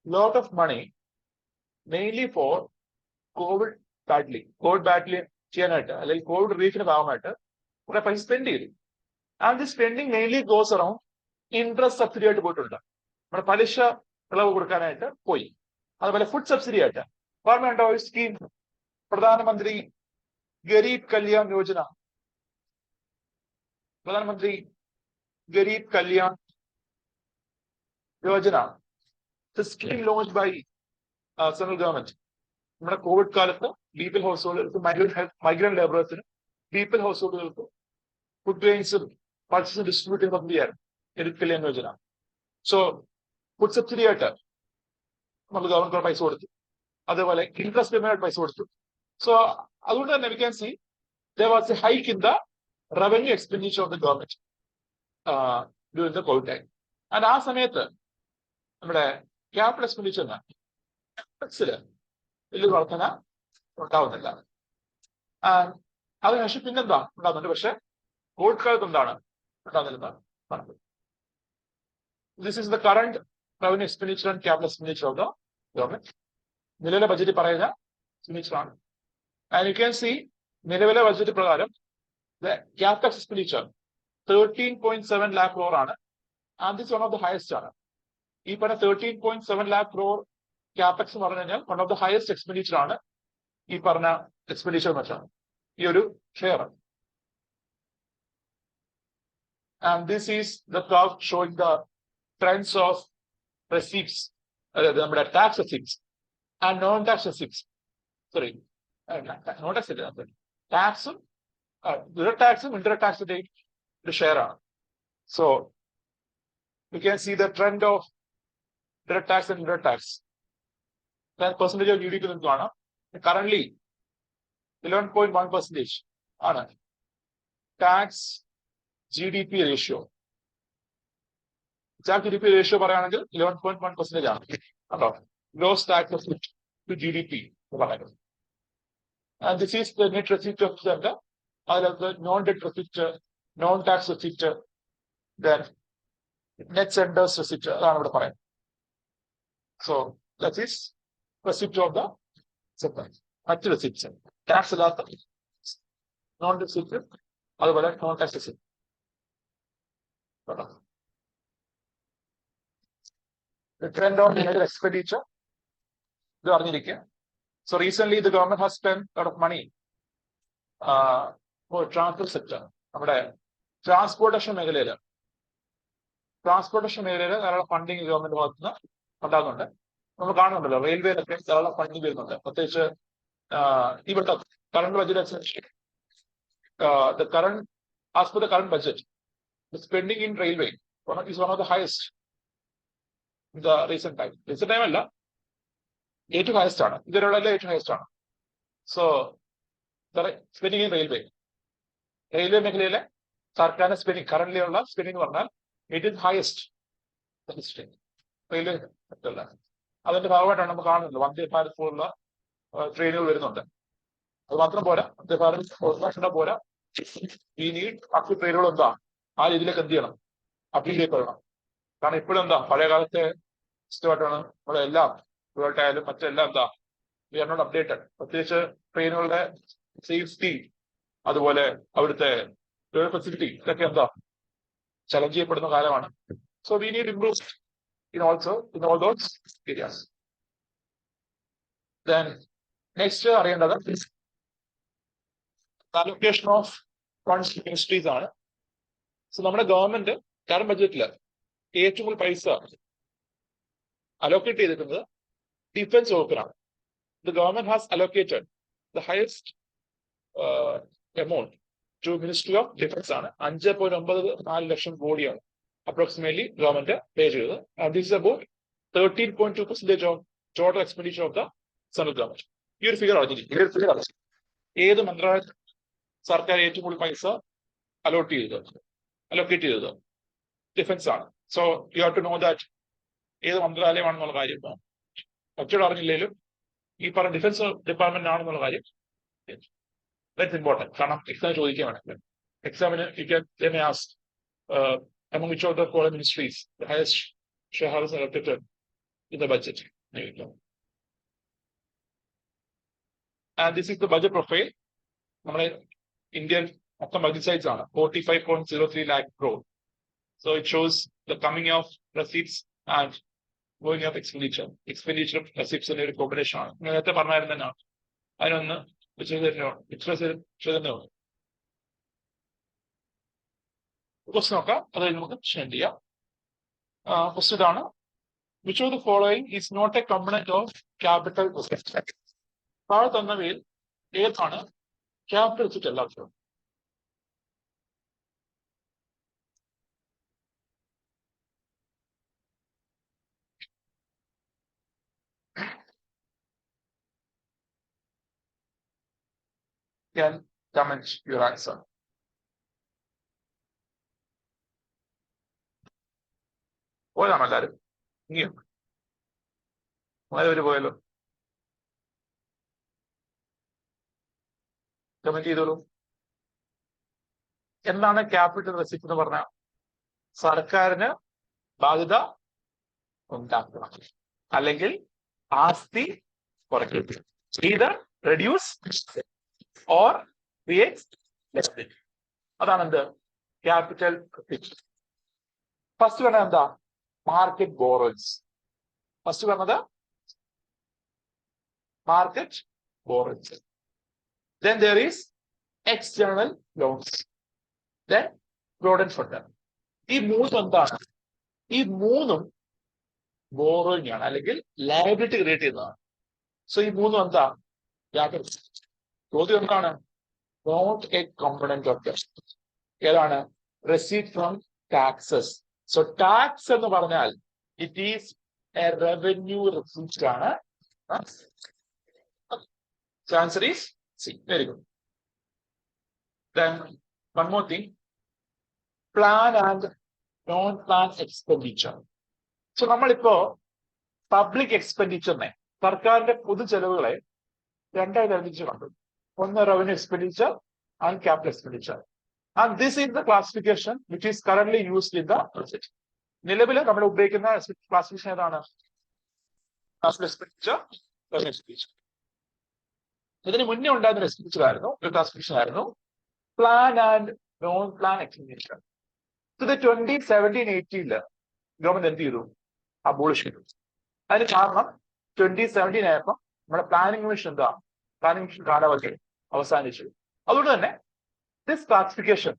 lot of money mainly for Covid battle ചെയ്യാനായിട്ട്, അല്ലെങ്കിൽ കോവിഡ് റിലീഫിന്റെ ഭാഗമായിട്ട് കുറെ പൈസ സ്പെൻഡ് ചെയ്തു. And the spending mainly goes around interest subsidy ആയിട്ട് പോയിട്ടുണ്ട്. നമ്മുടെ പലിശ ഇളവ് കൊടുക്കാനായിട്ട് പോയി. അതുപോലെ ഫുഡ് സബ്സിഡി ആയിട്ട് ഓർമ്മയുണ്ടോ ഒരു സ്കീം, പ്രധാനമന്ത്രി Garib Kalyan Yojana. Pradhan Mantri Garib Kalyan Yojana scheme launch by central government. നമ്മുടെ കോവിഡ് കാലത്ത് ബിപിഎൽ ഹൗസ് ഹോൾഡുകൾക്ക്, മൈഗ്രന്റ് ലേബറേഴ്സിന്, ബിപിഎൽ ഹൗസ് ഹോൾഡുകൾക്ക് ഫുഡ് ഗ്രെയിൻസും പൾസസും ഡിസ്ട്രിബ്യൂട്ട് ചെയ്യുന്ന പദ്ധതിയായിരുന്നു Garib Kalyan Yojana. So food subsidy ആയിട്ട് നമ്മൾ ഗവൺമെന്റ് പൈസ കൊടുത്തു, അതേപോലെ ഇൻട്രസ്റ്റ് പേയ്മെന്റ് പൈസ കൊടുത്തു. സോ അതുകൊണ്ട് തന്നെ V can see there was a hike in the revenue expenditure of the government during the COVID time. And ആ സമയത്ത് നമ്മുടെ ക്യാപിറ്റൽ എക്സ്പെൻഡിച്ചറിന് വലിയ വർധന ഉണ്ടാവുന്നില്ല. അതിനുശേഷം പിന്നെന്താ ഉണ്ടാകുന്നുണ്ട്, പക്ഷെ കോവിഡ് കാലത്ത് എന്താണ് ഉണ്ടാകുന്നില്ലെന്നാണ് പറഞ്ഞത്. This is the current revenue expenditure and capital expenditure of the government. നിലവിലെ ബജറ്റ് പറയുന്ന എക്സ്പെൻഡിച്ചർ ആണ്. ആൻഡ് യു ക്യാൻ സി നിലവിലെ ബജറ്റ് പ്രകാരം ക്യാപിറ്റൽ എക്സ്പെൻഡിച്ചർ 13.7 lakh crore ആണ്. And this one of the highest ആണ്. ഈ പറഞ്ഞ 13.7 lakh crore ക്യാപെക്സ് എന്ന് പറഞ്ഞു കഴിഞ്ഞാൽ one of the highest expenditure ആണ് ഈ പറഞ്ഞ എക്സ്പെൻഡിച്ചർ വെച്ചാണ് ഈ ഒരു share. And this is the curve showing the trends of receipts, അതായത് നമ്മുടെ tax receipts and non tax receipts. Sorry, non tax ഇല്ല, ടാക്സും direct ടാക്സും ഇൻഡയറക്ട് ടാക്സിന്റെ ഒരു ഷെയർ ആണ്. So you can C the trend of direct tax and indirect tax. Percentage of GDP നിങ്ങൾക്ക് കാണാം. Currently 11.1% ആണ് tax GDP ratio. GDP ratio പറയുകയാണെങ്കിൽ 11.1% ആണ് കേട്ടോ. ഗ്രോസ് ടാക്സ് ടു GDP എന്ന് പറയുന്നത്. And this is the net receipt of the non-debt receipt, non-tax receipt, then net senders receipt. അതാണ് ഇവിടെ പറയുന്നത്. So that is receipt of the sector. മറ്റ് receipts tax ഇല്ലാത്ത നോൺ റെസിപ്റ്റ്, അതുപോലെ non tax receipt. The trend of net expenditure ഇത് അറിഞ്ഞിരിക്കുക. So recently the government has spent a lot of money for transport sector. നമ്മുടെ transportation മേഖലയിൽ ധാരാളം funding government ഭാഗത്തുനിന്ന് ഉണ്ടാകുന്നുണ്ട്. നമ്മൾ കാണുന്നുണ്ടല്ലോ റെയിൽവേയിലൊക്കെ ധാരാളം ഫണ്ടിങ് വരുന്നുണ്ട്. പ്രത്യേകിച്ച് ഇവിടുത്തെ കറണ്ട് ബജറ്റ് അനുസരിച്ച് as per the current budget, the spending in railway is one of the highest in the recent time. Recent time അല്ല, ഏറ്റവും ഹയസ്റ്റ് ആണ്. ഇതിലുള്ള ഏറ്റവും ഹയസ്റ്റ് ആണ്. സോ സ്പെൻഡിങ് ഇൻ റെയിൽവേ മേഖലയിലെ സർക്കാരിന്റെ സ്പെൻഡിങ് കറന്റ്ലി ഉള്ള സ്പെൻഡിങ് പറഞ്ഞാൽ ഇറ്റ് ഇസ് ഹയസ്റ്റ് റെയിൽവേ സെക്ടറിലാണ്. അതിന്റെ ഭാഗമായിട്ടാണ് നമ്മൾ കാണുന്നത് വന്ദേ ഭാരത് പോലുള്ള ട്രെയിനുകൾ വരുന്നുണ്ട്. അത് മാത്രം പോരാ, വന്ദേ ഭാരത് പോരാ, ഈ നീഡ് ബാക്കി ട്രെയിനുകൾ എന്താ ആ രീതിയിലേക്ക് എന്ത് ചെയ്യണം, അപ്ഡേറ്റ് ചെയ്യപ്പെടണം. കാരണം ഇപ്പോഴും എന്താ പഴയ കാലത്തെ ഇഷ്ടമായിട്ടാണ് നമ്മുടെ എല്ലാം ആയാലും മറ്റെല്ലാം എന്താ വി ആർ നോട്ട് അപ്ഡേറ്റഡ്. പ്രത്യേകിച്ച് ട്രെയിനുകളുടെ സേഫ്റ്റി, അതുപോലെ അവിടുത്തെ ഫെസിലിറ്റി ഇതൊക്കെ എന്താ ചലഞ്ച് ചെയ്യപ്പെടുന്ന കാലമാണ്. So we need improve in all those areas. Then next അറിയേണ്ടത് allocation of funds to ministries ആണ്. സോ നമ്മുടെ ഗവൺമെന്റ് കറന്റ് ബഡ്ജറ്റില് ഏറ്റവും കൂടുതൽ പൈസ അലോക്കേറ്റ് ചെയ്തിരിക്കുന്നത് defence വകുപ്പിനാണ്. The government has allocated the highest amount to Ministry of Defense ആണ്. 5.94 ലക്ഷം കോടിയാണ് approximately government പേ ചെയ്തത്. And this is about 13.2% of total expenditure of the central government. ഈ ഒരു ഫിഗർ അറിഞ്ഞിരിക്കും. ഏത് മന്ത്രാലയ സർക്കാർ ഏറ്റവും കൂടുതൽ പൈസ അലോക്കേറ്റ് ചെയ്തത് ഡിഫൻസ് ആണ്. So you have to know that ഏത് മന്ത്രാലയമാണെന്നുള്ള കാര്യം ഒറ്റയോട് അറിഞ്ഞില്ലെങ്കിലും ഈ പറഞ്ഞ ഡിഫൻസ് ഡിപ്പാർട്ട്മെന്റ് ആണെന്നുള്ള കാര്യം ദാറ്റ്സ് ഇമ്പോർട്ടന്റ്. കാരണം എക്സാം ചോദിക്കാൻ വേണമെങ്കിൽ എക്സാമിന് you can ask among which of the foreign ministries the highest share is allocated in the budget. And this is the budget profile. നമ്മുടെ ഇന്ത്യൻ മൊത്തം ബഡ്ജറ്റ് സൈസ് ആണ് 45.03 lakh crore. So it shows the coming of receipts and going of expenditure. Expenditure receipts in a combination ആണ്. നേരത്തെ പറഞ്ഞായിരുന്നു അതിനൊന്ന് question നോക്കാം, അത് നമുക്ക് സ്റ്റെൻഡ് ചെയ്യാം. ക്വസ്റ്റ്യൻ ഇതാണ്: which of the following is not a component of capital receipt? താഴെ തന്നവയിൽ ഏതാണ് ക്യാപിറ്റൽ റെസിപ്റ്റ് അല്ലാത്തത്? can comment your answer. പോയതാണോ എല്ലാവരും? ഇനിയോ പോയല്ലോ? കമന്റ് ചെയ്തോളൂ. എന്താണ് ക്യാപിറ്റൽ റെസിപ്റ്റ് എന്ന് പറഞ്ഞാൽ? സർക്കാരിന് ബാധ്യത ഉണ്ടാക്കണം അല്ലെങ്കിൽ ആസ്തി കുറയ്ക്കുക. either reduce or create deficit. അതാണ് എന്ത്? Capital receipt. ഫസ്റ്റ് പറഞ്ഞത് എന്താ? Market borrowings. ഫസ്റ്റ് പറഞ്ഞത് market borrowings. Then there is external loans. Then provident fund. ഈ മൂന്നും എന്താണ്? ഈ മൂന്നും ബോറോയിങ് ആണ് അല്ലെങ്കിൽ ലയബിലിറ്റി ക്രിയേറ്റ് ചെയ്യുന്നതാണ്. സോ ഈ മൂന്നും എന്താ? ചോദ്യം എന്താണ്? Not a component of debt. ഏതാണ്? Receipt from taxes. So tax എന്ന് പറഞ്ഞാൽ it is a revenue receipt ആണ്. Answer is C. Very good. Then one more thing, plan and non-plan expenditure. So നമ്മളിപ്പോ പബ്ലിക് എക്സ്പെൻഡിച്ചറിനെ, സർക്കാരിന്റെ പൊതു ചെലവുകളെ രണ്ടായി തരംതിരിച്ച് കണ്ടു. ഒന്ന് revenue expenditure and capital expenditure. And this is the classification which is currently used in the budget. നിലവിൽ നമ്മൾ ഉപയോഗിക്കുന്ന ക്ലാസിഫിക്കേഷൻ ഏതാണ്? Capital expenditure, revenue expenditure. ഇതിന് മുന്നേ ഉണ്ടായിരുന്ന എക്സ്പെൻഡിച്ചർ ആയിരുന്നു, ഒരു ക്ലാസിഫിക്കേഷൻ ആയിരുന്നു plan and non plan expenditure. ഇത് 2017-18 ഗവൺമെന്റ് എന്ത് ചെയ്തു? അബോളിഷ് ചെയ്തു. അതിന് കാരണം 2017 ആയപ്പോൾ നമ്മുടെ പ്ലാനിംഗ് കമ്മീഷൻ എന്താ? പ്ലാനിംഗ് കമ്മീഷൻ കാലാവധി അവസാനിച്ചു. അതുകൊണ്ട് തന്നെ this classification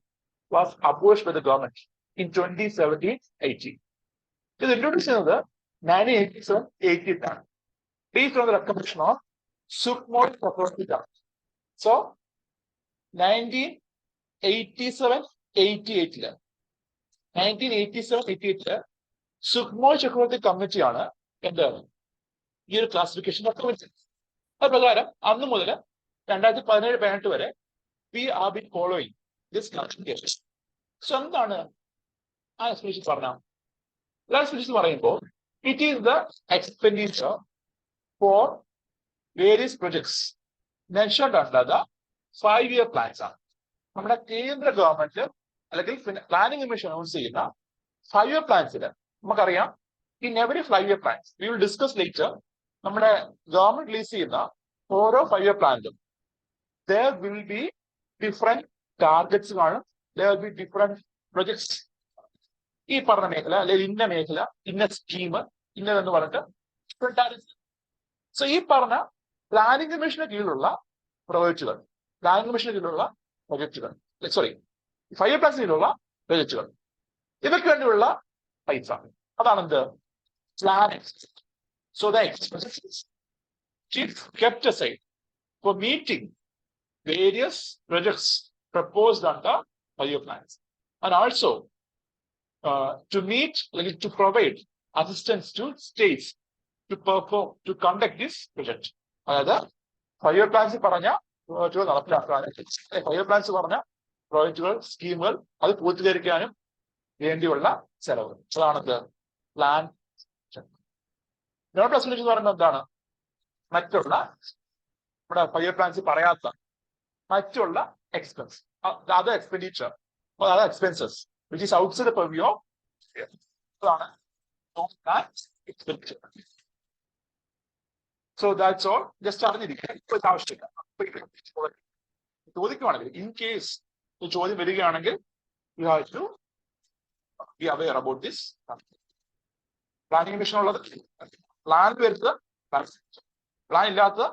was abolished by the government in 2017-18. ഇത് ഇൻട്രോഡ്യൂസ് ചെയ്യുന്നത് 1987-18 ആണ്. Based on the recommendation of Sukhamoy proposal. So 1987-88 Sukhamoy Chakravarty കമ്മിറ്റിയാണ് എന്താണ് ഈ ഒരു ക്ലാസിഫിക്കേഷൻ റെക്കമെൻഡ്. അത് പ്രകാരം അന്ന് മുതൽ 2017-18 വരെ we are been following this classification. So എന്താണ് ആ എക്സ്പെൻഡിച്ചർ പറഞ്ഞാൽ? എക്സ്പെൻഡിച്ചർ പറയുമ്പോൾ it is the expenditure for various projects mentioned under the 5-year plans ആണ്. നമ്മുടെ കേന്ദ്ര ഗവൺമെന്റ് അല്ലെങ്കിൽ പ്ലാനിംഗ് കമ്മീഷൻ അനൗൺസ് ചെയ്യുന്ന 5-year പ്ലാൻസിൽ നമുക്കറിയാം, in every 5-year plans we will discuss later, നമ്മുടെ ഗവൺമെന്റ് റിലീസ് ചെയ്യുന്ന ഓരോ 5-year പ്ലാനിലും there will be different targets കാണും, there will be different projects. ഈ പറഞ്ഞ മേഖല അല്ലെങ്കിൽ ഇന്ന മേഖല, ഇന്ന സ്കീം, ഇന്നതെന്ന് പറഞ്ഞിട്ട് ഡിഫറെന്റ് ടാർഗറ്റ്സ്. സോ ഈ പറഞ്ഞ പ്ലാനിംഗ് കമ്മീഷന് കീഴിലുള്ള പ്രോജക്റ്റുകൾ, പ്ലാനിംഗ് കമ്മീഷന് കീഴിലുള്ള പ്രൊജക്റ്റുകൾ, സോറി 5-year പ്ലാൻസിന് കീഴിലുള്ള പ്രൊജക്റ്റുകൾ, ഇവയ്ക്ക് വേണ്ടിയുള്ള പൈസ, അതാണ് എന്ത്? Planning. So the expenses kept aside for meeting various projects proposed under 5-year plans, and also to meet, like to provide assistance to states to perform, to conduct this project. അതായത് 5-year plans പറഞ്ഞ പ്രോജക്റ്റുകൾ നടപ്പിലാക്കാനും 5-year plans പറഞ്ഞ പ്രോജക്റ്റുകൾ, സ്കീമുകൾ അത് പൂർത്തീകരിക്കാനും വേണ്ടിയുള്ള ചെലവ്, അതാണത് പ്ലാൻ. നോൺ പ്ലാൻ എക്സ്പെൻഡിച്ചർ എന്ന് പറയുന്നത് എന്താണ്? മറ്റുള്ള നമ്മുടെ 5-year പ്ലാൻസ് പറയാത്ത മറ്റുള്ള expense, other expenditure, other expenses which is outside the purview of അതാണ് non plan expenditure. So that's all. Just അറിഞ്ഞിരിക്കുക, ഇപ്പോൾ ആവശ്യമില്ല. ചോദിക്കുവാണെങ്കിൽ, ഇൻ കേസ് ചോദ്യം വരികയാണെങ്കിൽ you have to be aware about this. Planning commission ഉള്ളത് പ്ലാൻ വരുന്നത്, പ്ലാൻ ഇല്ലാത്തത്